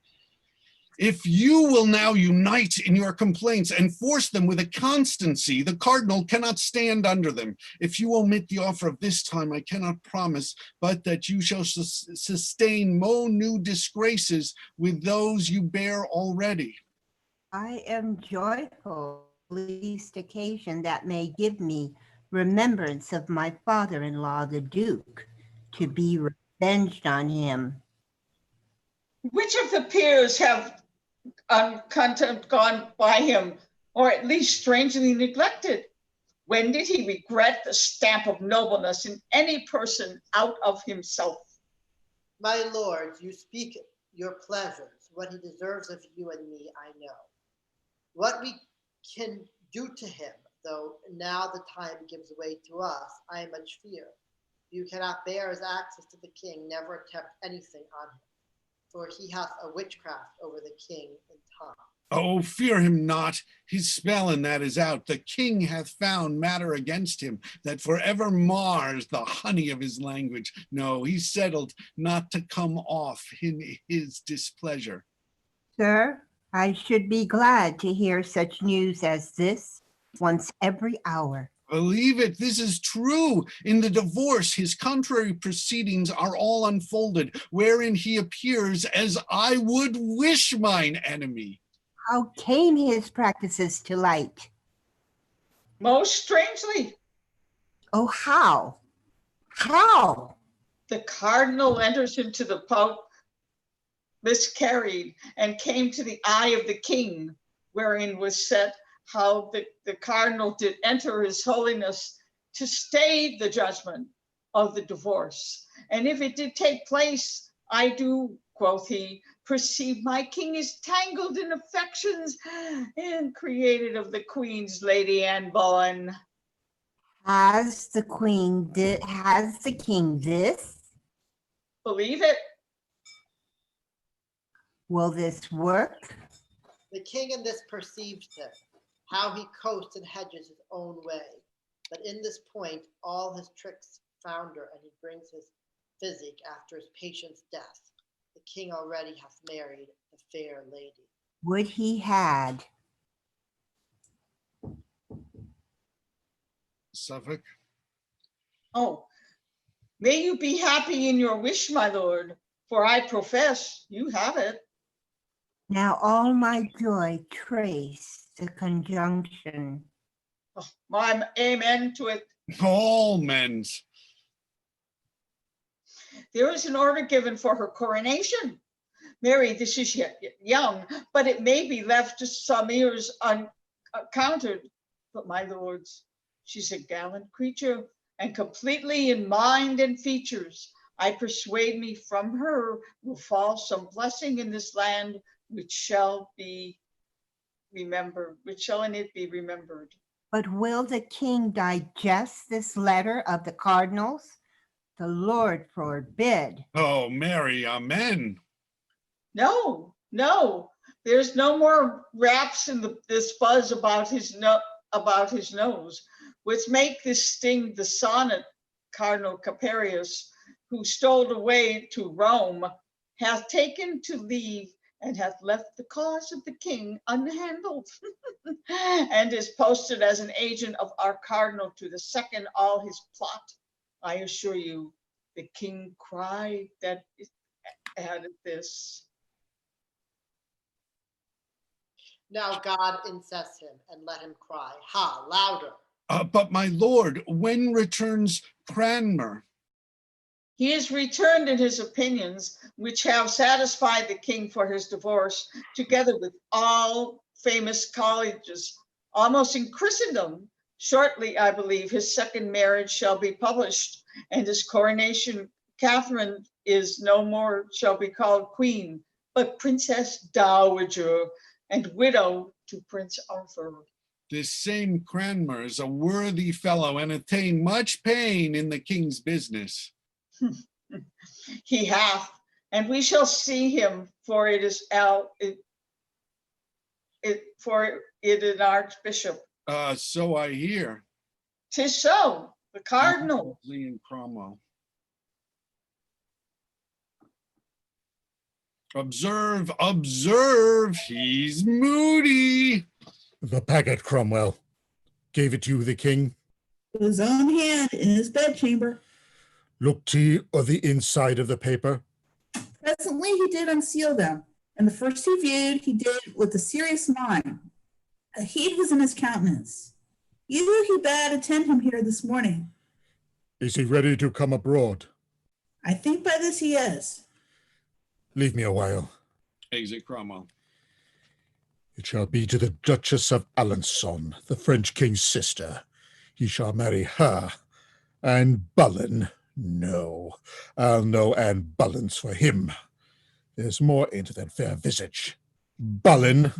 If you will now unite in your complaints and force them with a constancy, the cardinal cannot stand under them. If you omit the offer of this time, I cannot promise, but that you shall sustain no new disgraces with those you bear already. I am joyful, least occasion that may give me remembrance of my father-in-law, the Duke, to be revenged on him. Which of the peers have contempt gone by him, or at least strangely neglected? When did he regret the stamp of nobleness in any person out of himself? My lords, you speak your pleasures. What he deserves of you and me, I know. What we can do to him, though now the time gives way to us, I much fear. You cannot bear his access to the king, never attempt anything on him. For he hath a witchcraft over the king in tongue. Oh, fear him not. His spell in that is out. The king hath found matter against him that forever mars the honey of his language. No, he's settled not to come off in his displeasure. Sir, I should be glad to hear such news as this once every hour. Believe it, this is true. In the divorce, his contrary proceedings are all unfolded, wherein he appears as I would wish mine enemy. How came his practices to light? Most strangely. Oh, how? How? The cardinal enters into the Pope miscarried and came to the eye of the king, wherein was set how the cardinal did enter his holiness to stay the judgment of the divorce. And if it did take place, I do, quoth he, perceive my king is tangled in affections and created of the queen's Lady Anne Boleyn. Has the king this? Believe it. Will this work? The king in this perceives him, how he coasts and hedges his own way. But in this point, all his tricks founder, and he brings his physic after his patient's death. The king already hath married the fair lady. Would he had. Suffolk. Oh, may you be happy in your wish, my lord, for I profess you have it. Now all my joy trace the conjunction. Oh, my amen to it. All men's. There is an order given for her coronation. Mary, this is yet young, but it may be left to some ears uncounted. But my lords, she's a gallant creature, and completely in mind and features. I persuade me from her will fall some blessing in this land, which shall be remembered, which shall in it be remembered. But will the king digest this letter of the cardinals? The Lord forbid. Oh, Mary, amen. No, no, there's no more raps in this buzz about his nose, which make this sting the sonnet. Cardinal Caperius, who stole away to Rome, hath taken to leave and hath left the cause of the king unhandled, and is posted as an agent of our cardinal to the second all his plot. I assure you, the king cried that added this. Now God incess him and let him cry. Ha, louder. But my lord, when returns Cranmer? He is returned in his opinions, which have satisfied the king for his divorce, together with all famous colleges, almost in Christendom. Shortly, I believe, his second marriage shall be published, and his coronation. Catherine is no more shall be called queen, but Princess Dowager, and widow to Prince Arthur. This same Cranmer is a worthy fellow and attained much pain in the king's business. He hath, and we shall see him, for it is an archbishop. So I hear. 'Tis so, the cardinal. Lee and Cromwell. Observe, observe, he's moody. The packet, Cromwell. Gave it you, the king? With his own hand in his bedchamber. Looked he o' the inside of the paper? Presently he did unseal them, and the first he viewed, he did with a serious mind. A heat was in his countenance. You he bade attend him here this morning. Is he ready to come abroad? I think by this he is. Leave me a while. Exit Cromwell. It shall be to the Duchess of Alençon, the French king's sister. He shall marry her. And Bullen, no, I'll know Anne Bullens for him. There's more into that fair visage. Bullen,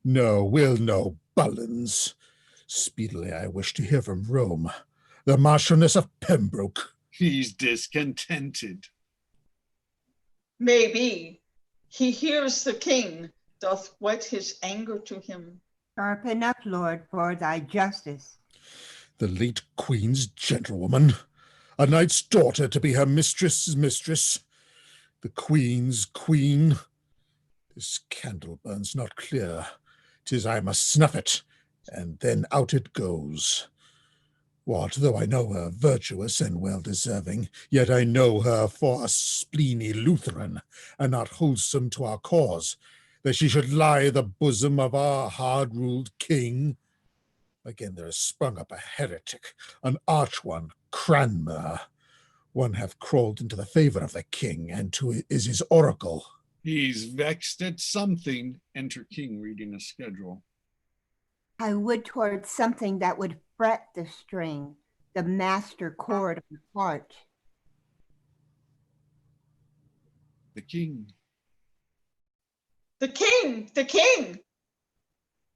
no, we'll know Bullens. Speedily I wish to hear from Rome, the Marchioness of Pembroke. He's discontented. Maybe he hears the king doth whet his anger to him. Sharpen up, Lord, for thy justice. The late queen's gentlewoman, a knight's daughter to be her mistress's mistress, the queen's queen. This candle burns not clear. 'Tis I must snuff it, and then out it goes. What, though I know her virtuous and well-deserving, yet I know her for a spleeny Lutheran, and not wholesome to our cause, that she should lie the bosom of our hard-ruled king. Again there has sprung up a heretic, an arch one, Cranmer. One hath crawled into the favor of the king, and is his oracle. He's vexed at something. Enter king reading a schedule. I would towards something that would fret the string, the master chord of the heart. The king. The king, the king.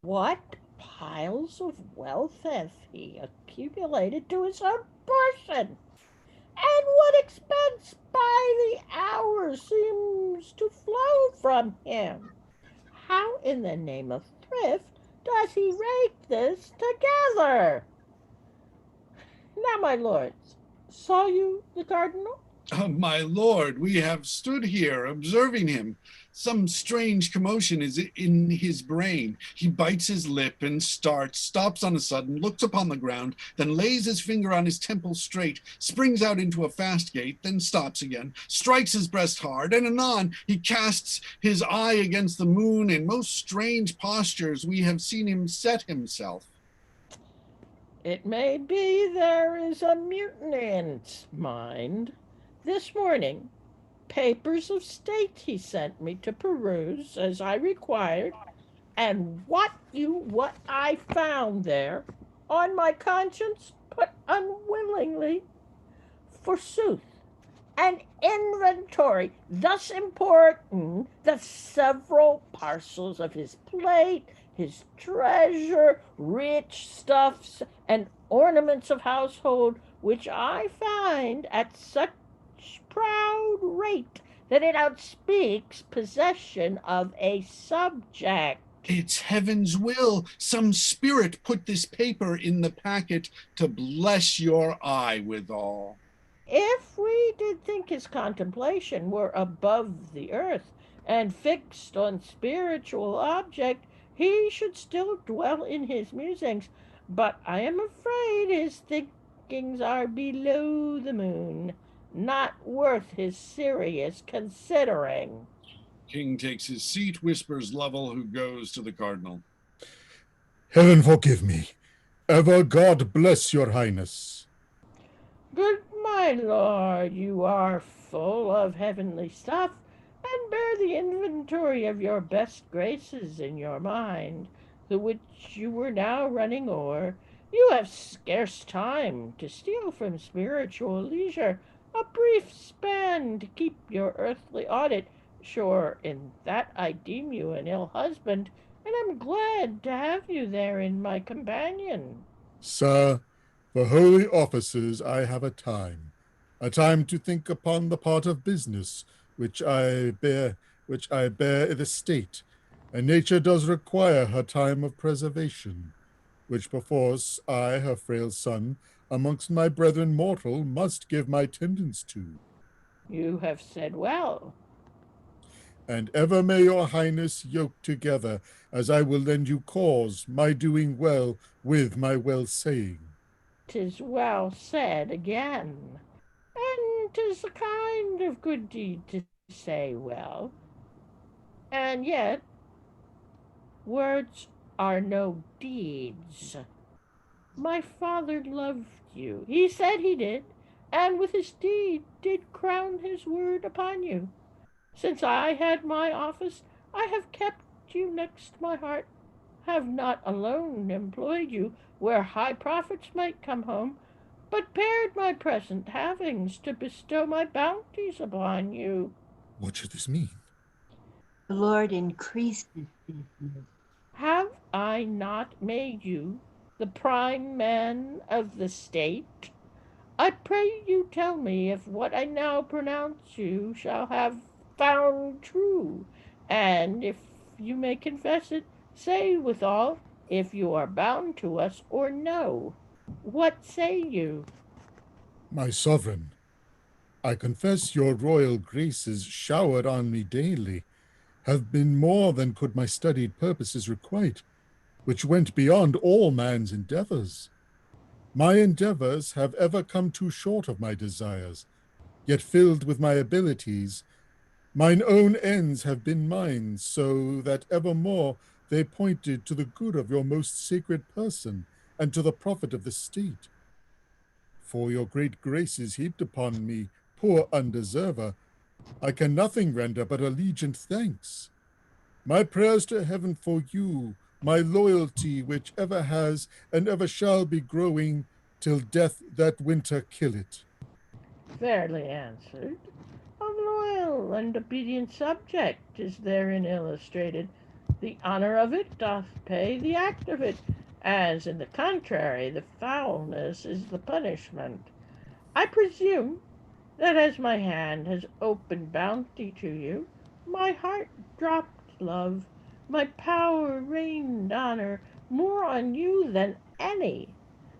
What piles of wealth hath he accumulated to his own portion? And what expense by the hour seems to flow from him? How in the name of thrift does he rake this together? Now, my lords, saw you the cardinal? My lord, we have stood here observing him. Some strange commotion is in his brain. He bites his lip and starts, stops on a sudden, looks upon the ground, then lays his finger on his temple straight, springs out into a fast gait, then stops again, strikes his breast hard, and anon he casts his eye against the moon. In most strange postures we have seen him set himself. It may be there is a mutiny in its mind. This morning, papers of state he sent me to peruse as I required, and what I found there on my conscience, but unwillingly, forsooth, an inventory thus important, the several parcels of his plate, his treasure, rich stuffs, and ornaments of household, which I find at such proud rate that it outspeaks possession of a subject. It's heaven's will. Some spirit put this paper in the packet to bless your eye withal. If we did think his contemplation were above the earth and fixed on spiritual object, he should still dwell in his musings. But I am afraid his thinkings are below the moon, not worth his serious considering. King takes his seat, whispers Lovell, who goes to the cardinal. Heaven forgive me. Ever God bless your highness. Good my lord, you are full of heavenly stuff, and bear the inventory of your best graces in your mind, the which you were now running o'er. You have scarce time to steal from spiritual leisure a brief span to keep your earthly audit. Sure, in that I deem you an ill husband, and am glad to have you therein my companion. Sir, for holy offices I have a time to think upon the part of business which I bear i' the state, and nature does require her time of preservation, which perforce I, her frail son, amongst my brethren mortal, must give my tendance to. You have said well. And ever may your highness yoke together, as I will lend you cause, my doing well with my well saying. 'Tis well said again, and 'tis a kind of good deed to say well. And yet, words are no deeds. My father loved you. He said he did, and with his deed did crown his word upon you. Since I had my office, I have kept you next my heart, have not alone employed you where high profits might come home, but pared my present havings to bestow my bounties upon you. What should this mean? The Lord increase his business. Have I not made you the prime man of the state? I pray you tell me if what I now pronounce you shall have found true, and if you may confess it, say withal if you are bound to us or no. What say you? My sovereign, I confess your royal graces showered on me daily have been more than could my studied purposes requite, which went beyond all man's endeavors. My endeavors have ever come too short of my desires, yet filled with my abilities, mine own ends have been mine, so that evermore they pointed to the good of your most sacred person and to the profit of the state. For your great graces heaped upon me, poor undeserver, I can nothing render but allegiant thanks. My prayers to heaven for you, my loyalty which ever has and ever shall be growing, till death that winter kill it. Fairly answered. A loyal and obedient subject is therein illustrated. The honor of it doth pay the act of it, as in the contrary the foulness is the punishment. I presume that as my hand has opened bounty to you, my heart dropped love, my power rained honor more on you than any.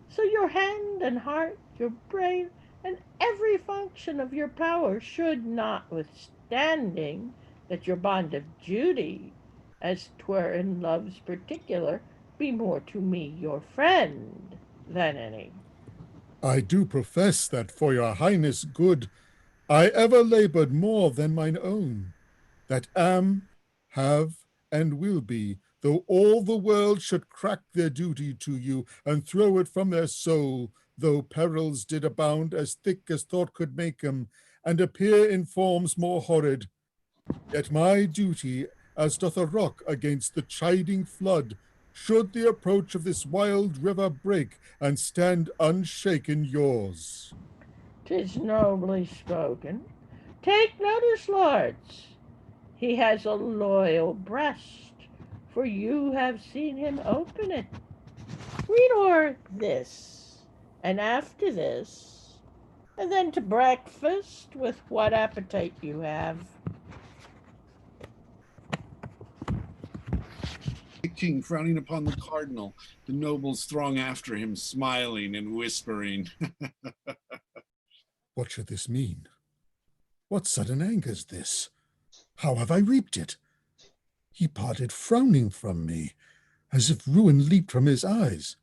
So your hand and heart, your brain, and every function of your power should, notwithstanding that your bond of duty, as 'twere in love's particular, be more to me your friend than any. I do profess that for your highness good I ever labored more than mine own, that am, have, and will be, though all the world should crack their duty to you and throw it from their soul, though perils did abound as thick as thought could make 'em, and appear in forms more horrid. Yet my duty, as doth a rock against the chiding flood, should the approach of this wild river break, and stand unshaken yours. 'Tis nobly spoken. Take notice, lords. He has a loyal breast, for you have seen him open it. Read o'er this, and after this, and then to breakfast with what appetite you have. The king frowning upon the cardinal, the nobles throng after him, smiling and whispering. What should this mean? What sudden anger's this? How have I reaped it? He parted frowning from me, as if ruin leaped from his eyes.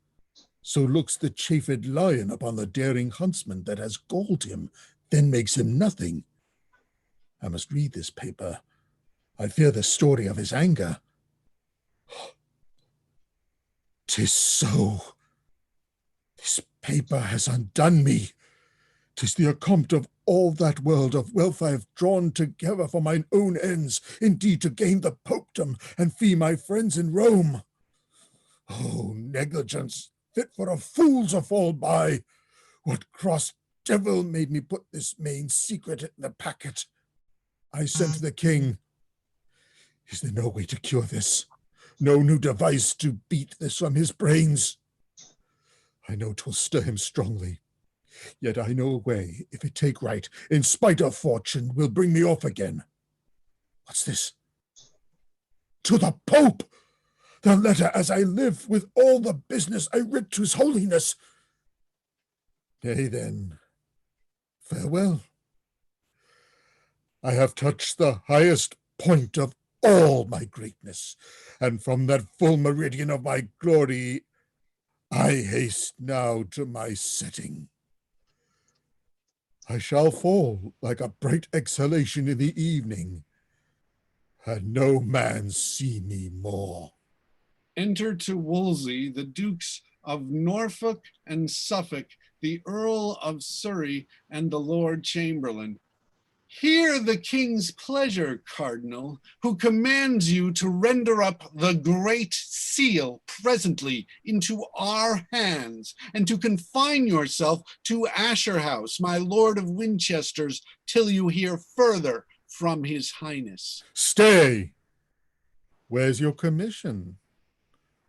So looks the chafed lion upon the daring huntsman that has galled him, then makes him nothing. I must read this paper. I fear the story of his anger. 'Tis so. This paper has undone me. 'Tis the accompt of all that world of wealth I have drawn together for mine own ends, indeed to gain the popedom and fee my friends in Rome. Oh, negligence, fit for a fool to fall by! What cross devil made me put this main secret in the packet? I sent the king. Is there no way to cure this? No new device to beat this from his brains? I know 'twill stir him strongly. Yet I know a way, if it take right, in spite of fortune, will bring me off again. What's this? To the Pope! The letter as I live, with all the business I writ to his holiness. Nay then, farewell. I have touched the highest point of all my greatness, and from that full meridian of my glory, I haste now to my setting. I shall fall like a bright exhalation in the evening, and no man see me more. Enter to Wolsey the Dukes of Norfolk and Suffolk, the Earl of Surrey, and the Lord Chamberlain. Hear the king's pleasure, Cardinal, who commands you to render up the great seal presently into our hands, and to confine yourself to Asher House, my Lord of Winchester's, till you hear further from his highness. Stay! Where's your commission?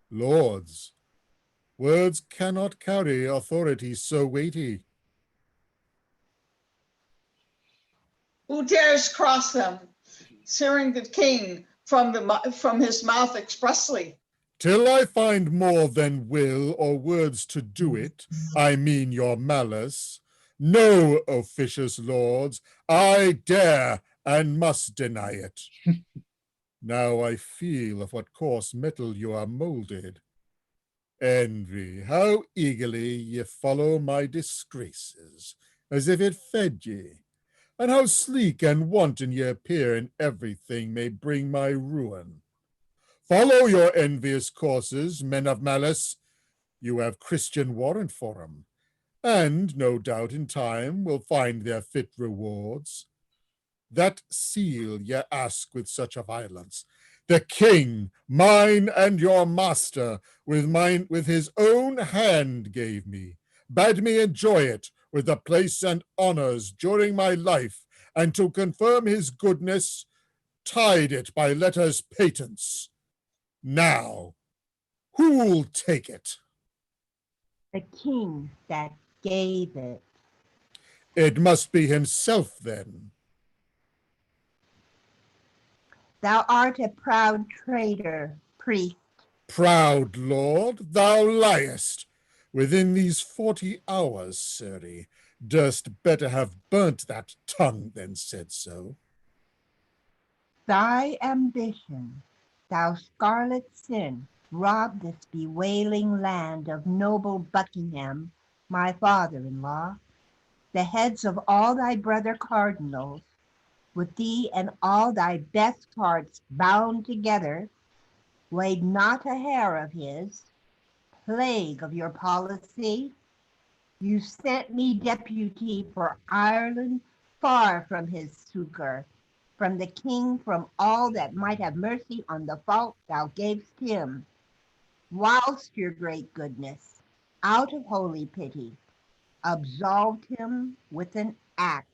Lords, words cannot carry authority so weighty. Who dares cross them, searing the king from his mouth expressly? Till I find more than will or words to do it, I mean your malice, no, officious lords, I dare and must deny it. Now I feel of what coarse metal you are molded. Envy, how eagerly ye follow my disgraces, as if it fed ye, and how sleek and wanton ye appear in everything may bring my ruin. Follow your envious courses, men of malice. You have Christian warrant for 'em, and no doubt in time will find their fit rewards. That seal ye ask with such a violence, the king, mine and your master, with his own hand gave me, bade me enjoy it with the place and honors during my life, and to confirm his goodness, tied it by letters patents. Now, who'll take it? The king that gave it. It must be himself then. Thou art a proud traitor, priest. Proud lord, thou liest. Within these 40 hours, Surrey, durst better have burnt that tongue than said so. Thy ambition, thou scarlet sin, robbed this bewailing land of noble Buckingham, my father-in-law, the heads of all thy brother cardinals, with thee and all thy best hearts bound together, weighed not a hair of his. Plague of your policy, you sent me deputy for Ireland far from his succor, from the king, from all that might have mercy on the fault thou gavest him, whilst your great goodness, out of holy pity, absolved him with an act.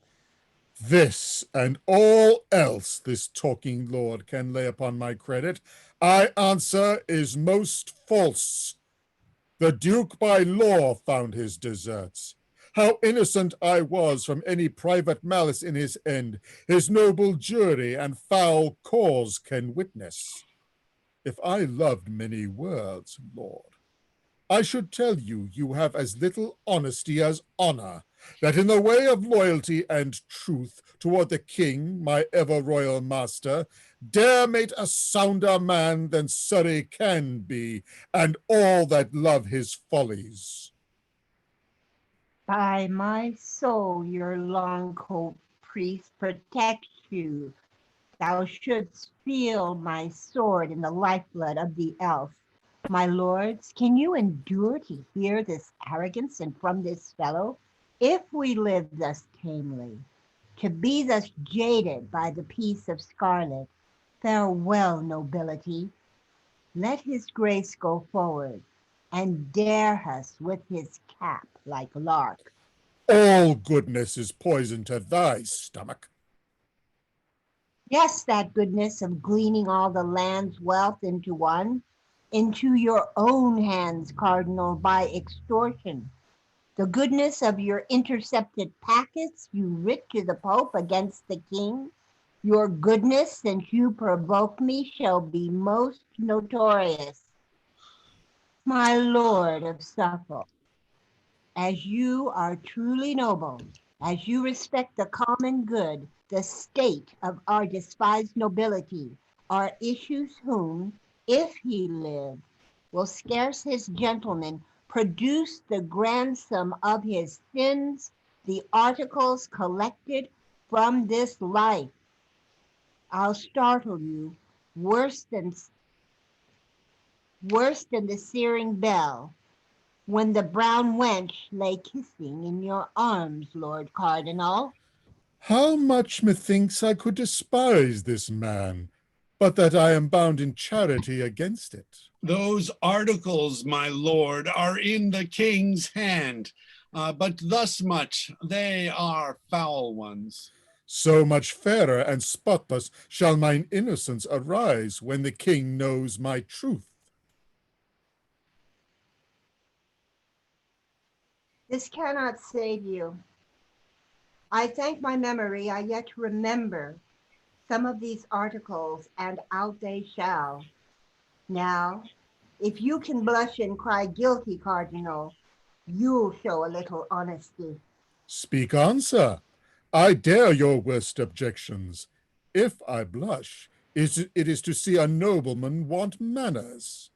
This and all else this talking lord can lay upon my credit, I answer is most false. The Duke by law found his deserts. How innocent I was from any private malice in his end, his noble jury and foul cause can witness. If I loved many words, Lord, I should tell you, you have as little honesty as honor, that in the way of loyalty and truth toward the king, my ever royal master, dare mate a sounder man than Surrey can be, and all that love his follies. By my soul, your long coat priest protects you. Thou shouldst feel my sword in the lifeblood of the elf. My lords, can you endure to hear this arrogance and from this fellow? If we live thus tamely, to be thus jaded by the peace of scarlet, farewell, nobility. Let his grace go forward and dare us with his cap like lark. All goodness is poison to thy stomach. Yes, that goodness of gleaning all the land's wealth into one, into your own hands, Cardinal, by extortion. The goodness of your intercepted packets you writ to the Pope against the king. Your goodness, since you provoke me, shall be most notorious. My lord of Suffolk, as you are truly noble, as you respect the common good, the state of our despised nobility, our issues whom, if he live, will scarce his gentleman produce the ransom of his sins, the articles collected from this life. I'll startle you worse than the searing bell, when the brown wench lay kissing in your arms, Lord Cardinal. How much methinks I could despise this man, but that I am bound in charity against it. Those articles, my lord, are in the king's hand, but thus much, they are foul ones. So much fairer and spotless shall mine innocence arise when the king knows my truth. This cannot save you. I thank my memory I yet remember some of these articles, and out they shall. Now, if you can blush and cry guilty, Cardinal, you'll show a little honesty. Speak on, sir. I dare your worst objections. If I blush, it is to see a nobleman want manners.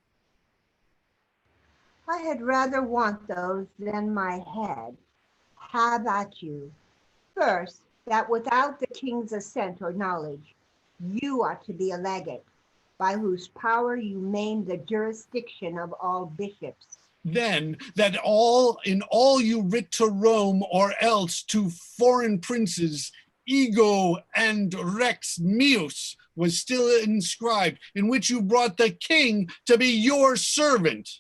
I had rather want those than my head. Have at you. First, that without the king's assent or knowledge, you ought to be a legate, by whose power you maim the jurisdiction of all bishops. Then that in all you writ to Rome or else to foreign princes, ego and rex meus was still inscribed, in which you brought the king to be your servant.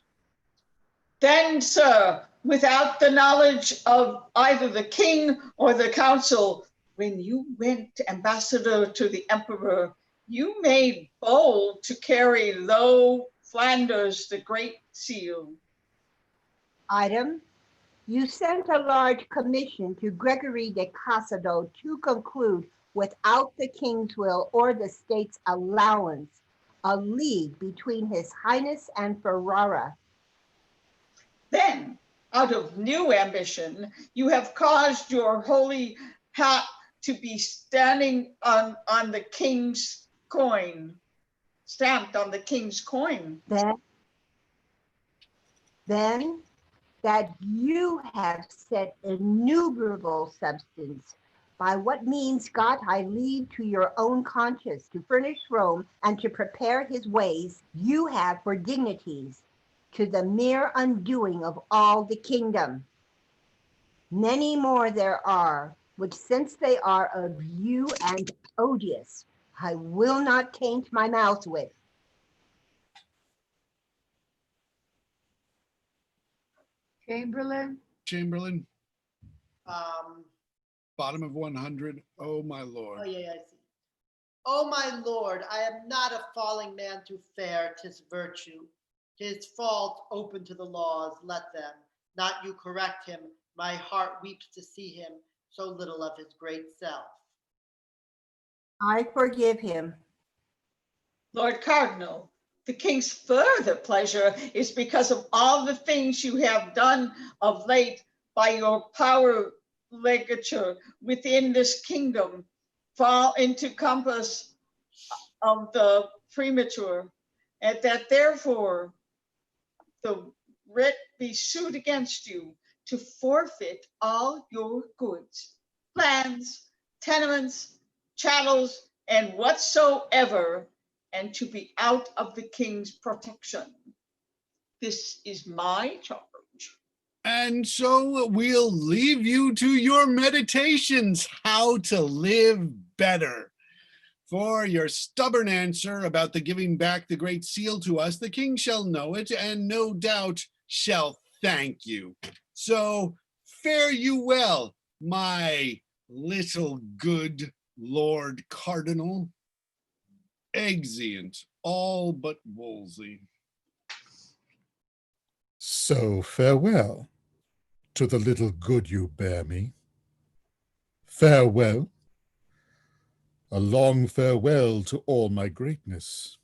Then, sir, without the knowledge of either the king or the council, when you went ambassador to the emperor, you made bold to carry low Flanders the Great Seal. Item, you sent a large commission to Gregory de Casado to conclude, without the king's will or the state's allowance, a league between his highness and Ferrara. Then, out of new ambition, you have caused your holy hat to be standing on the king's coin, stamped on the king's coin. Then that you have set innumerable substance, by what means got I leave to your own conscience to furnish Rome and to prepare his ways, you have for dignities, to the mere undoing of all the kingdom. Many more there are, which since they are of you and odious, I will not taint my mouth with. Chamberlain, Chamberlain, Um, bottom of 100. Oh, my Lord. oh, yeah, I see. Oh, my Lord, I am not a falling man to fare, 'tis virtue. 'Tis fault open to the laws, let them. Not you correct him, my heart weeps to see him, so little of his great self. I forgive him. Lord Cardinal, the king's further pleasure is because of all the things you have done of late by your power legislature within this kingdom fall into compass of the premature, and that therefore the writ be sued against you to forfeit all your goods, lands, tenements, chattels, and whatsoever, and to be out of the king's protection. This is my charge. And so we'll leave you to your meditations, how to live better. For your stubborn answer about the giving back the Great Seal to us, the king shall know it, and no doubt shall thank you. So fare you well, my little good Lord Cardinal. Exeunt, all but Wolsey. So farewell to the little good you bear me. Farewell, a long farewell to all my greatness.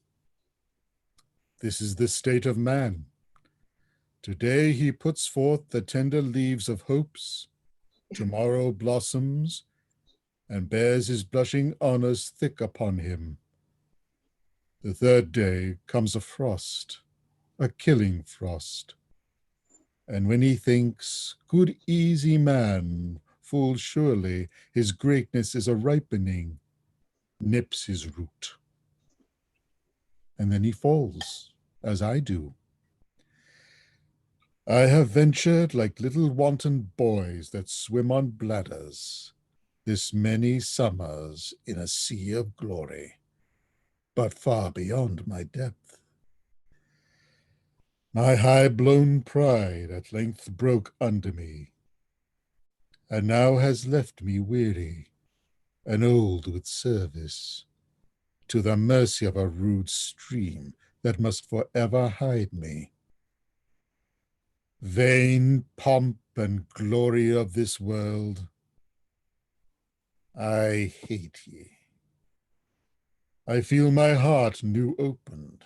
This is the state of man. Today he puts forth the tender leaves of hopes, tomorrow blossoms, and bears his blushing honors thick upon him. The third day comes a frost, a killing frost. And when he thinks, good easy man, full surely his greatness is a ripening, nips his root. And then he falls, as I do. I have ventured like little wanton boys that swim on bladders, this many summers in a sea of glory, but far beyond my depth. My high-blown pride at length broke under me, and now has left me weary and old with service, to the mercy of a rude stream that must forever hide me. Vain pomp and glory of this world, I hate ye. I feel my heart new opened.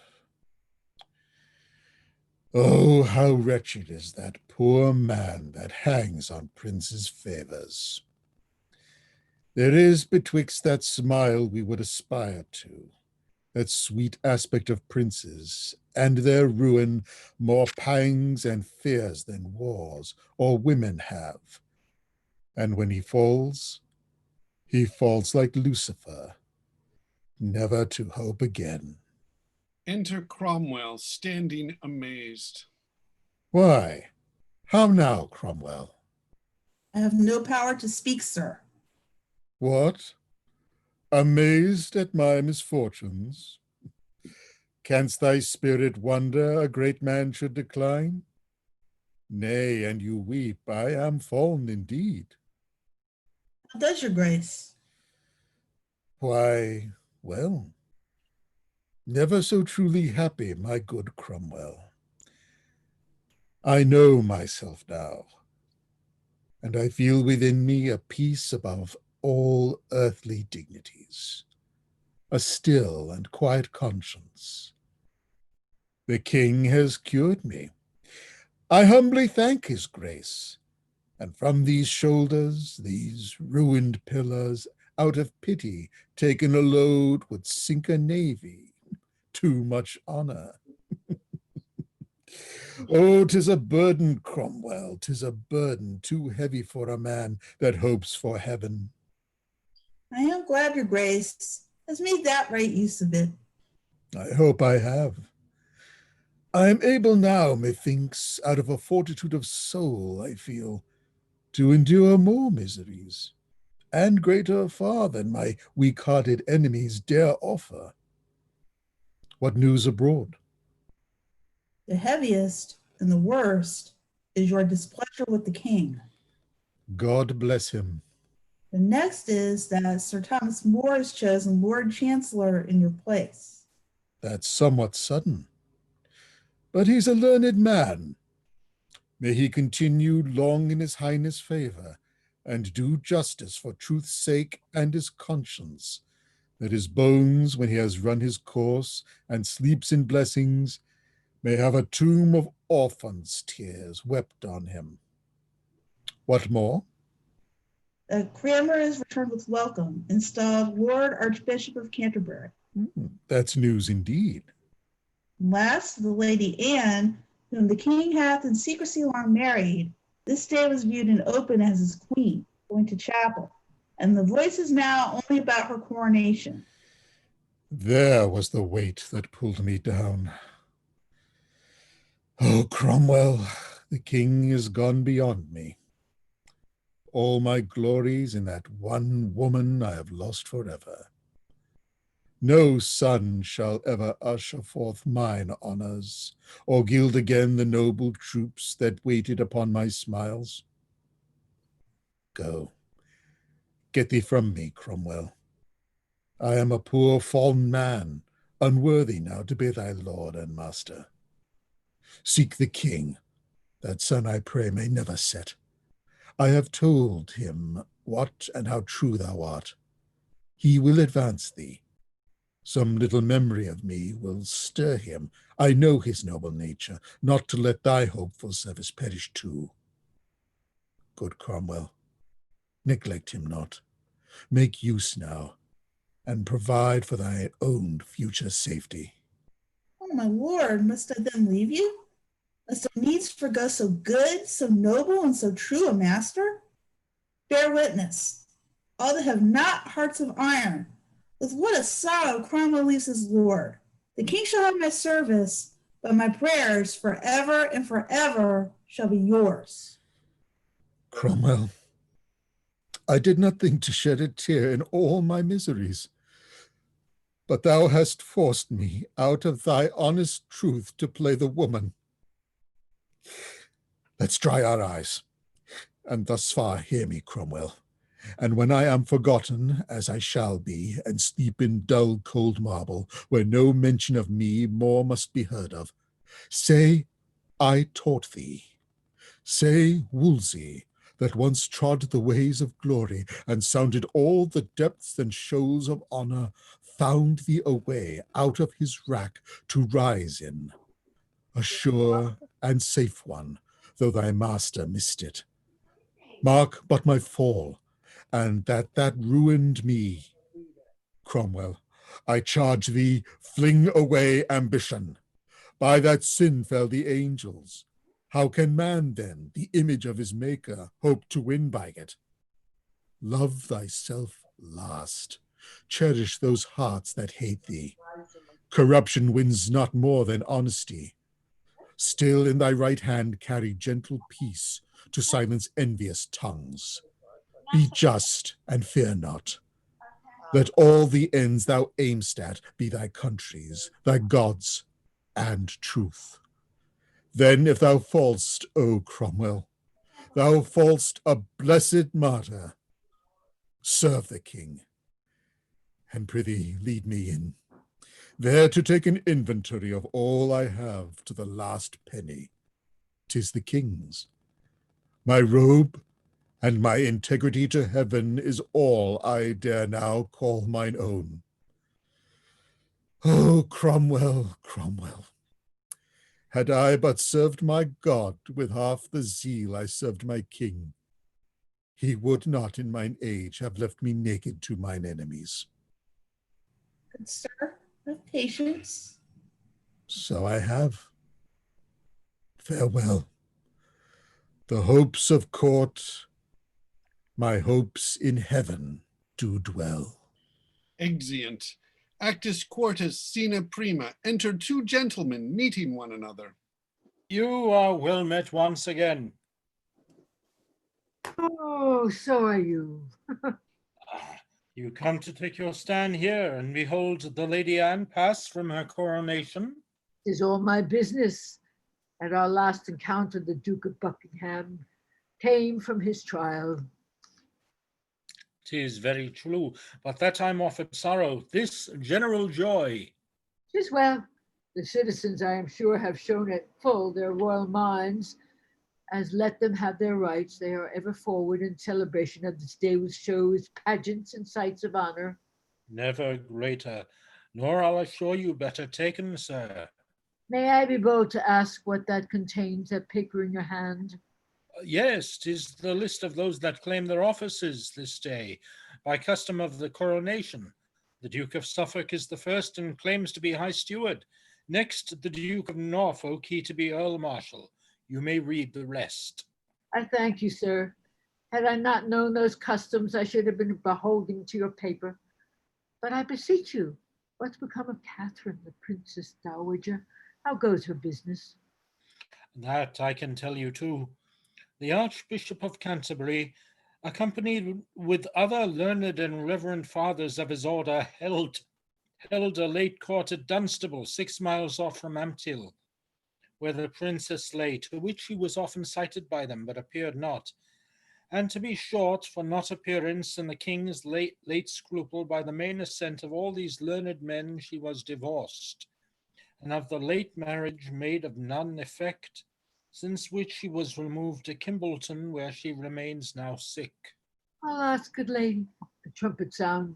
Oh, how wretched is that poor man that hangs on princes' favors. There is betwixt that smile we would aspire to, that sweet aspect of princes, and their ruin, more pangs and fears than wars or women have. And when he falls like Lucifer, never to hope again. Enter Cromwell, standing amazed. Why, how now, Cromwell? I have no power to speak, sir. What? Amazed at my misfortunes? Canst thy spirit wonder a great man should decline? Nay, and you weep, I am fallen indeed. How does your grace? Why, well, never so truly happy, my good Cromwell. I know myself now, and I feel within me a peace above all earthly dignities, a still and quiet conscience. The king has cured me. I humbly thank his grace, and from these shoulders, these ruined pillars, out of pity taken a load would sink a navy. Too much honor. Oh, 'tis a burden, Cromwell, 'tis a burden too heavy for a man that hopes for heaven. I am glad your grace has made that right use of it. I hope I have. I am able now, methinks, out of a fortitude of soul I feel, to endure more miseries, and greater far than my weak-hearted enemies dare offer. What news abroad? The heaviest and the worst is your displeasure with the king. God bless him. The next is that Sir Thomas More is chosen Lord Chancellor in your place. That's somewhat sudden. But he's a learned man. May he continue long in his highness' favor, and do justice for truth's sake and his conscience, that his bones, when he has run his course and sleeps in blessings, may have a tomb of orphans' tears wept on him. What more? Cranmer is returned with welcome, installed Lord Archbishop of Canterbury. That's news indeed. Last, the Lady Anne, whom the king hath in secrecy long married, this day was viewed in open as his queen, going to chapel, and the voice is now only about her coronation. There was the weight that pulled me down. Oh, Cromwell, the king is gone beyond me. All my glories in that one woman I have lost forever. No son shall ever usher forth mine honors, or gild again the noble troops that waited upon my smiles. Go, get thee from me, Cromwell. I am a poor fallen man, unworthy now to be thy lord and master. Seek the king, that sun I pray may never set. I have told him what and how true thou art. He will advance thee. Some little memory of me will stir him. I know his noble nature, not to let thy hopeful service perish too. Good Cromwell, neglect him not. Make use now, and provide for thy own future safety. Oh, my lord, must I then leave you? Must I needs forgo so good, so noble, and so true a master? Bear witness, all that have not hearts of iron, with what a sorrow Cromwell leaves his lord. The king shall have my service, but my prayers forever and forever shall be yours. Cromwell, I did not think to shed a tear in all my miseries, but thou hast forced me out of thy honest truth to play the woman. Let's dry our eyes, and thus far hear me, Cromwell. And when I am forgotten, as I shall be, and sleep in dull cold marble, where no mention of me more must be heard of, say I taught thee. Say Wolsey, that once trod the ways of glory, and sounded all the depths and shoals of honor, found thee a way out of his rack to rise in, a sure and safe one, though thy master missed it. Mark but my fall, and that ruined me. Cromwell, I charge thee, fling away ambition. By that sin fell the angels. How can man then, the image of his maker, hope to win by it? Love thyself last. Cherish those hearts that hate thee. Corruption wins not more than honesty. Still in thy right hand carry gentle peace to silence envious tongues. Be just and fear not. Let all the ends thou aimst at be thy country's, thy God's, and truth. Then if thou fall'st, O Cromwell, thou fall'st a blessed martyr. Serve the king, and prithee lead me in, there to take an inventory of all I have to the last penny. 'Tis the king's. My robe and my integrity to heaven is all I dare now call mine own. Oh, Cromwell, Cromwell, had I but served my God with half the zeal I served my king, he would not in mine age have left me naked to mine enemies. Good sir, have patience. So I have. Farewell. The hopes of court, my hopes in heaven do dwell. Exeunt. Actus quartus scena prima. Enter two gentlemen meeting one another. You are well met once again. Oh, so are you. You come to take your stand here and behold the Lady Anne pass from her coronation? 'Tis all my business. At our last encounter, the Duke of Buckingham came from his trial. 'Tis very true, but that time offered sorrow, this general joy. 'Tis well. The citizens, I am sure, have shown at full their royal minds, as let them have their rights. They are ever forward in celebration of this day with shows, pageants, and sights of honor. Never greater, nor I'll assure you better taken, sir. May I be bold to ask what that contains, that paper in your hand? Yes, 'tis the list of those that claim their offices this day, by custom of the coronation. The Duke of Suffolk is the first and claims to be High Steward. Next, the Duke of Norfolk, he to be Earl Marshal. You may read the rest. I thank you, sir. Had I not known those customs, I should have been beholden to your paper. But I beseech you, what's become of Catherine, the Princess Dowager? How goes her business? That I can tell you too. The Archbishop of Canterbury, accompanied with other learned and reverend fathers of his order, held a late court at Dunstable, 6 miles off from Ampthill, where the princess lay, to which she was often cited by them, but appeared not. And to be short, for not appearance and the king's late scruple, by the main assent of all these learned men, she was divorced, and of the late marriage made of none effect, since which she was removed to Kimbleton, where she remains now sick. Alas, good lady, the trumpet sound.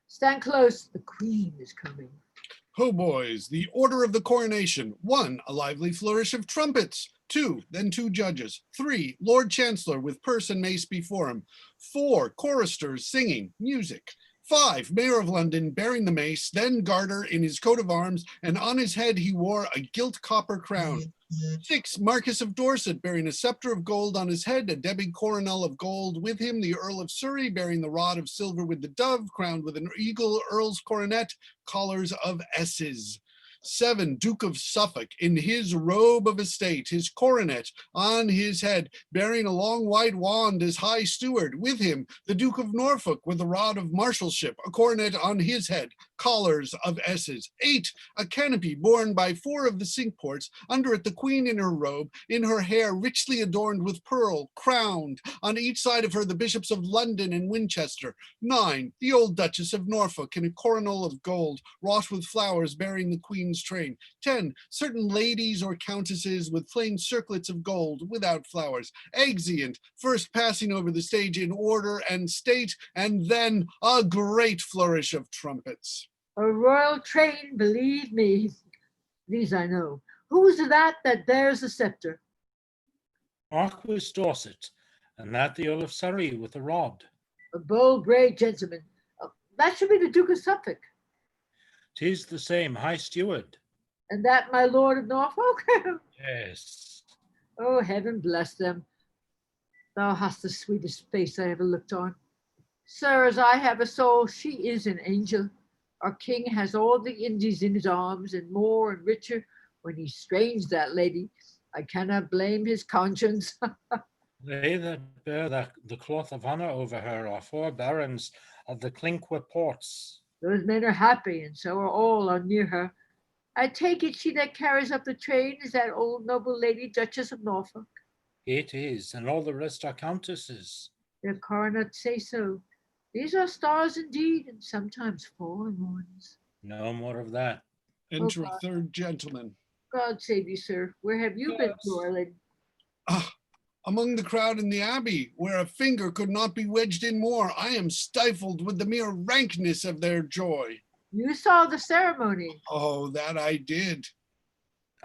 Stand close, the queen is coming. Ho, boys, the order of the coronation. 1, a lively flourish of trumpets. 2, then 2 judges. 3, Lord Chancellor with purse and mace before him. 4, choristers singing, music. 5, Mayor of London bearing the mace, then garter in his coat of arms, and on his head he wore a gilt copper crown. 6, Marquis of Dorset bearing a scepter of gold on his head, a debbing coronal of gold. With him the Earl of Surrey bearing the rod of silver with the dove, crowned with an eagle, earl's coronet, collars of S's. 7, Duke of Suffolk in his robe of estate, his coronet on his head, bearing a long white wand as High Steward. With him the Duke of Norfolk with a rod of marshalship, a coronet on his head, collars of S's. 8, a canopy borne by 4 of the Cinque Ports, under it the Queen in her robe, in her hair richly adorned with pearl, crowned. On each side of her the Bishops of London and Winchester. 9, the old Duchess of Norfolk in a coronal of gold, wrought with flowers bearing the Queen's train. 10, certain ladies or countesses with plain circlets of gold, without flowers, exeunt, first passing over the stage in order and state, and then a great flourish of trumpets. A royal train, believe me. These I know. Who's that bears the scepter? Marquis Dorset, and that the Earl of Surrey with a rod. A bold, brave gentleman. That should be the Duke of Suffolk. 'Tis the same, High Steward. And that my Lord of Norfolk? Yes. Oh, heaven bless them. Thou hast the sweetest face I ever looked on. Sir, as I have a soul, she is an angel. Our king has all the Indies in his arms, and more and richer. When he strains that lady, I cannot blame his conscience. They that bear the cloth of honor over her are 4 barons of the Clinque Ports. Those men are happy, and so are all on near her. I take it she that carries up the train is that old noble lady, Duchess of Norfolk. It is, and all the rest are countesses. Their coronets say so. These are stars indeed, and sometimes fallen ones. No more of that. Enter a 3rd gentleman. God save you, sir. Where have you been toiling? Among the crowd in the abbey, where a finger could not be wedged in more. I am stifled with the mere rankness of their joy. You saw the ceremony. Oh, that I did.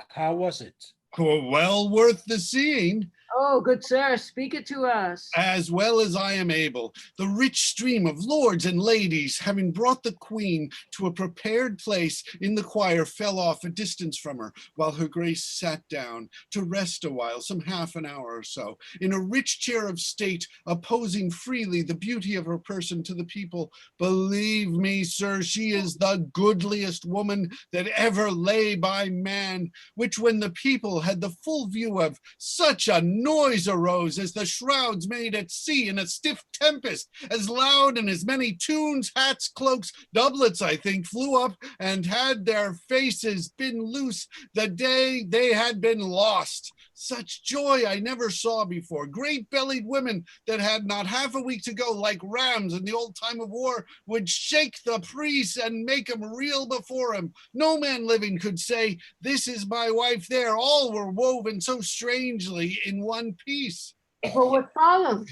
How was it? Well worth the seeing. Oh, good sir, speak it to us. As well as I am able, the rich stream of lords and ladies, having brought the queen to a prepared place in the choir, fell off a distance from her, while her grace sat down to rest a while, some half an hour or so, in a rich chair of state, opposing freely the beauty of her person to the people. Believe me, sir, she is the goodliest woman that ever lay by man, which when the people had the full view of, such a noise arose as the shrouds made at sea in a stiff tempest, as loud and as many tunes, hats, cloaks, doublets, I think, flew up, and had their faces been loose, the day they had been lost. Such joy I never saw before. Great-bellied women that had not half a week to go, like rams in the old time of war, would shake the priest and make him reel before him. No man living could say, "This is my wife there." All were woven so strangely in one piece. But what followed?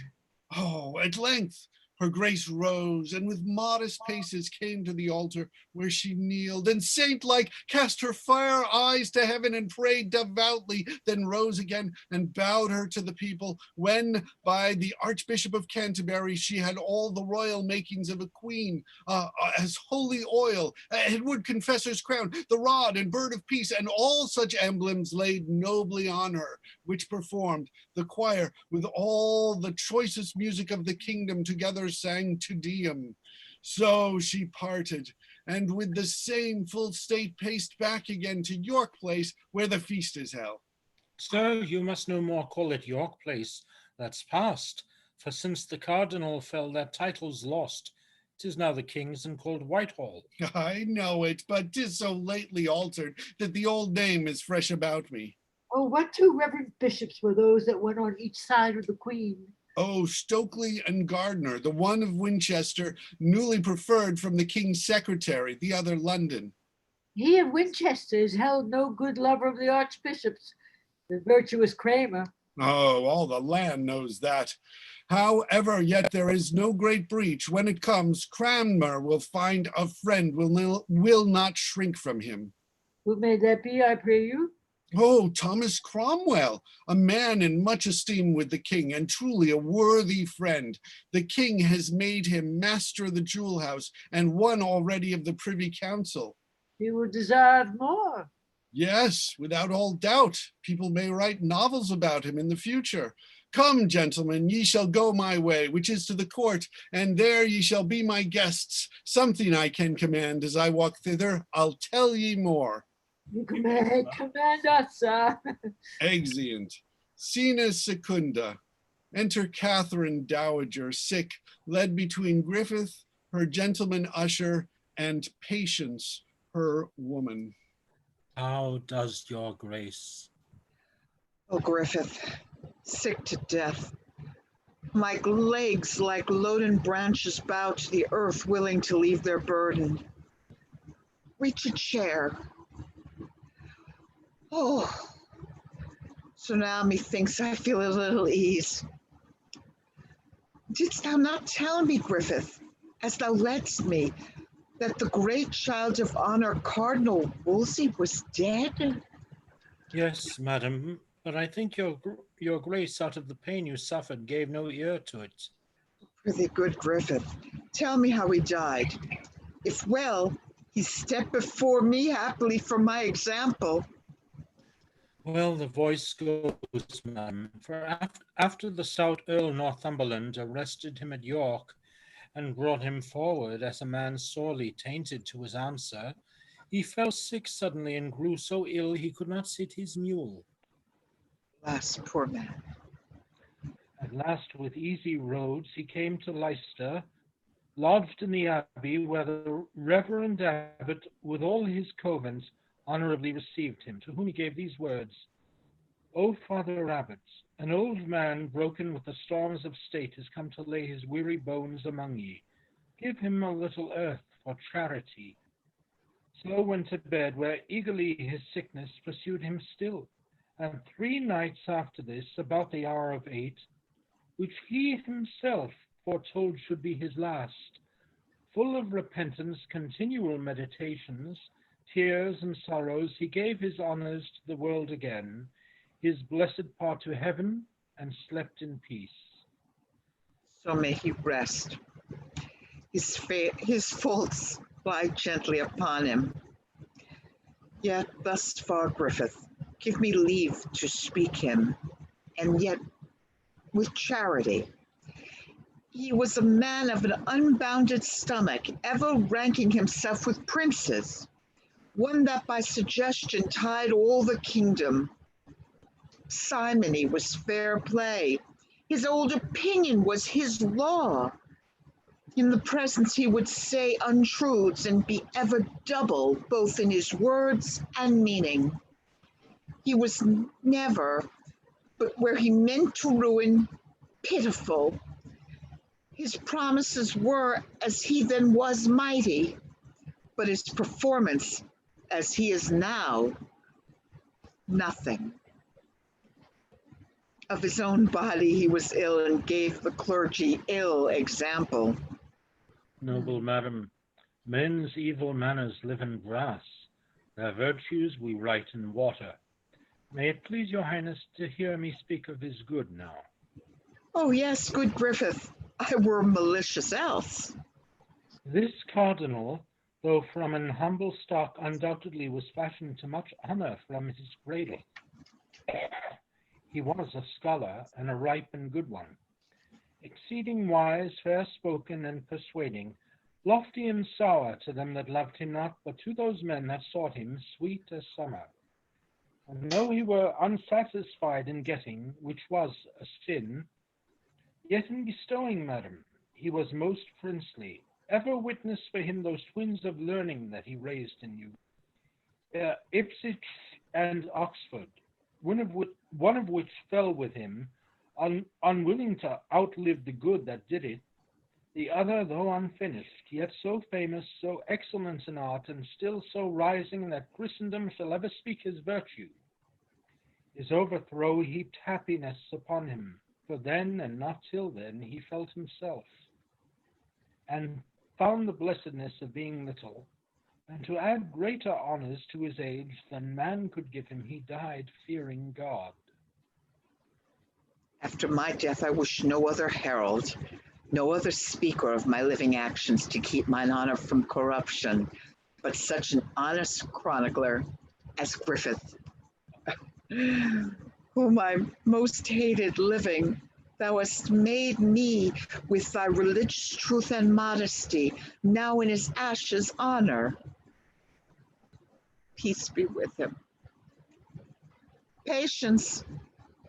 Oh, at length her grace rose, and with modest paces came to the altar, where she kneeled, and saint-like cast her fire eyes to heaven and prayed devoutly, then rose again and bowed her to the people, when by the Archbishop of Canterbury she had all the royal makings of a queen, as holy oil, Edward Confessor's crown, the rod and bird of peace, and all such emblems laid nobly on her, which performed the choir with all the choicest music of the kingdom together sang Te Deum. So she parted, and with the same full state paced back again to York Place, where the feast is held. Sir, you must no more call it York Place. That's past. For since the cardinal fell, that title's lost. 'Tis now the king's and called Whitehall. I know it, but 'tis so lately altered that the old name is fresh about me. Oh, what two reverend bishops were those that went on each side of the queen? Oh, Stokely and Gardiner, the one of Winchester, newly preferred from the king's secretary, the other London. He of Winchester is held no good lover of the archbishops, the virtuous Cramer. Oh, all the land knows that. However, yet there is no great breach. When it comes, Cranmer will find a friend, will not shrink from him. Who may that be, I pray you? Oh, Thomas Cromwell, a man in much esteem with the king, and truly a worthy friend. The king has made him master of the jewel house, and one already of the Privy Council. He will deserve more. Yes, without all doubt. People may write novels about him in the future. Come, gentlemen, ye shall go my way, which is to the court, and there ye shall be my guests. Something I can command as I walk thither. I'll tell ye more. You command us, sir. Exeunt. Scena secunda. Enter Catherine Dowager, sick, led between Griffith, her gentleman usher, and Patience, her woman. How does your grace? Oh, Griffith, sick to death. My legs like loden branches bow to the earth, willing to leave their burden. Reach a chair. Oh, so now methinks I feel a little ease. Didst thou not tell me, Griffith, as thou ledst me, that the great child of honor, Cardinal Wolsey, was dead? Yes, madam, but I think your grace, out of the pain you suffered, gave no ear to it. Prithee, good Griffith, tell me how he died. If well, he stepped before me happily for my example. Well, the voice goes, madam, for after the stout Earl Northumberland arrested him at York and brought him forward as a man sorely tainted to his answer, he fell sick suddenly and grew so ill he could not sit his mule. Alas, poor man. At last, with easy roads, he came to Leicester, lodged in the abbey, where the reverend abbot, with all his covens, honorably received him, to whom he gave these words: O Father Abbot, an old man broken with the storms of state has come to lay his weary bones among ye. Give him a little earth for charity. So went to bed, where eagerly his sickness pursued him still. And 3 nights after this, about the hour of 8, which he himself foretold should be his last, full of repentance, continual meditations, tears and sorrows, he gave his honors to the world again, his blessed part to heaven, and slept in peace. So may he rest. His faults lie gently upon him. Yet thus far, Griffith, give me leave to speak him, and yet with charity. He was a man of an unbounded stomach, ever ranking himself with princes, one that by suggestion tied all the kingdom. Simony was fair play. His old opinion was his law. In the presence he would say untruths and be ever double, both in his words and meaning. He was never, but where he meant to ruin, pitiful. His promises were, as he then was, mighty, but his performance, as he is now, nothing. Of his own body he was ill and gave the clergy ill example. Noble madam, men's evil manners live in brass, their virtues we write in water. May it please your highness to hear me speak of his good now. Oh yes, good Griffith, I were malicious else. This cardinal, though from an humble stock, undoubtedly was fashioned to much honor from his cradle. He was a scholar, and a ripe and good one, exceeding wise, fair-spoken, and persuading, lofty and sour to them that loved him not, but to those men that sought him, sweet as summer. And though he were unsatisfied in getting, which was a sin, yet in bestowing, madam, he was most princely. Ever witness for him those twins of learning that he raised in you, Ipswich and Oxford, one of which fell with him, unwilling to outlive the good that did it, the other, though unfinished, yet so famous, so excellent in art, and still so rising that Christendom shall ever speak his virtue. His overthrow heaped happiness upon him, for then, and not till then, he felt himself, and found the blessedness of being little, and to add greater honors to his age than man could give him, he died fearing God. After my death, I wish no other herald, no other speaker of my living actions to keep mine honor from corruption, but such an honest chronicler as Griffith, whom I most hated living. Thou hast made me with thy religious truth and modesty, now in his ashes honor. Peace be with him. Patience,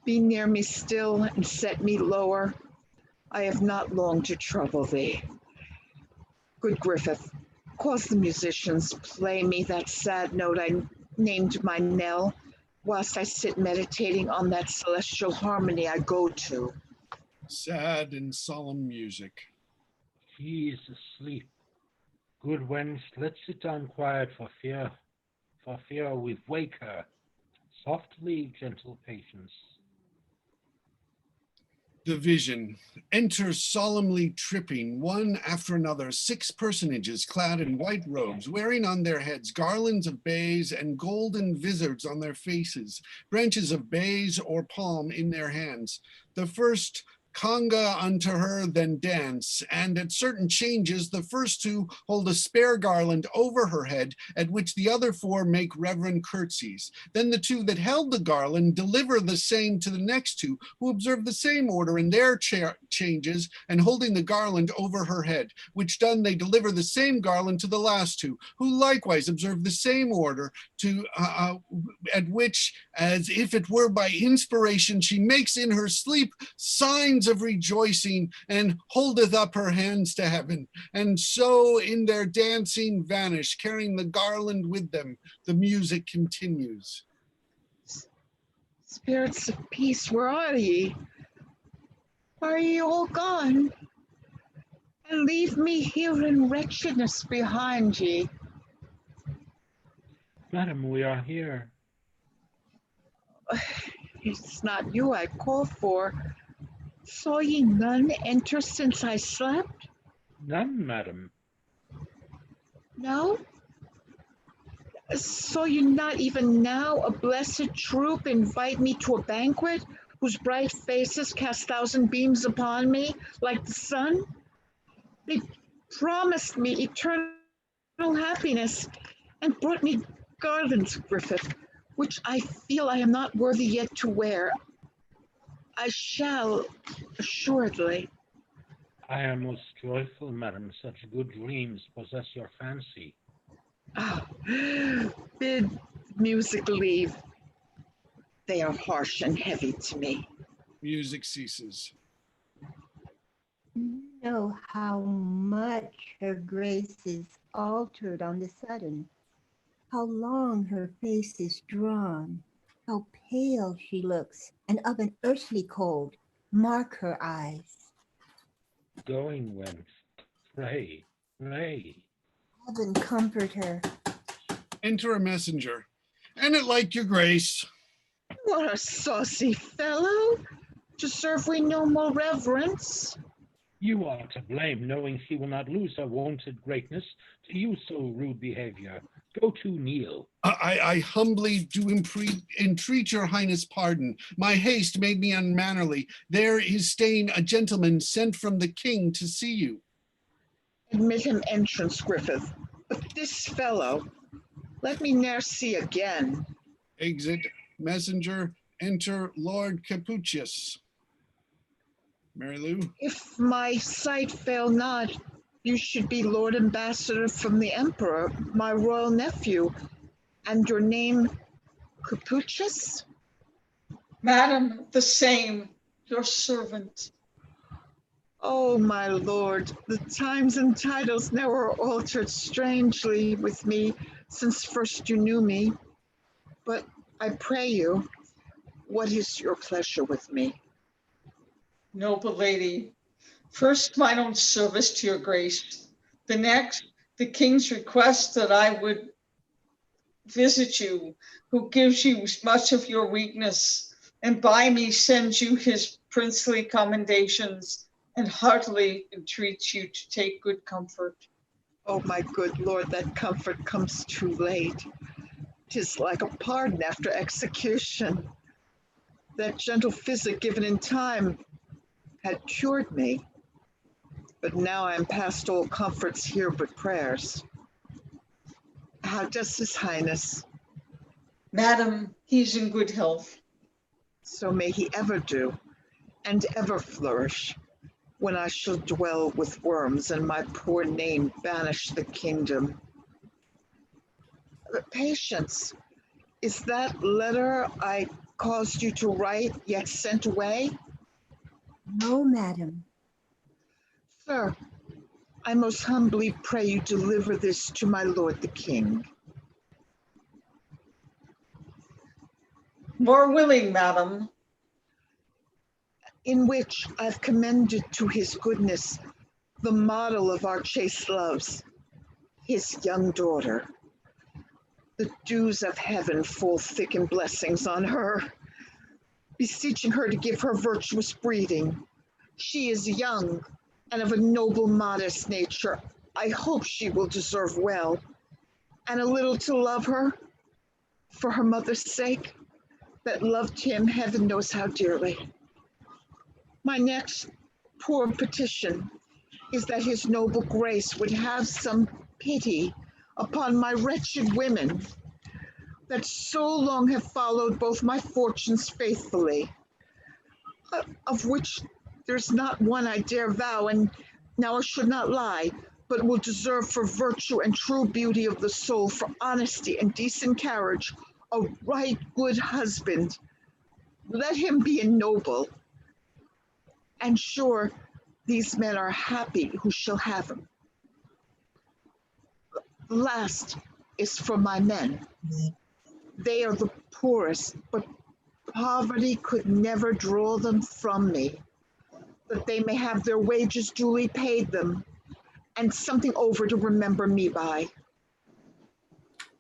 be near me still and set me lower. I have not long to trouble thee. Good Griffith, cause the musicians play me that sad note I named my knell, whilst I sit meditating on that celestial harmony I go to. Sad and solemn music. He is asleep. Good wench, let's sit down quiet for fear we wake her. Softly, gentle Patience. The vision. Enter solemnly tripping, one after another, 6 personages clad in white robes, wearing on their heads garlands of bays and golden vizards on their faces, branches of bays or palm in their hands. The first conga unto her, then dance, and at certain changes the first 2 hold a spare garland over her head, at which the other 4 make reverend curtsies. Then the 2 that held the garland deliver the same to the next 2, who observe the same order in their changes, and holding the garland over her head, which done they deliver the same garland to the last 2, who likewise observe the same order, to at which, as if it were by inspiration, she makes in her sleep signs of rejoicing, and holdeth up her hands to heaven, and so in their dancing vanish, carrying the garland with them. The music continues. Spirits of peace, where are ye? Are ye all gone? And leave me here in wretchedness behind ye? Madam, we are here. It's not you I call for. Saw ye none enter since I slept? None, madam. No? Saw you not even now a blessed troop invite me to a banquet, whose bright faces cast 1,000 beams upon me like the sun? They promised me eternal happiness and brought me garlands, Griffith, which I feel I am not worthy yet to wear. I shall, assuredly. I am most joyful, madam. Such good dreams possess your fancy. Oh, bid music leave. They are harsh and heavy to me. Music ceases. Know how much her grace is altered on the sudden, how long her face is drawn, how pale she looks, and of an earthly cold. Mark her eyes. Going whence? Pray, pray. Heaven comfort her. Enter a messenger. And it like your grace. What a saucy fellow! Deserve we no more reverence? You are to blame, knowing she will not lose her wonted greatness to use so rude behavior. Go to kneel. I humbly do entreat your highness pardon. My haste made me unmannerly. There is staying a gentleman sent from the king to see you. Admit him entrance, Griffith. But this fellow, let me ne'er see again. Exit messenger. Enter Lord Capuchus. Mary Lou. If my sight fail not, you should be Lord Ambassador from the Emperor, my royal nephew, and your name, Capuchus? Madam, the same, your servant. Oh, my lord, the times and titles now are altered strangely with me since first you knew me. But I pray you, what is your pleasure with me? Noble lady, first mine own service to your grace. The next, the king's request that I would visit you, who gives you much of your weakness, and by me sends you his princely commendations, and heartily entreats you to take good comfort. Oh, my good lord, that comfort comes too late. 'Tis like a pardon after execution. That gentle physic given in time had cured me, but now I am past all comforts here but prayers. How does his highness? Madam, he's in good health. So may he ever do, and ever flourish, when I shall dwell with worms and my poor name banish the kingdom. Patience, is that letter I caused you to write yet sent away? No, madam. Sir, I most humbly pray you deliver this to my lord the king. More willing, madam. In which I've commended to his goodness the model of our chaste loves, his young daughter. The dews of heaven fall thick in blessings on her, beseeching her to give her virtuous breeding. She is young and of a noble, modest nature. I hope she will deserve well, and a little to love her, for her mother's sake, that loved him heaven knows how dearly. My next poor petition is that his noble grace would have some pity upon my wretched women that so long have followed both my fortunes faithfully, of which there's not one I dare vow, and now I should not lie, but will deserve for virtue and true beauty of the soul, for honesty and decent carriage, a right good husband. Let him be ennoble, and sure these men are happy who shall have him. The last is for my men. They are the poorest, but poverty could never draw them from me, that they may have their wages duly paid them, and something over to remember me by.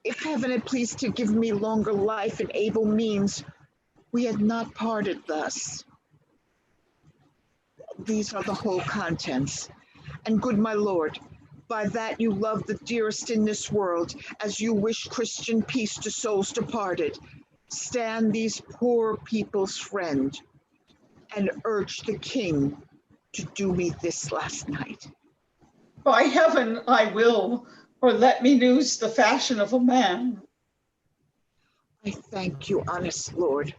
If heaven had pleased to give me longer life and able means, we had not parted thus. These are the whole contents. And good my lord, by that you love the dearest in this world, as you wish Christian peace to souls departed, stand these poor people's friend, and urge the king to do me this last night. By heaven, I will, or let me lose the fashion of a man. I thank you, honest lord.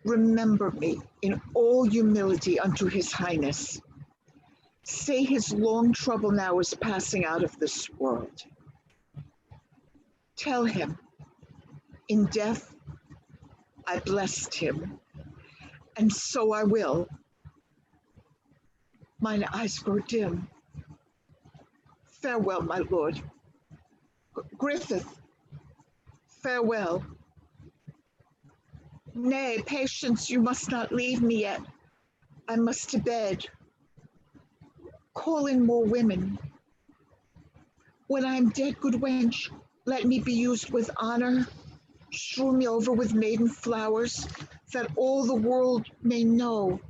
Remember me in all humility unto his highness. Say his long trouble now is passing out of this world. Tell him, in death, I blessed him, and so I will. Mine eyes grow dim. Farewell, my lord. Griffith, farewell. Nay, Patience, you must not leave me yet. I must to bed. Call in more women. When I am dead, good wench, let me be used with honor. Strew me over with maiden flowers, that all the world may know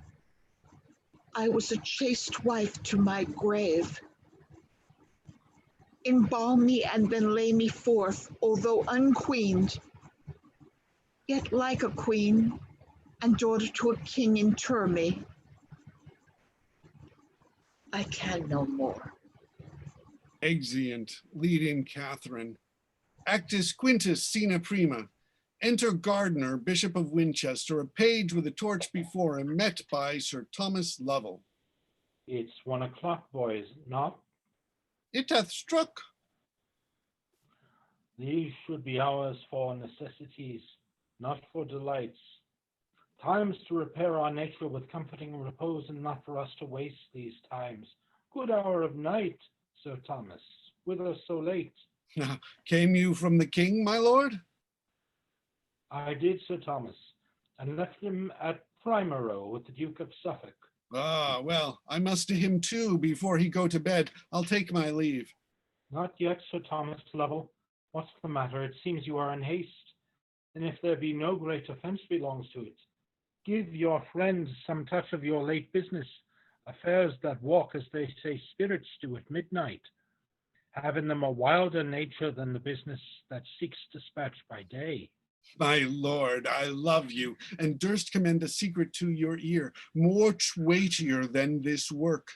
I was a chaste wife to my grave. Embalm me and then lay me forth, although unqueened, yet like a queen, and daughter to a king inter me. I can no more. Exeunt. Lead in Catherine. Actus quintus, scena prima. Enter Gardiner, Bishop of Winchester, a page with a torch before him, met by Sir Thomas Lovell. It's 1 o'clock, boys, not? It hath struck. These should be hours for necessities, not for delights. Times to repair our nature with comforting repose, and not for us to waste these times. Good hour of night, Sir Thomas, whither so late? Came you from the king, my lord? I did, Sir Thomas, and left him at Primero with the Duke of Suffolk. Ah, well, I must to him too before he go to bed. I'll take my leave. Not yet, Sir Thomas Lovell. What's the matter? It seems you are in haste. And if there be no great offense belongs to it, give your friends some touch of your late business, affairs that walk, as they say, spirits do at midnight, have in them a wilder nature than the business that seeks dispatch by day. My lord, I love you, and durst commend a secret to your ear, more weightier than this work.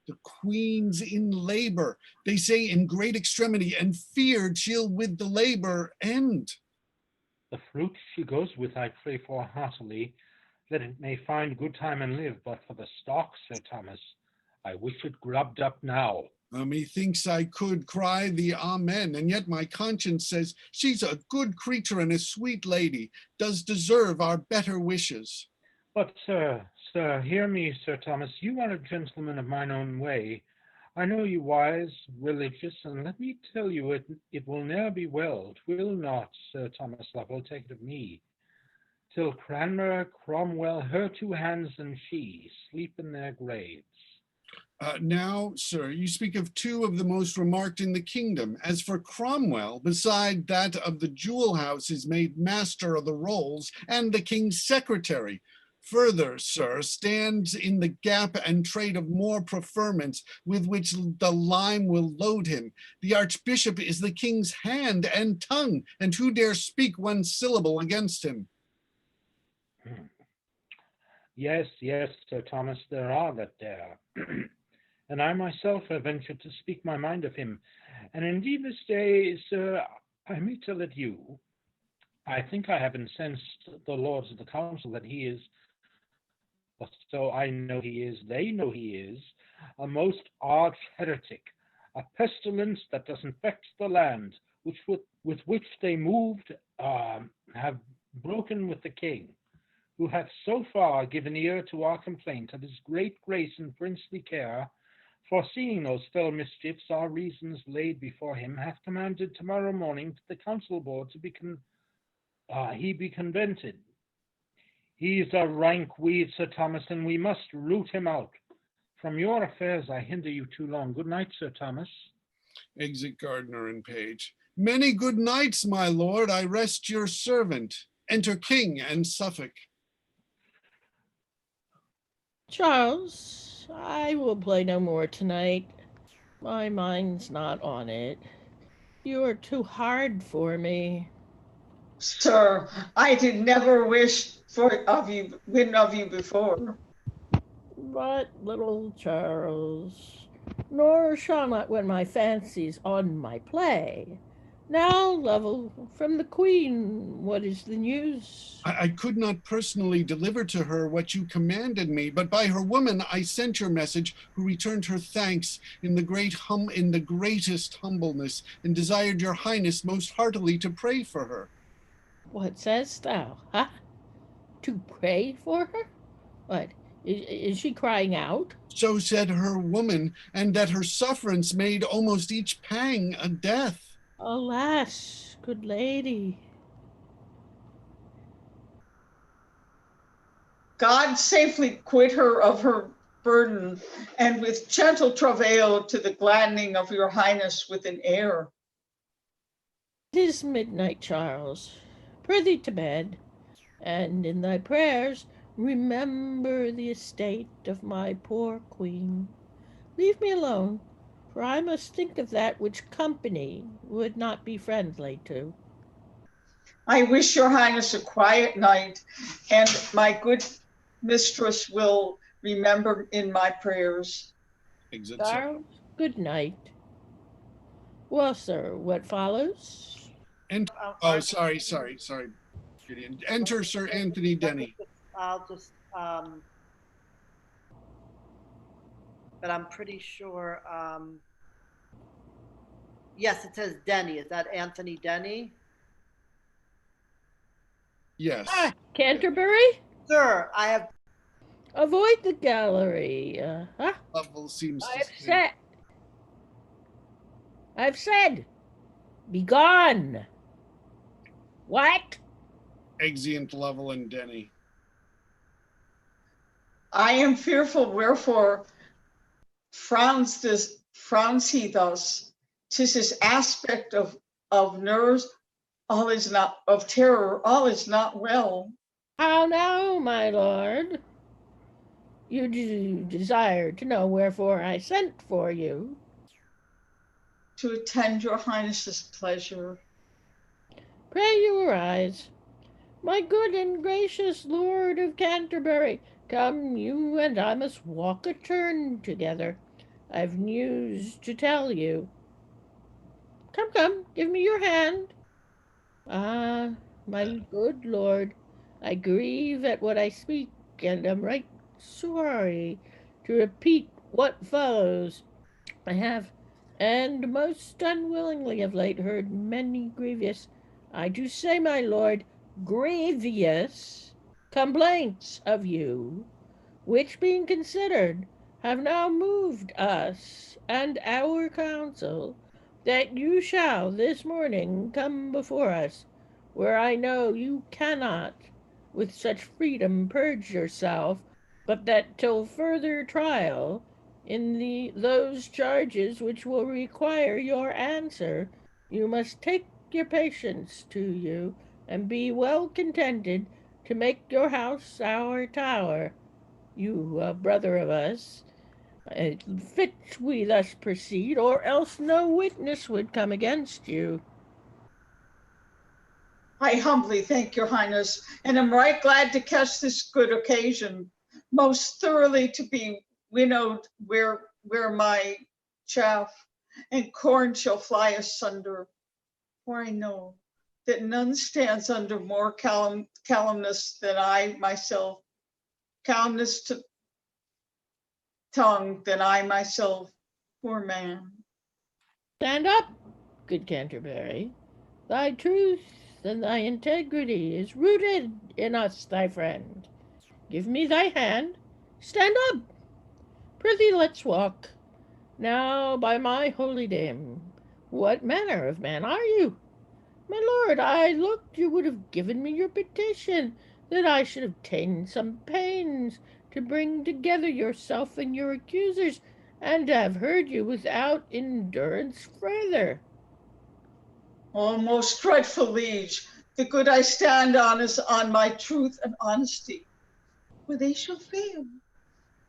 The queen's in labor, they say in great extremity, and feared she'll with the labor end. The fruit she goes with, I pray for heartily, that it may find good time and live, but for the stalk, Sir Thomas, I wish it grubbed up now. Methinks I could cry the amen, and yet my conscience says she's a good creature and a sweet lady, does deserve our better wishes. But, sir, hear me, Sir Thomas, you are a gentleman of mine own way. I know you wise, religious, and let me tell you, it will ne'er be well, 'twill not, Sir Thomas Lovell, take it of me, till Cranmer, Cromwell, her 2 hands and she sleep in their graves. Now, sir, you speak of 2 of the most remarked in the kingdom. As for Cromwell, beside that of the jewel house, is made master of the rolls and the king's secretary. Further, sir, stands in the gap and trade of more preferments with which the lime will load him. The archbishop is the king's hand and tongue, and who dare speak 1 syllable against him? Yes, Sir Thomas, there are that dare. And I myself have ventured to speak my mind of him. And indeed this day, sir, I may tell it you, I think I have incensed the lords of the council that he is, so I know he is, they know he is, a most arch heretic, a pestilence that does infect the land, with which they moved, have broken with the king, who hath so far given ear to our complaint of his great grace and princely care. Foreseeing those fell mischiefs, our reasons laid before him, hath commanded tomorrow morning to the council board to be convented. He's a rank weed, Sir Thomas, and we must root him out. From your affairs I hinder you too long. Good night, Sir Thomas. Exit Gardiner and page. Many good nights, my lord, I rest your servant. Enter King and Suffolk. Charles, I will play no more tonight. My mind's not on it. You are too hard for me. Sir, I did never wish win of you before. But, little Charles, nor shall not when my fancy's on my play. Now, Lovell, from the Queen, what is the news? I could not personally deliver to her what you commanded me, but by her woman I sent your message, who returned her thanks in the greatest humbleness, and desired your highness most heartily to pray for her. What sayest thou, huh? To pray for her? What? Is she crying out? So said her woman, and that her sufferance made almost each pang a death. Alas, good lady. God safely quit her of her burden, and with gentle travail to the gladdening of your highness with an air. 'Tis midnight, Charles. Prithee to bed, and in thy prayers remember the estate of my poor queen. Leave me alone, for I must think of that which company would not be friendly to. I wish your highness a quiet night, and my good mistress will remember in my prayers. Exit. Charles, good night. Well, sir, what follows? And oh, sorry, Gideon. Enter Sir Anthony Denny. I'll just, but I'm pretty sure, yes, it says Denny. Is that Anthony Denny? Yes. Canterbury? Sir, I have. Avoid the gallery. Level seems to I've said, be gone. What? Exeunt Level and Denny. I am fearful, wherefore frowns he thus. 'Tis his aspect of nerves, all is not of terror, all is not well. How now, my lord? You do desire to know wherefore I sent for you? To attend your highness's pleasure. Pray you arise. My good and gracious Lord of Canterbury, come, you and I must walk a turn together. I've news to tell you. Come, give me your hand. Ah, my good lord, I grieve at what I speak, and am right sorry to repeat what follows. I have, and most unwillingly of late, heard many grievous, I do say, my lord, grievous complaints of you, which being considered, have now moved us and our council, that you shall this morning come before us, where I know you cannot with such freedom purge yourself, but that till further trial in those charges which will require your answer, you must take your patience to you, and be well contented to make your house our tower. You, a brother of us, fit we thus proceed, or else no witness would come against you. I humbly thank your highness, and am right glad to catch this good occasion, most thoroughly to be winnowed where my chaff and corn shall fly asunder. For I know that none stands under more calumnus than I myself, calumnus to tongue than I myself, poor man. Stand up, good Canterbury. Thy truth and thy integrity is rooted in us, thy friend. Give me thy hand. Stand up. Prithee, let's walk. Now, by my holy dame, what manner of man are you? My lord, I looked you would have given me your petition, that I should have ta'en some pains to bring together yourself and your accusers, and have heard you without endurance further. Oh, most dreadful liege, the good I stand on is on my truth and honesty, for they shall fail.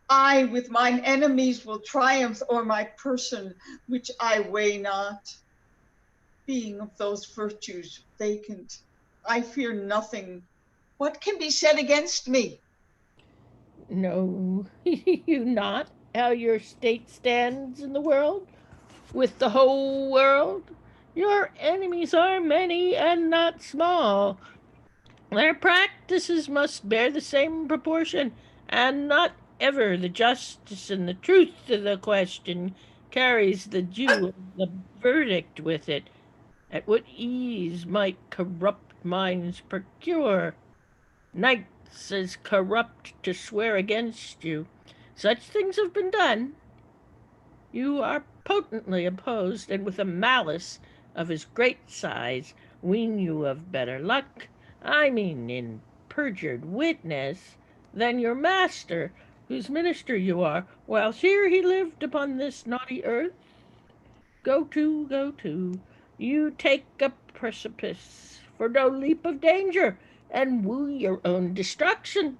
I with mine enemies will triumph o'er my person, which I weigh not. Being of those virtues vacant, I fear nothing. What can be said against me? Know you not how your state stands in the world, with the whole world? Your enemies are many and not small. Their practices must bear the same proportion, and not ever the justice and the truth of the question carries the due of the verdict with it. At what ease might corrupt minds procure? Night It's as corrupt to swear against you. Such things have been done. You are potently opposed, and with a malice of as great size, ween you of better luck, I mean in perjured witness, than your master, whose minister you are, while here he lived upon this naughty earth. Go to, go to. You take a precipice for no leap of danger, and woo your own destruction.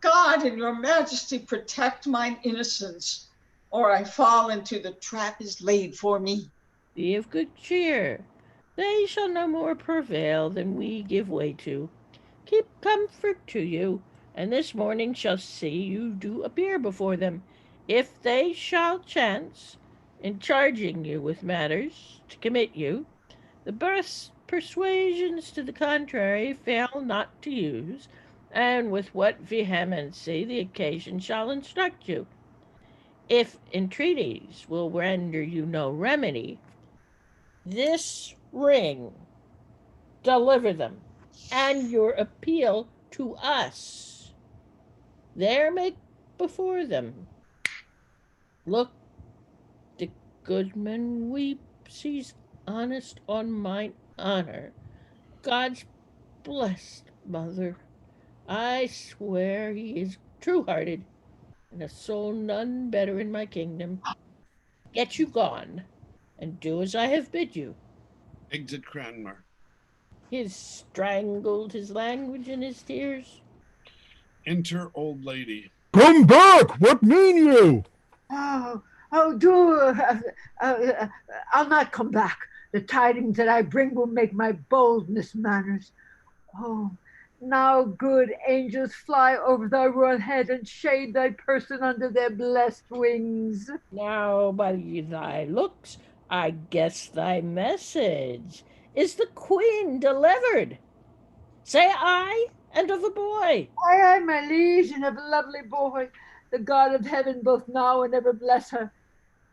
God and your majesty protect mine innocence, or I fall into the trap is laid for me. Be of good cheer. They shall no more prevail than we give way to. Keep comfort to you, and this morning shall see you do appear before them, if they shall chance, in charging you with matters, to commit you, the best persuasions to the contrary fail not to use, and with what vehemency the occasion shall instruct you. If entreaties will render you no remedy, this ring deliver them, and your appeal to us. There make before them. Look, the goodman weeps, he's honest on mine honor. God's blessed mother, I swear he is true-hearted, and a soul none better in my kingdom. Get you gone, and do as I have bid you. Exit Cranmer. He has strangled his language in his tears. Enter old lady. Come back! What mean you? I'll not come back. The tidings that I bring will make my boldness manners. Oh, now good angels fly over thy royal head and shade thy person under their blessed wings. Now, by thy looks, I guess thy message. Is the queen delivered? Say aye, and of a boy. Aye, my liege, and of a lovely boy. The God of heaven both now and ever bless her.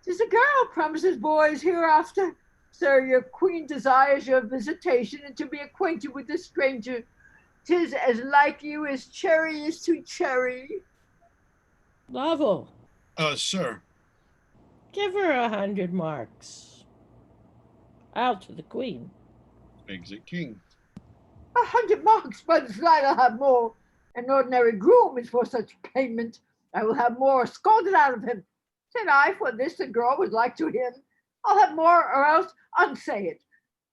'Tis a girl promises boys hereafter. Sir, your queen desires your visitation and to be acquainted with this stranger. 'Tis as like you as cherry is to cherry. Lovell, Sir. give her 100 marks. I'll to the queen. Exit King. 100 marks, by the slide I'll have more. An ordinary groom is for such payment. I will have more scolded out of him. Said I, for this the girl was like to him. I'll have more, or else unsay it.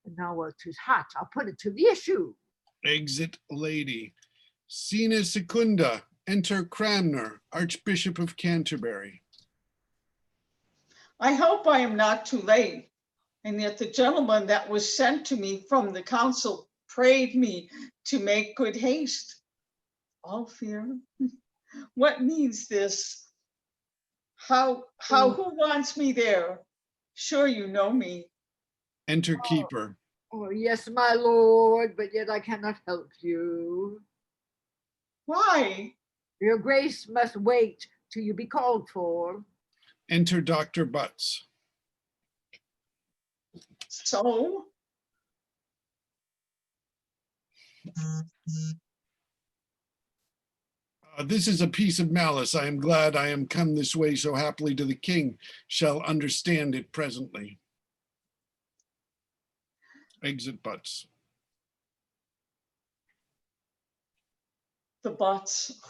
And now while 'tis hot, I'll put it to the issue. Exit lady. Scena secunda. Enter Cranmer, Archbishop of Canterbury. I hope I am not too late, and yet the gentleman that was sent to me from the council prayed me to make good haste. All fear. What means this? Who wants me there? Sure you know me. Enter Keeper. Oh, yes, my lord, but yet I cannot help you. Why? Your grace must wait till you be called for. Enter Dr. Butts. So? This is a piece of malice. I am glad I am come this way so happily to the king, shall understand it presently. Exit Butts. The Butts,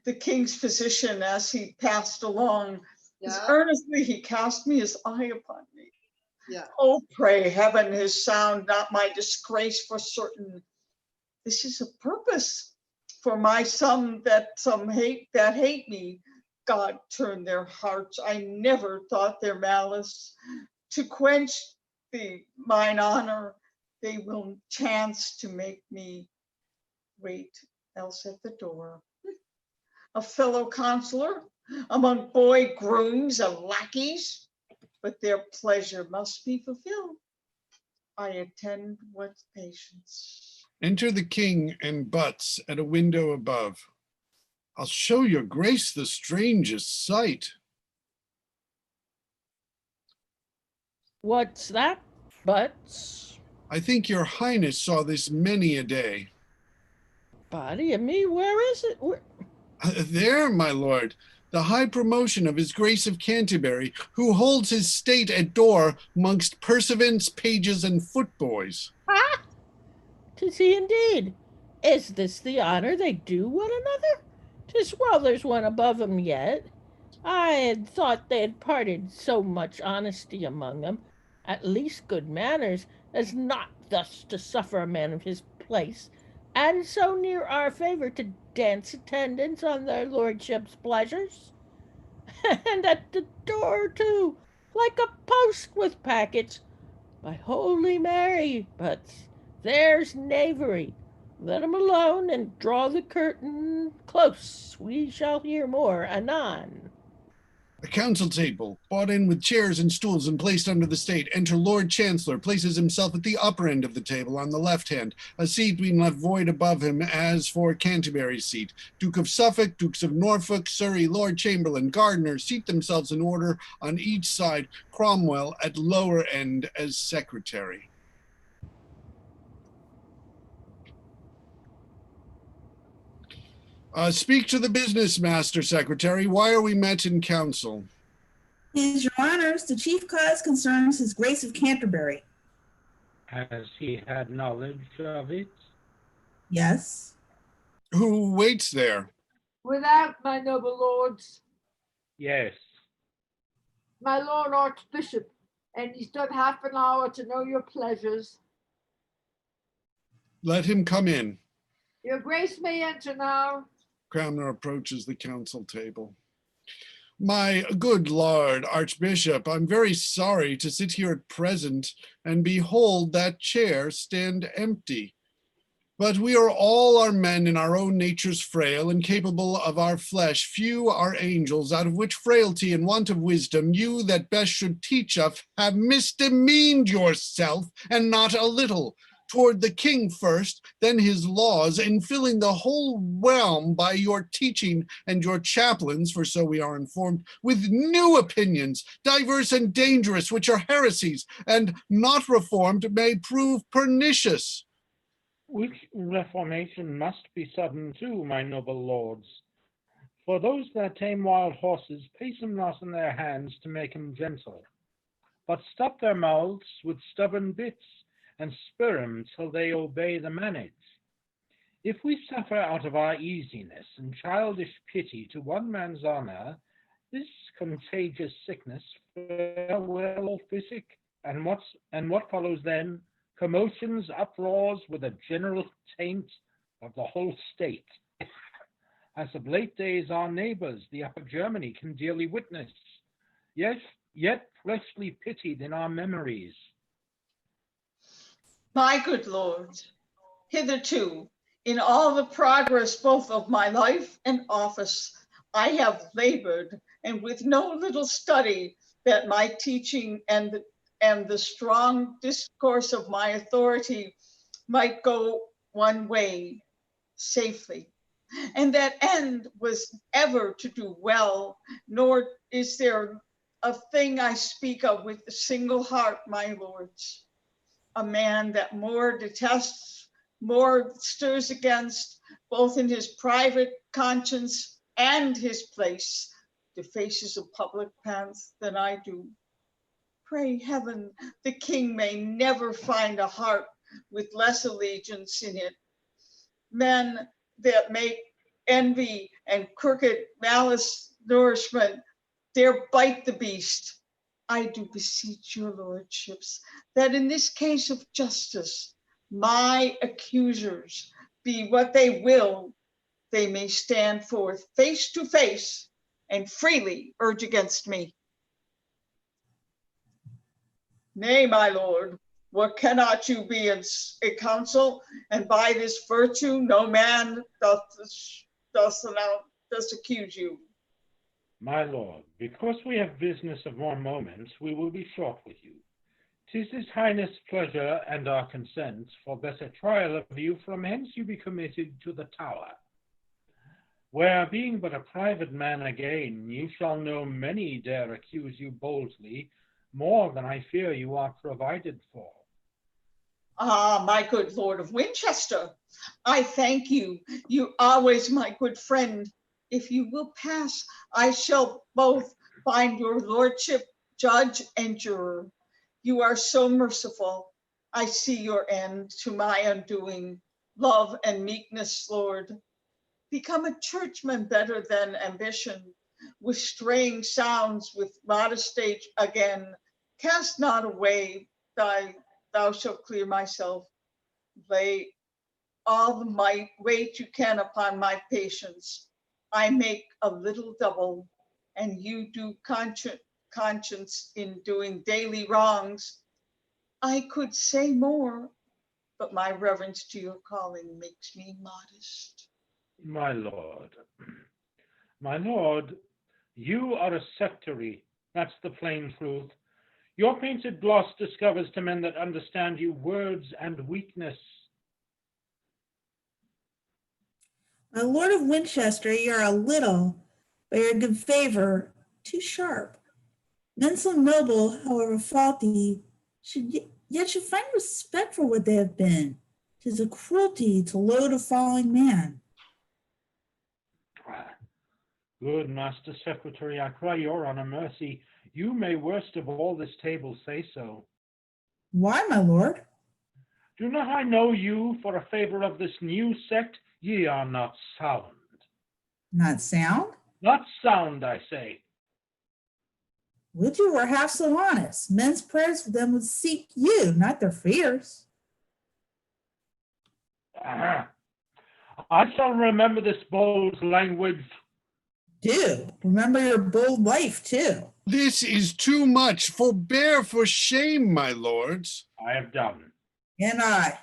the king's physician, as he passed along, as earnestly he cast me his eye upon me. Yeah. Oh, pray heaven his sound not my disgrace for certain. This is a purpose for my some hate me. God turn their hearts. I never thought their malice to quench mine honor. They will chance to make me wait else at the door. A fellow counselor among boy grooms and lackeys, but their pleasure must be fulfilled. I attend with patience. Enter the king and Butts at a window above. I'll show your grace the strangest sight. What's that, Butts? I think your highness saw this many a day. Body of me, where is it? There, my lord, the high promotion of his Grace of Canterbury, who holds his state at door mongst pursuivants, pages, and footboys. Ah, 'tis he indeed. Is this the honor they do one another? 'Tis well there's one above 'em yet. I had thought they had parted so much honesty among them, at least good manners, as not thus to suffer a man of his place, and so near our favour to dance attendance on their lordships' pleasures. And at the door too, like a post with packets. By Holy Mary, but there's knavery. Let 'em alone and draw the curtain close. We shall hear more anon. A council table, bought in with chairs and stools and placed under the state. Enter Lord Chancellor, places himself at the upper end of the table on the left hand, a seat being left void above him as for Canterbury's seat. Duke of Suffolk, Dukes of Norfolk, Surrey, Lord Chamberlain, Gardiner seat themselves in order on each side. Cromwell at lower end as secretary. Speak to the business, Master Secretary. Why are we met in council? His honors, the chief cause concerns his Grace of Canterbury. Has he had knowledge of it? Yes. Who waits there? Without, my noble lords, Yes. my lord archbishop, and he stood half an hour to know your pleasures. Let him come in. Your grace may enter now. Cranmer approaches the council table. My good Lord Archbishop, I'm very sorry to sit here at present and behold that chair stand empty. But we are all our men in our own natures frail and capable of our flesh. Few are angels, out of which frailty and want of wisdom you that best should teach us have misdemeaned yourself, and not a little, toward the king first, then his laws, in filling the whole realm by your teaching and your chaplains, for so we are informed, with new opinions, diverse and dangerous, which are heresies, and not reformed may prove pernicious. Which reformation must be sudden too, my noble lords. For those that tame wild horses place 'em not in their hands to make 'em gentle, but stop their mouths with stubborn bits, and spur 'em till they obey the manage. If we suffer out of our easiness and childish pity to one man's honor, this contagious sickness farewell all physic, and what follows then? Commotions, uproars, with a general taint of the whole state. As of late days our neighbors, the Upper Germany, can dearly witness, yet fleshly pitied in our memories. My good lord, hitherto, in all the progress both of my life and office, I have labored, and with no little study, that my teaching and the strong discourse of my authority might go one way safely. And that end was ever to do well, nor is there a thing I speak of with a single heart, my lords. A man that more detests, more stirs against, both in his private conscience and his place, defaces a public path than I do. Pray heaven the king may never find a heart with less allegiance in it. Men that make envy and crooked malice nourishment, dare bite the beast. I do beseech your lordships that in this case of justice, my accusers, be what they will, they may stand forth face to face and freely urge against me. Nay, my lord, what cannot you be in a council, and by this virtue no man doth accuse you. My lord, because we have business of more moment, we will be short with you. 'Tis his highness' pleasure and our consent for better trial of you, from hence you be committed to the Tower, where, being but a private man again, you shall know many dare accuse you boldly, more than I fear you are provided for. Ah, my good Lord of Winchester, I thank you. You always my good friend. If you will pass, I shall both find your lordship judge and juror. You are so merciful. I see your end to my undoing. Love and meekness, Lord. Become a churchman better than ambition. With straying sounds, with modest stage again. Cast not away thou shalt clear myself. Lay all the might weight you can upon my patience. I make a little double, and you do conscience in doing daily wrongs. I could say more, but my reverence to your calling makes me modest. My lord, you are a sectary. That's the plain truth. Your painted gloss discovers to men that understand you words and weakness. My Lord of Winchester, you are a little, by your good favor, too sharp. Men so noble, however faulty, yet should find respect for what they have been. 'Tis a cruelty to load a falling man. Good Master Secretary, I cry your honor mercy. You may worst of all this table say so. Why, my lord? Do not I know you for a favor of this new sect? Ye are not sound. Not sound? Not sound, I say. Would you were half so honest. Men's prayers for them would seek you, not their fears. I shall remember this bold language. Do. Remember your bold life, too. This is too much. Forbear for shame, my lords. I have done. And I.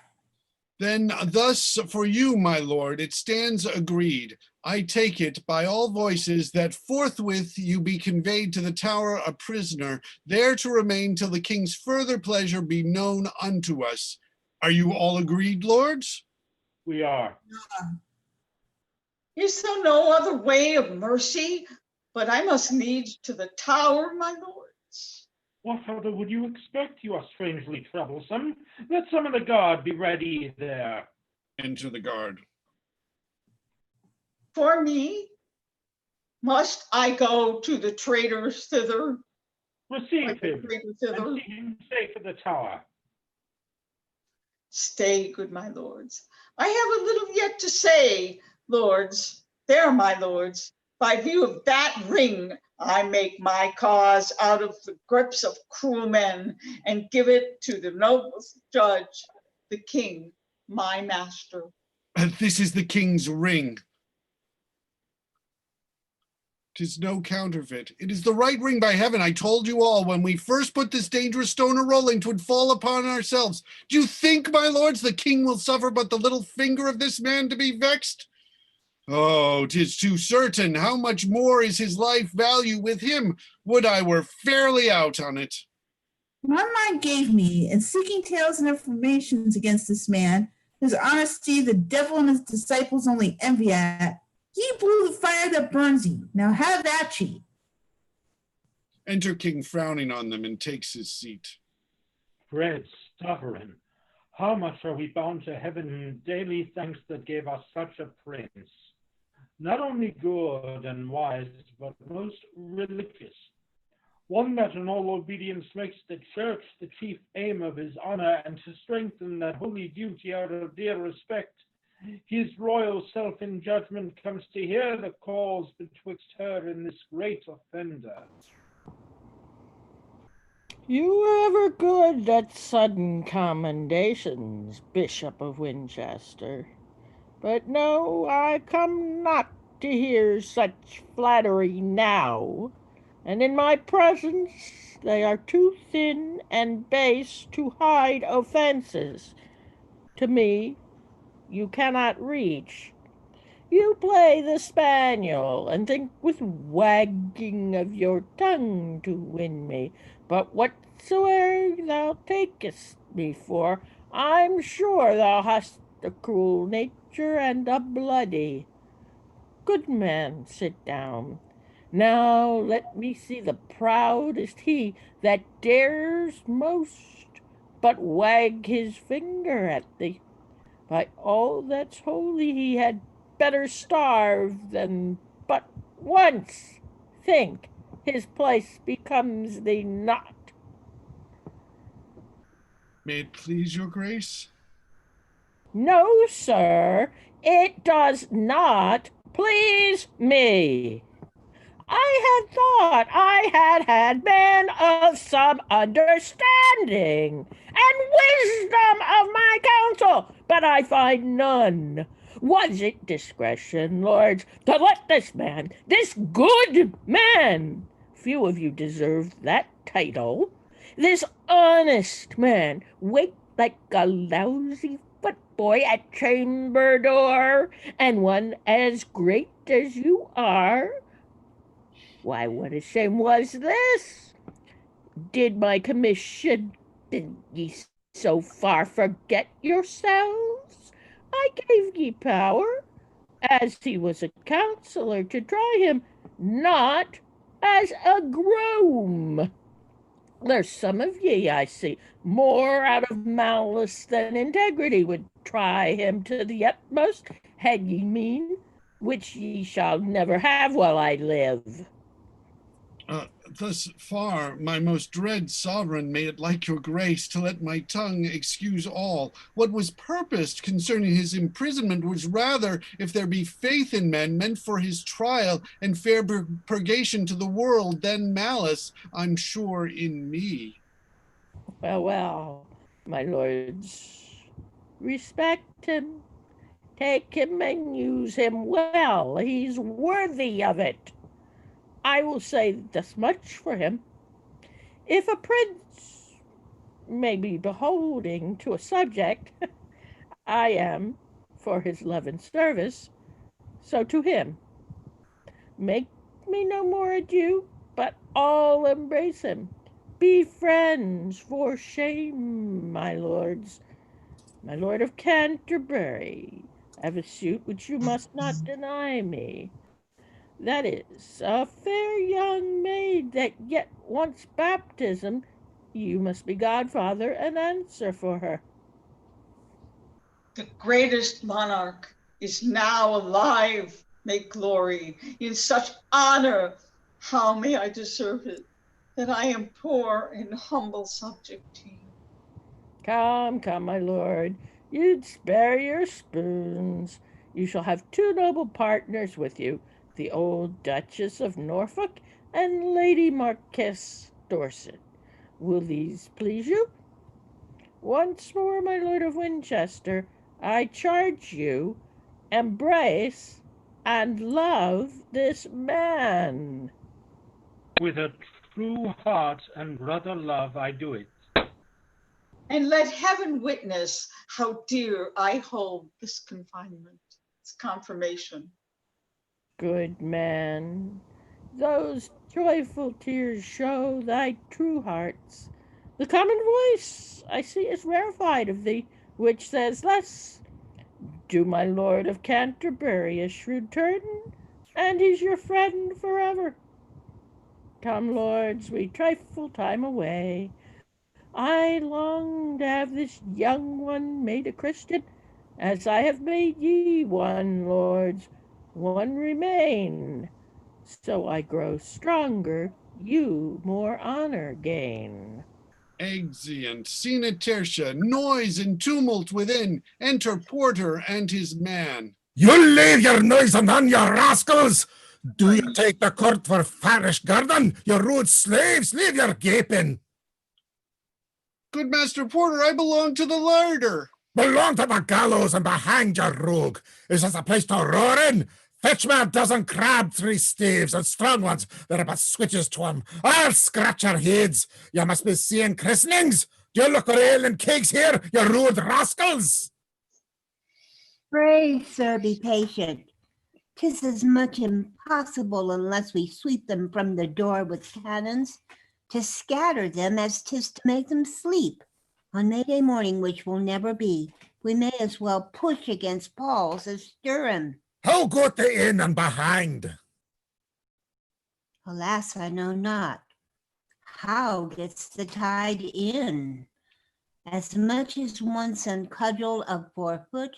Then thus for you, my lord, it stands agreed. I take it by all voices that forthwith you be conveyed to the Tower a prisoner, there to remain till the king's further pleasure be known unto us. Are you all agreed, lords? We are. Is there no other way of mercy? But I must needs to the tower, my lords. What other would you expect? You are strangely troublesome. Let some of the guard be ready there. Enter the guard. For me, must I go to the traitors thither? Receive him, and see him safe at the tower. Stay, good my lords. I have a little yet to say, lords. There, my lords. By view of that ring, I make my cause out of the grips of cruel men and give it to the noblest judge, the king, my master. This is the king's ring. 'Tis no counterfeit. It is the right ring by heaven. I told you all when we first put this dangerous stone a-rolling, 'twould fall upon ourselves. Do you think, my lords, the king will suffer but the little finger of this man to be vexed? Oh, 'tis too certain. How much more is his life value with him? Would I were fairly out on it. My mind gave me, in seeking tales and informations against this man, whose honesty the devil and his disciples only envy at, ye blew the fire that burns ye. Now have at ye. Enter king frowning on them and takes his seat. Dread sovereign, how much are we bound to heaven in daily thanks that gave us such a prince? Not only good and wise, but most religious. One that in all obedience makes the church the chief aim of his honor, and to strengthen that holy duty out of dear respect, his royal self in judgment comes to hear the cause betwixt her and this great offender. You were ever good at sudden commendations, Bishop of Winchester. But no, I come not to hear such flattery now, and in my presence they are too thin and base to hide offenses. To me, you cannot reach. You play the spaniel, and think with wagging of your tongue to win me. But whatsoe'er thou takest me for, I'm sure thou hast a cruel nature and a bloody. Good man, sit down. Now let me see the proudest he that dares most but wag his finger at thee. By all that's holy, he had better starve than but once think his place becomes thee not. May it please your grace? No, sir, it does not please me. I had thought I had men of some understanding and wisdom of my counsel, but I find none. Was it discretion, lords, to let this man, this good man, few of you deserve that title, this honest man, wait like a lousy footboy at chamber door, and one as great as you are? Why, what a shame was this? Did my commission, did ye so far forget yourselves? I gave ye power, as he was a counselor, to try him, not as a groom. There's some of ye, I see, more out of malice than integrity, would try him to the utmost, had ye mean, which ye shall never have while I live. Thus far, my most dread sovereign, may it like your grace to let my tongue excuse all. What was purposed concerning his imprisonment was rather, if there be faith in men, meant for his trial and fair purgation to the world, than malice, I'm sure, in me. Well, well, my lords, respect him, take him and use him well. He's worthy of it. I will say thus much for him. If a prince may be beholding to a subject, I am, for his love and service, so to him. Make me no more ado, but all embrace him. Be friends, for shame, my lords. My lord of Canterbury, I have a suit which you must not deny me. That is, a fair young maid that yet wants baptism. You must be godfather and answer for her. The greatest monarch is now alive. May glory in such honor. How may I deserve it, that I am poor and humble subject to you? Come, come, my lord, you'd spare your spoons. You shall have two noble partners with you, the old Duchess of Norfolk and Lady Marquess Dorset. Will these please you? Once more, my lord of Winchester, I charge you, embrace and love this man. With a true heart and brother love I do it. And let heaven witness how dear I hold this confinement, this confirmation. Good man, those joyful tears show thy true hearts. The common voice, I see, is rarefied of thee, which says thus, do my lord of Canterbury a shrewd turn, and he's your friend forever. Come, lords, we trifle time away. I long to have this young one made a Christian, as I have made ye one, lords. One remain, so I grow stronger, you more honor gain. Exeunt, scena tertia, noise and tumult within. Enter Porter and his man. You leave your noise undone, you rascals! Do you take the court for farish garden? You rude slaves, leave your gaping! Good Master Porter, I belong to the larder. Belong to the gallows and be hanged, you rogue! Is this a place to roar in? Fetch me a dozen crab tree staves and strong ones that are but switches to 'em. I'll scratch your heads. You must be seeing christenings. Do you look at ale and cakes here, you rude rascals? Pray, sir, be patient. 'Tis as much impossible, unless we sweep them from the door with cannons, to scatter them as 'tis to make them sleep. On May Day morning, which will never be, we may as well push against Paul's as stir him. How got they in and behind? Alas, I know not. How gets the tide in? As much as one son cudgel of 4 foot,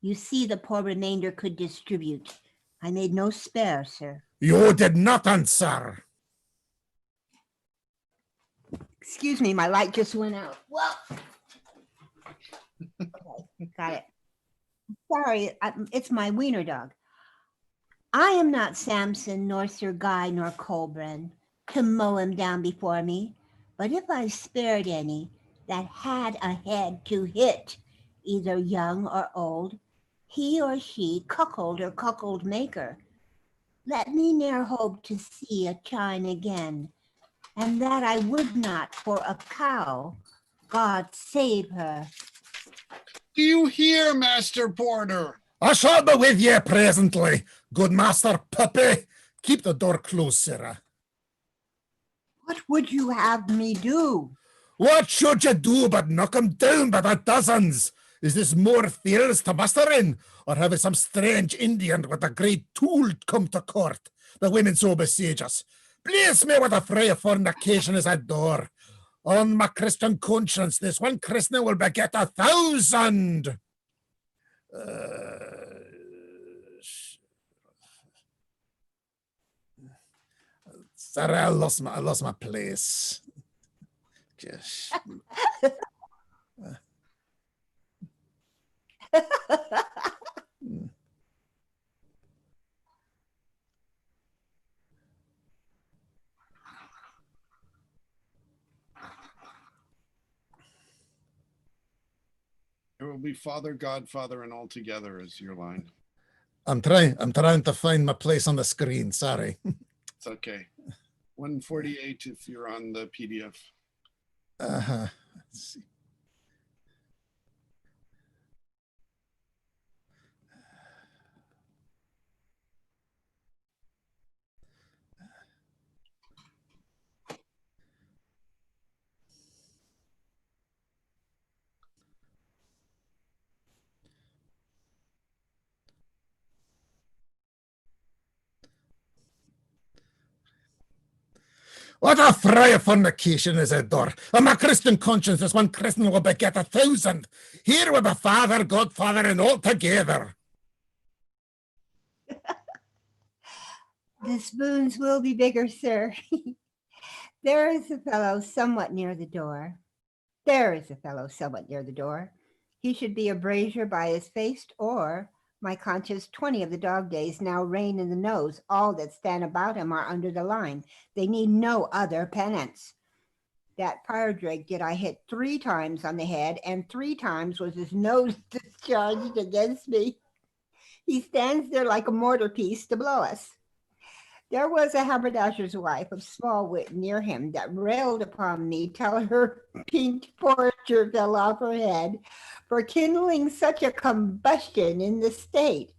you see the poor remainder could distribute. I made no spare, sir. You did not answer. Excuse me, my light just went out. Well, okay, got it. Sorry, it's my wiener dog. I am not Samson, nor Sir Guy, nor Colbran, to mow him down before me. But if I spared any that had a head to hit, either young or old, he or she cuckold or cuckold maker, let me ne'er hope to see a chine again, and that I would not for a cow. God save her. Do you hear, Master Porter? I shall be with ye presently, good Master Puppy. Keep the door closed, sirrah. What would you have me do? What should you do but knock 'em down by the dozens? Is this more fields to muster in, or have we some strange Indian with a great tool come to court? The women so besiege us. Bless me with a fray of fornication is at door. On my Christian conscience, this one christening will beget 1,000. Sorry, I lost my place. Just. There will be Father, Godfather, and all together is your line. I'm trying to find my place on the screen. Sorry. It's okay. 148 if you're on the PDF. Let's see. What a fray of fornication is it, door? And my Christian conscience is one Christian will beget 1,000. Here with the Father, Godfather, and all together. The spoons will be bigger, sir. There is a fellow somewhat near the door. He should be a brazier by his face, or my conscience 20 of the dog days now reign in the nose. All that stand about him are under the line. They need no other penance. That fire drake did I hit 3 times on the head, and 3 times was his nose discharged against me. He stands there like a mortar piece to blow us. There was a haberdasher's wife of small wit near him that railed upon me till her pink porture fell off her head for kindling such a combustion in the state.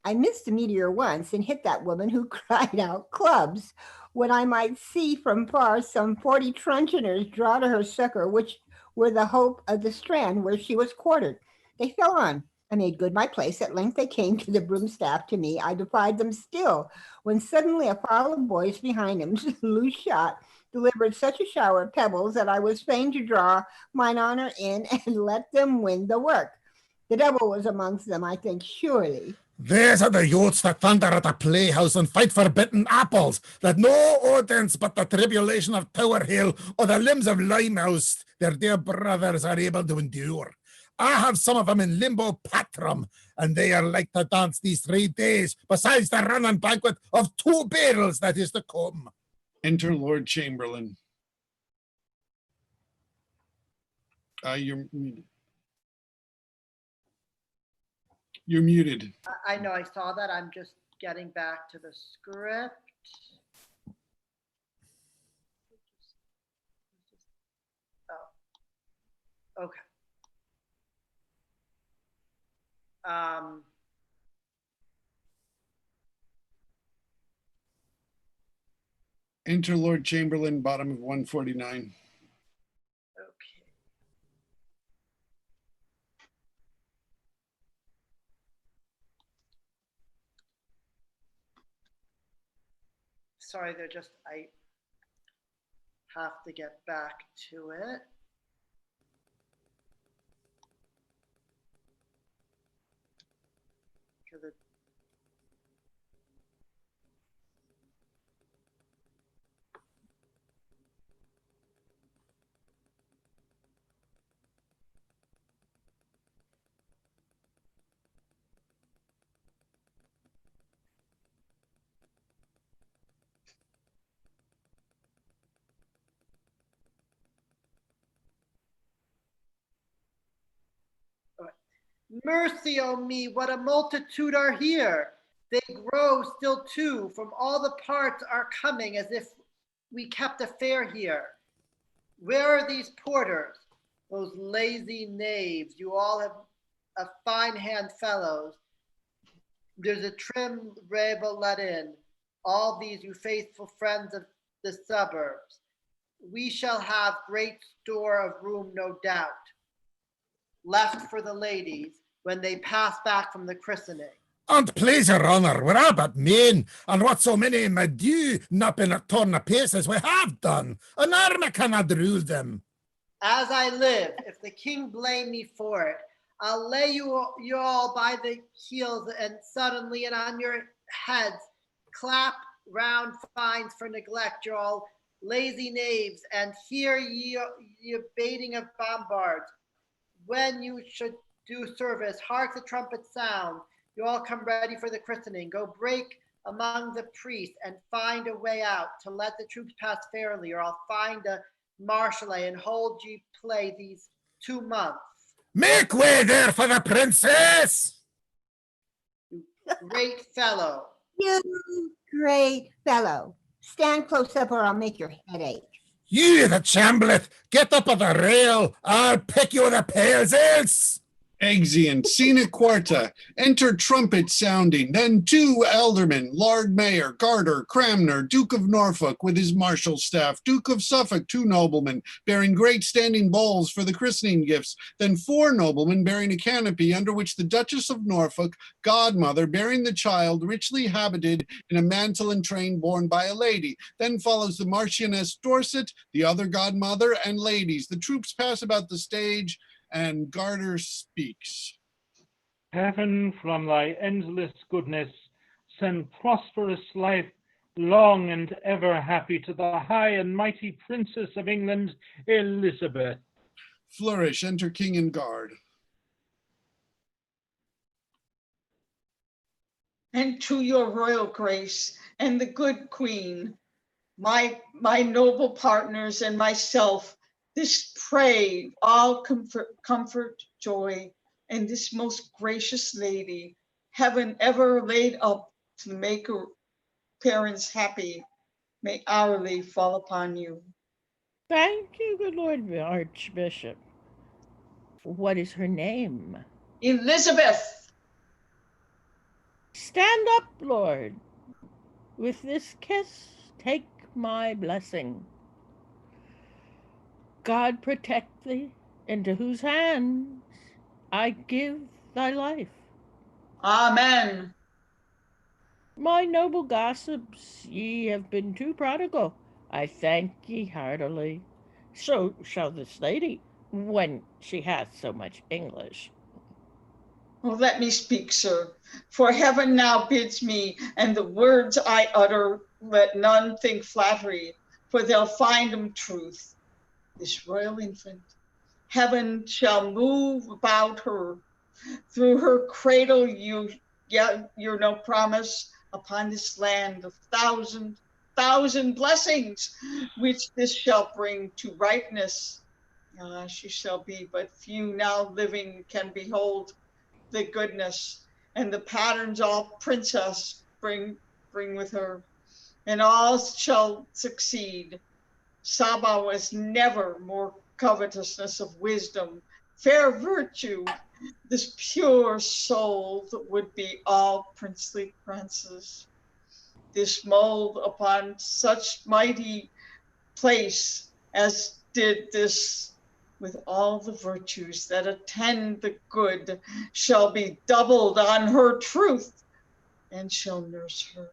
I missed a meteor once and hit that woman who cried out clubs, when I might see from far some 40 truncheoners draw to her succor, which were the hope of the strand where she was quartered. They fell on. I made good my place. At length they came to the broomstaff to me. I defied them still, when suddenly a file of boys behind him, loose shot, delivered such a shower of pebbles that I was fain to draw mine honor in and let them win the work. The devil was amongst them, I think, surely. These are the youths that thunder at a playhouse and fight for bitten apples, that no audience but the tribulation of Tower Hill or the limbs of Limehouse, their dear brothers, are able to endure. I have some of them in limbo patrum, and they are like to dance these 3 days, besides the running banquet of 2 barrels that is to come. Enter Lord Chamberlain. You're muted. You're muted. I know, I saw that. I'm just getting back to the script. Oh, okay. Enter Lord Chamberlain, bottom of 149. Okay. Sorry, I have to get back to it. to the Mercy on me, what a multitude are here. They grow still too, from all the parts are coming, as if we kept a fair here. Where are these porters? Those lazy knaves, you all have a fine hand fellows. There's a trim rabble let in, all these you faithful friends of the suburbs. We shall have great store of room, no doubt, left for the ladies when they pass back from the christening. And please your honour, we're all but men, and what so many may do, not been torn to pieces we have done. An army cannot rule them. As I live, if the king blame me for it, I'll lay you all by the heels and suddenly and on your heads clap round fines for neglect, you're all lazy knaves, and hear ye baiting of bombards. When you should do service, hark the trumpet sound. You all come ready for the christening. Go break among the priests and find a way out to let the troops pass fairly, or I'll find a marshallet and hold ye play these 2 months. Make way there for the princess! Great fellow. You great fellow. Stand close up or I'll make your head ache. You, the chamberlain, get up on the rail. I'll pick you with a pails else. Exeunt, scene quarta. Enter trumpet sounding. Then 2 aldermen, Lord Mayor, Garter, Cranmer, Duke of Norfolk with his marshal staff, Duke of Suffolk, 2 noblemen, bearing great standing bowls for the christening gifts. Then 4 noblemen bearing a canopy, under which the Duchess of Norfolk, godmother, bearing the child, richly habited in a mantle and train borne by a lady. Then follows the Marchioness Dorset, the other godmother, and ladies. The troops pass about the stage, and Garter speaks. Heaven, from thy endless goodness, send prosperous life, long and ever happy, to the high and mighty Princess of England, Elizabeth. Flourish, enter king and guard. And to your royal grace and the good queen, my noble partners and myself, this pray all comfort, joy, and this most gracious lady, heaven ever laid up to make her parents happy, may hourly fall upon you. Thank you, good Lord Archbishop. What is her name? Elizabeth. Stand up, Lord. With this kiss, take my blessing. God protect thee, into whose hands I give thy life. Amen. My noble gossips, ye have been too prodigal. I thank ye heartily. So shall this lady, when she hath so much English. Well, let me speak, sir, for heaven now bids me, and the words I utter, let none think flattery, for they'll find 'em truth. This royal infant, heaven shall move about her. Through her cradle, you're no promise upon this land of thousand blessings, which this shall bring to ripeness. She shall be but few now living can behold the goodness and the patterns all princess bring with her, and all shall succeed. Saba was never more covetousness of wisdom, fair virtue, this pure soul that would be all princely princes. This mold upon such mighty place as did this, with all the virtues that attend the good, shall be doubled on her truth, and shall nurse her.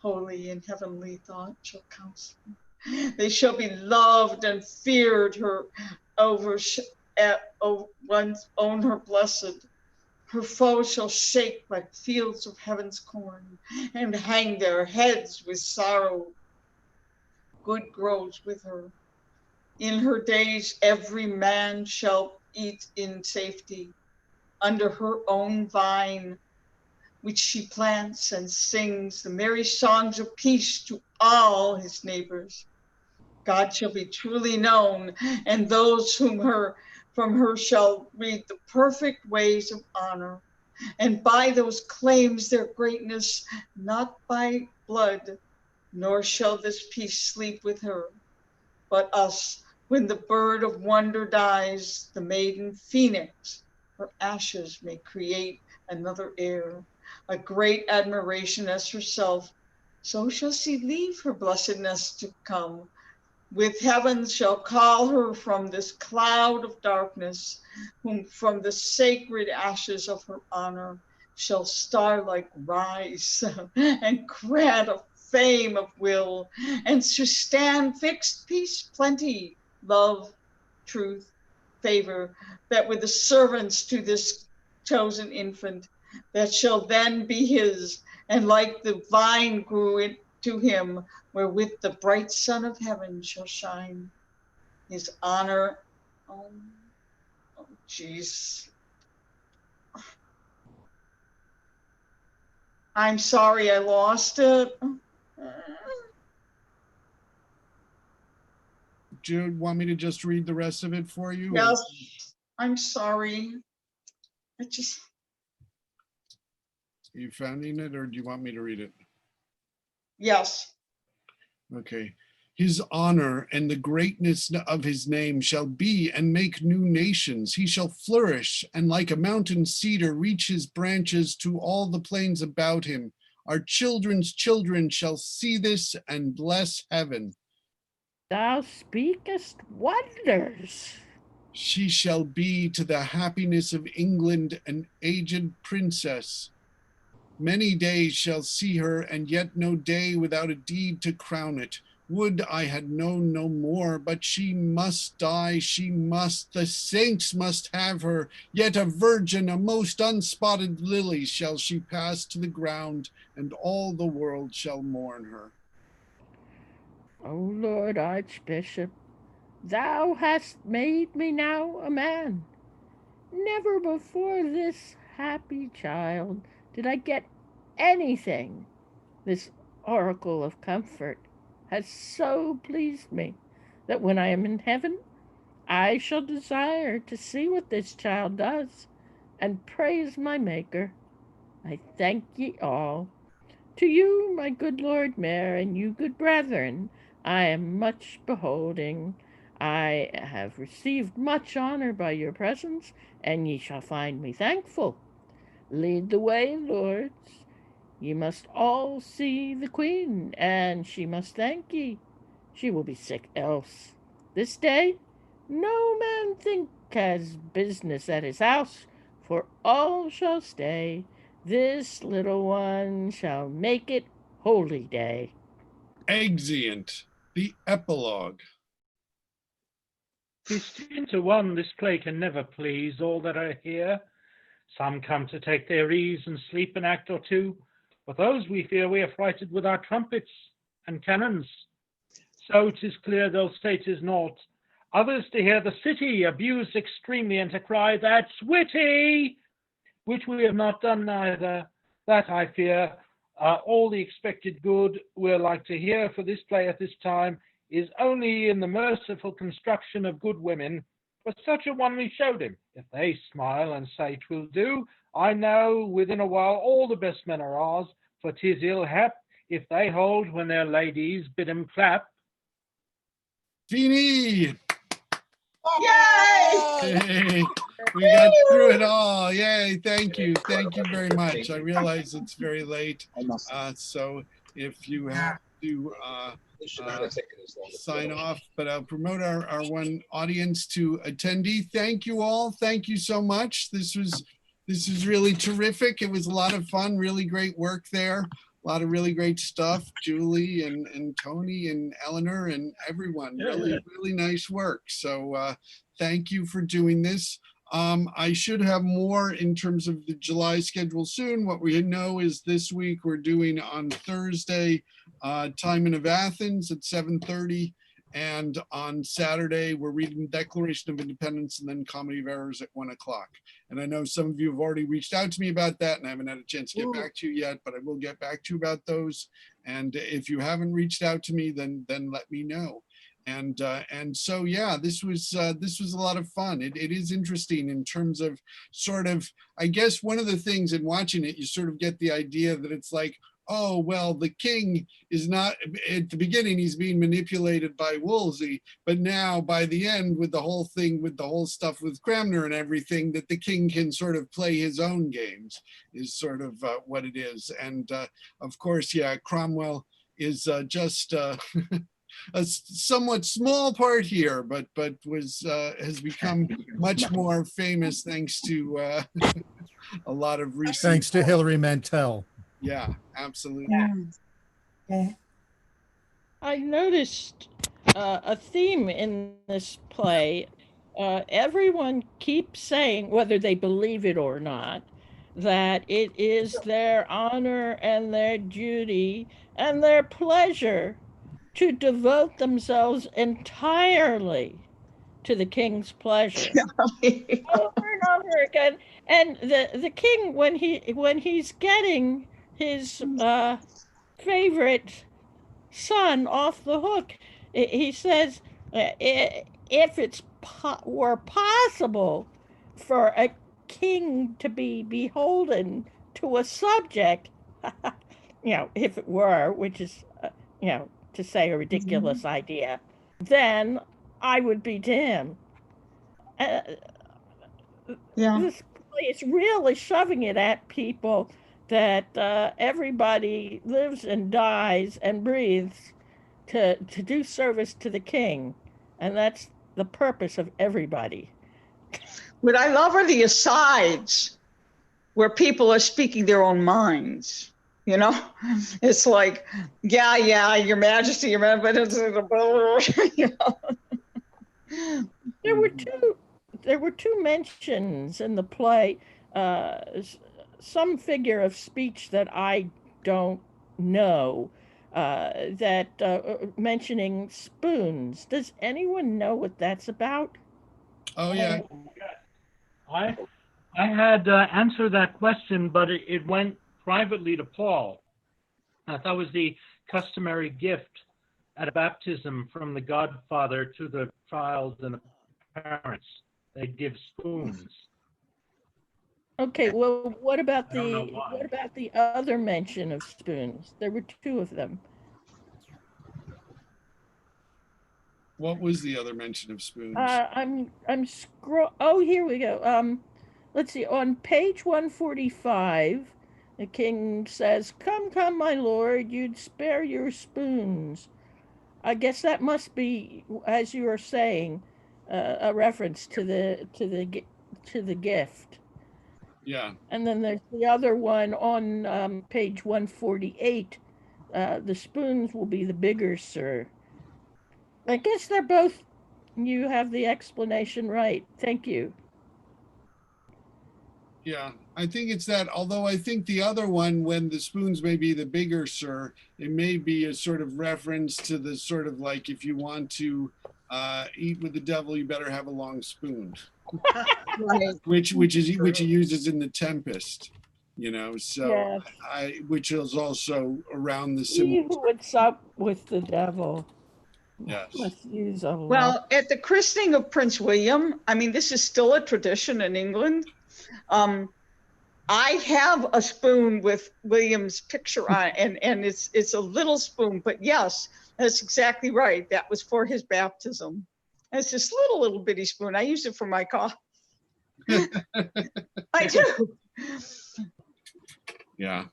Holy and heavenly thought shall counsel. They shall be loved and feared her one's own her blessed. Her foes shall shake like fields of heaven's corn and hang their heads with sorrow. Good grows with her. In her days, every man shall eat in safety under her own vine, which she plants, and sings the merry songs of peace to all his neighbors. God shall be truly known, and those from her shall read the perfect ways of honor, and by those claims their greatness, not by blood, nor shall this peace sleep with her, but us. When the bird of wonder dies, the maiden phoenix, her ashes may create another heir, a great admiration as herself. So shall she leave her blessedness to come. With heaven shall call her from this cloud of darkness, whom from the sacred ashes of her honor shall starlight rise and grant a fame of will, and to stand fixed peace, plenty, love, truth, favor, that with the servants to this chosen infant, that shall then be his, and like the vine grew it to him, wherewith the bright sun of heaven shall shine. His honor, oh geez. I'm sorry I lost it. Do you want me to just read the rest of it for you? Yes, I'm sorry. Are you finding it, or do you want me to read it? Yes. Okay. His honor and the greatness of his name shall be and make new nations. He shall flourish and like a mountain cedar reach his branches to all the plains about him. Our children's children shall see this and bless heaven. Thou speakest wonders. She shall be to the happiness of England an aged princess. Many days shall see her, and yet no day without a deed to crown it. Would I had known no more, but she must die, she must, the saints must have her. Yet a virgin, a most unspotted lily, shall she pass to the ground, and all the world shall mourn her. O Lord Archbishop, thou hast made me now a man. Never before this happy child did I get anything. This oracle of comfort has so pleased me that when I am in heaven, I shall desire to see what this child does and praise my Maker. I thank ye all. To you, my good Lord Mayor, and you, good brethren, I am much beholding. I have received much honor by your presence, and ye shall find me thankful. Lead the way, lords. Ye must all see the Queen, and she must thank ye. She will be sick else. This day no man think has business at his house, for all shall stay. This little one shall make it holy day. Exeunt. The epilogue. 'Tis to one this play can never please all that are here. Some come to take their ease and sleep an act or two, but those we fear we are frighted with our trumpets and cannons. So 'tis clear they'll say 'tis naught. Others to hear the city abused extremely and to cry, "That's witty!" which we have not done neither. That I fear all the expected good we're like to hear for this play at this time is only in the merciful construction of good women. For such a one we showed him. If they smile and say 'twill do, I know within a while all the best men are ours, for 'tis ill hap if they hold when their ladies bid 'em clap. Fini! Yay! Hey, we got through it all. Yay, thank you. Thank you very much. I realize it's very late. So if you have to sign off, but I'll promote our one audience to attendee. Thank you all. Thank you so much. This is really terrific. It was a lot of fun, really great work there. A lot of really great stuff. Julie and Tony and Eleanor and everyone, really nice work. So thank you for doing this. I should have more in terms of the July schedule soon. What we know is this week we're doing on Thursday, Timon of Athens at 7:30. And on Saturday, we're reading Declaration of Independence and then Comedy of Errors at 1 o'clock. And I know some of you have already reached out to me about that, and I haven't had a chance to get back to you yet, but I will get back to you about those. And if you haven't reached out to me, then let me know. And so, yeah, this was a lot of fun. It is interesting in terms of sort of, I guess one of the things in watching it, you sort of get the idea that it's like, oh, well, the king is not, at the beginning, he's being manipulated by Wolsey, but now by the end with the whole thing, with the whole stuff with Cranmer and everything, that the king can sort of play his own games is sort of what it is. And of course, yeah, Cromwell is just a somewhat small part here, but was has become much more famous thanks to a lot of recent. Thanks to Hilary Mantel. Yeah, absolutely. Yeah. I noticed a theme in this play. Everyone keeps saying, whether they believe it or not, that it is their honor and their duty and their pleasure to devote themselves entirely to the king's pleasure. Over and over again. And the king, when he's getting his favorite son off the hook, he says, if it were possible for a king to be beholden to a subject, if it were, which is, to say a ridiculous idea, then I would be to him. This play is really shoving it at people that everybody lives and dies and breathes to do service to the king. And that's the purpose of everybody. What I love are the asides where people are speaking their own minds. It's like, yeah, Your Majesty, Your Majesty, There were two mentions in the play, some figure of speech that I don't know, that mentioning spoons. Does anyone know what that's about? Oh, yeah. I had answered that question, but it went privately to Paul. That was the customary gift at a baptism from the godfather to the child and the parents. They give spoons. Okay, well, what about the other mention of spoons? There were two of them. What was the other mention of spoons? Oh, here we go. Let's see. On page 145, the king says, "Come, my lord, you'd spare your spoons." I guess that must be, as you are saying, a reference to the gift. Yeah. And then there's the other one on page 148. The spoons will be the bigger, sir. I guess they're both, you have the explanation right. Thank you. Yeah, I think it's that, although I think the other one, when the spoons may be the bigger, sir, it may be a sort of reference to the sort of like, if you want to eat with the devil, you better have a long spoon. Right. Which he uses in The Tempest, so yes. Which is also around the He similar. who would sup with the devil. Yes. Must use a lot. Well, at the christening of Prince William, I mean, this is still a tradition in England. I have a spoon with William's picture on it, and it's a little spoon, but yes, that's exactly right. That was for his baptism. It's this little bitty spoon. I use it for my coffee. I do. Yeah.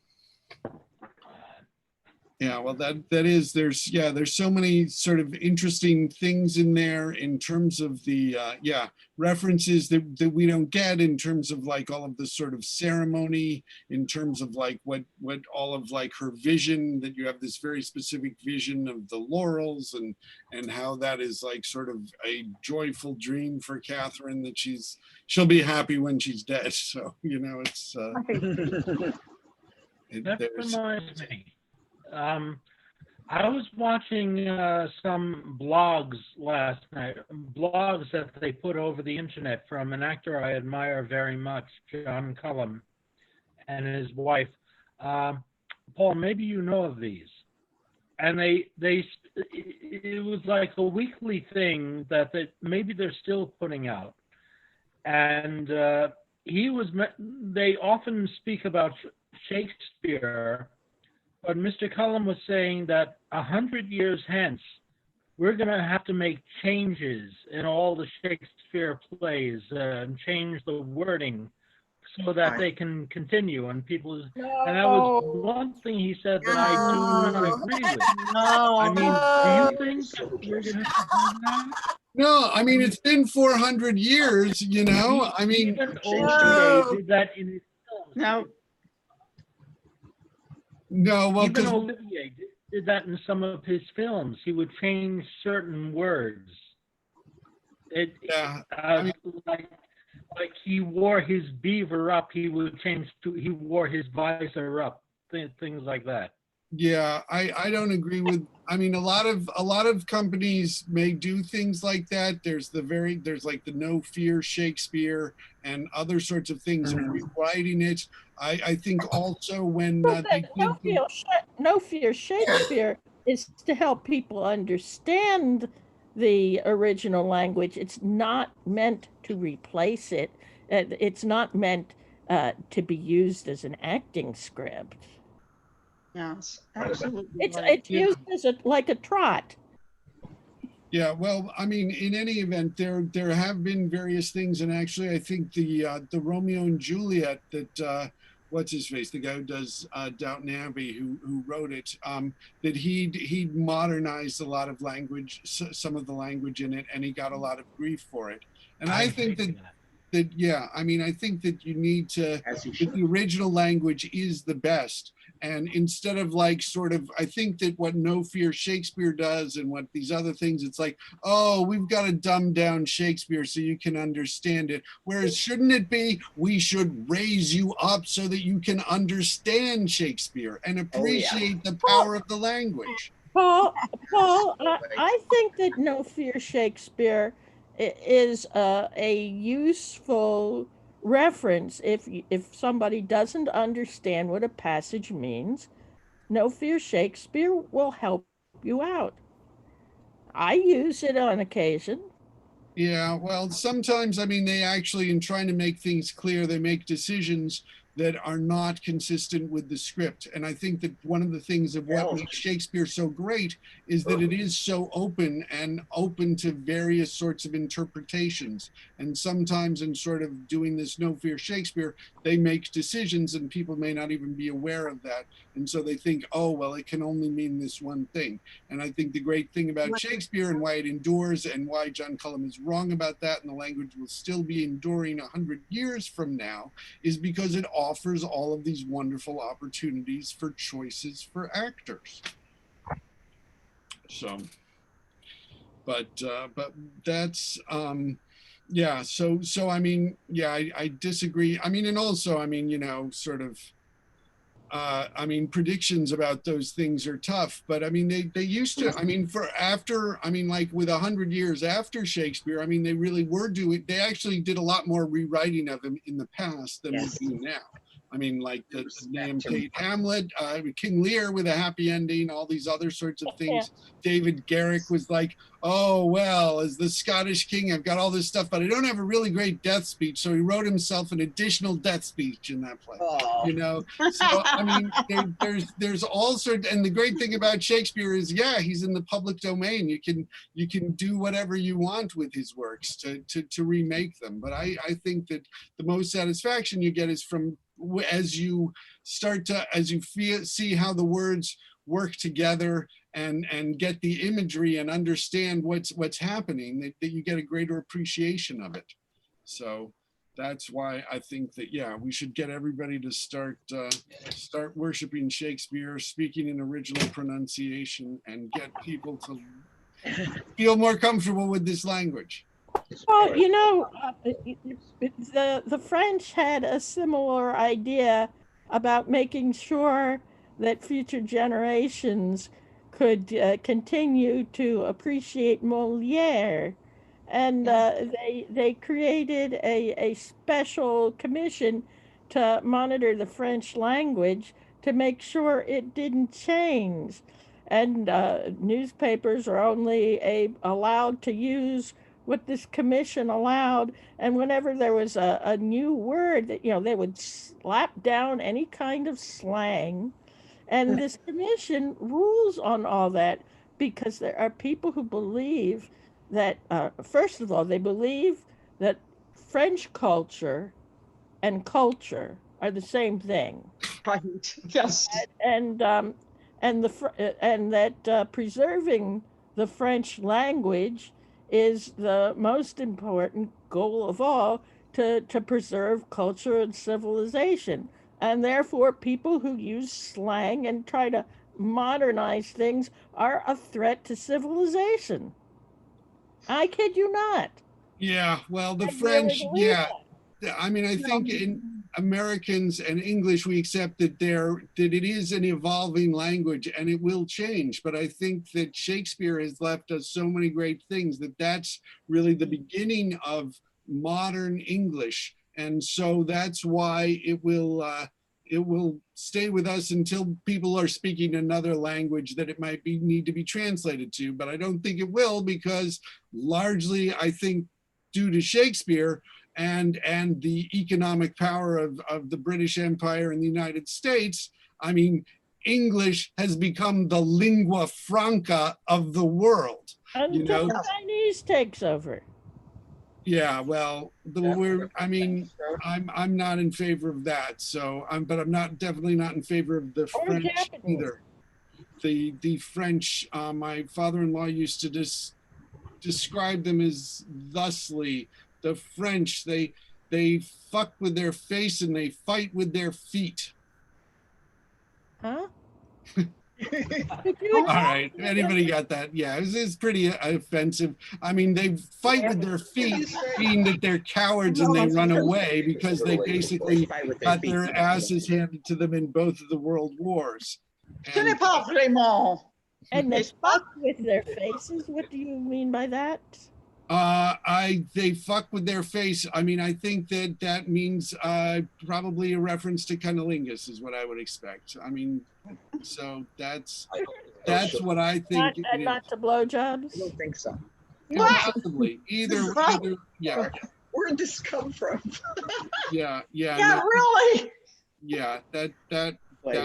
Yeah, well, there's so many sort of interesting things in there in terms of the, references that we don't get in terms of like all of the sort of ceremony, in terms of like what all of like her vision, that you have this very specific vision of the laurels and how that is like sort of a joyful dream for Catherine, that she'll be happy when she's dead. So, you know, it's, That reminds me. I was watching some blogs last night, blogs that they put over the internet from an actor I admire very much, John Cullum, and his wife. Paul, maybe you know of these. And it was like a weekly thing that maybe they're still putting out. And they often speak about Shakespeare, but Mr. Cullum was saying that 100 years hence, we're going to have to make changes in all the Shakespeare plays and change the wording so that they can continue. And people, and that was one thing he said that I do not agree with. I mean, do you think that we're going to have to do that? No, I mean, it's been 400 years, you know, I mean. Even Olivier did that in his films. No, well, even Olivier did that in some of his films. He would change certain words. Like he wore his beaver up, he would change to he wore his visor up, things like that. Yeah, I don't agree with. I mean, a lot of companies may do things like that. There's like the No Fear Shakespeare and other sorts of things of rewriting it. I think also when No Fear Shakespeare is to help people understand the original language. It's not meant to replace it. It's not meant to be used as an acting script. Yes, absolutely. It's used as like a trot. Yeah, well, I mean, in any event, there have been various things, and actually, I think the Romeo and Juliet that what's his face, the guy who does Downton Abbey, who wrote it, that he modernized a lot of language, some of the language in it, and he got a lot of grief for it. And I think that yeah, I mean, I think that you need to, the original language is the best. And instead of like sort of, I think that what No Fear Shakespeare does and what these other things, it's like, oh, we've got to dumb down Shakespeare so you can understand it. Whereas shouldn't it be, we should raise you up so that you can understand Shakespeare and appreciate the power of the language. Paul, I think that No Fear Shakespeare is a useful reference if somebody doesn't understand what a passage means. No Fear Shakespeare will help you out. I use it on occasion. Yeah, well, sometimes, I mean, they actually, in trying to make things clear, they make decisions that are not consistent with the script. And I think that one of the things of what makes Shakespeare so great is that it is so open and open to various sorts of interpretations. And sometimes in sort of doing this No Fear Shakespeare, they make decisions and people may not even be aware of that. And so they think, oh, well, it can only mean this one thing. And I think the great thing about Shakespeare and why it endures and why John Cullum is wrong about that and the language will still be enduring 100 years from now is because it offers all of these wonderful opportunities for choices for actors. So, but that's, yeah, so I mean, yeah, I disagree. I mean, and also, I mean, you know, sort of, I mean, predictions about those things are tough, but I mean, they used to, I mean, I mean, like with 100 years after Shakespeare, I mean, they really were doing, they actually did a lot more rewriting of him in the past than we do now. I mean, like the Nahum Tate Hamlet, King Lear with a happy ending, all these other sorts of things. David Garrick was like, oh, well, as the Scottish king, I've got all this stuff, but I don't have a really great death speech. So he wrote himself an additional death speech in that play, you know? So, I mean, there's all sorts, and the great thing about Shakespeare is, yeah, he's in the public domain. You can do whatever you want with his works to remake them. But I think that the most satisfaction you get is from as you start to, as you see how the words work together and get the imagery and understand what's happening, that you get a greater appreciation of it. So that's why I think that, yeah, we should get everybody to start worshiping Shakespeare, speaking in original pronunciation, and get people to feel more comfortable with this language. Well, you know, the French had a similar idea about making sure that future generations could continue to appreciate Moliere. And they created a special commission to monitor the French language to make sure it didn't change. And newspapers are only allowed to use what this commission allowed. And whenever there was a new word that, you know, they would slap down any kind of slang. And this commission rules on all that because there are people who believe that, first of all, they believe that French culture and culture are the same thing. Right. Yes. And that preserving the French language is the most important goal of all, to preserve culture and civilization. And therefore, people who use slang and try to modernize things are a threat to civilization. I kid you not. Yeah, well, the I French, really believe yeah. I mean, I think in Americans and English, we accept that that it is an evolving language and it will change. But I think that Shakespeare has left us so many great things that that's really the beginning of modern English. And so that's why it will stay with us until people are speaking another language that it might need to be translated to. But I don't think it will, because largely, I think, due to Shakespeare and the economic power of the British Empire and the United States, I mean, English has become the lingua franca of the world. Until the Chinese takes over. Yeah, well, I'm not in favor of that. So but I'm definitely not in favor of the French either. The French, my father-in-law used to describe them as thusly: the French, they fuck with their face and they fight with their feet. Huh? All right, anybody got that? Yeah, it's pretty offensive. I mean, they fight with their feet, being that they're cowards and they run away because they basically got their asses handed to them in both of the world wars. And they fuck with their faces? What do you mean by that? They fuck with their face. I mean, I think that means probably a reference to cunnilingus is what I would expect. I mean, so that's what I think. Not to blowjobs? I don't think so. Possibly. Either, yeah. Where did this come from? Yeah. Yeah, really? Yeah, that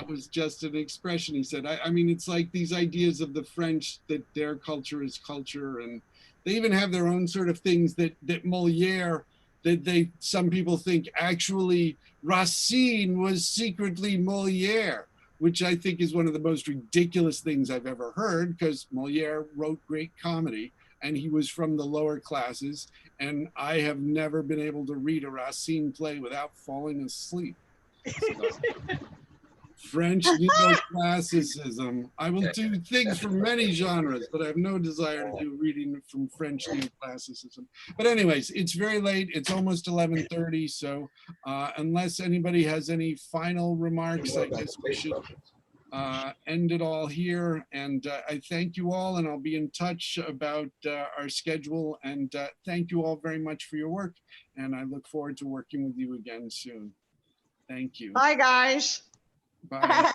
was just an expression he said. I mean, it's like these ideas of the French, that their culture is culture, and they even have their own sort of things that Moliere, that some people think actually Racine was secretly Moliere, which I think is one of the most ridiculous things I've ever heard, because Moliere wrote great comedy and he was from the lower classes, and I have never been able to read a Racine play without falling asleep. So, French neoclassicism. I will do things from many genres, but I have no desire to do reading from French neoclassicism. But anyways, it's very late. It's almost 11:30. So unless anybody has any final remarks, I guess we should end it all here. And I thank you all, and I'll be in touch about our schedule. And thank you all very much for your work. And I look forward to working with you again soon. Thank you. Bye, guys. Bye.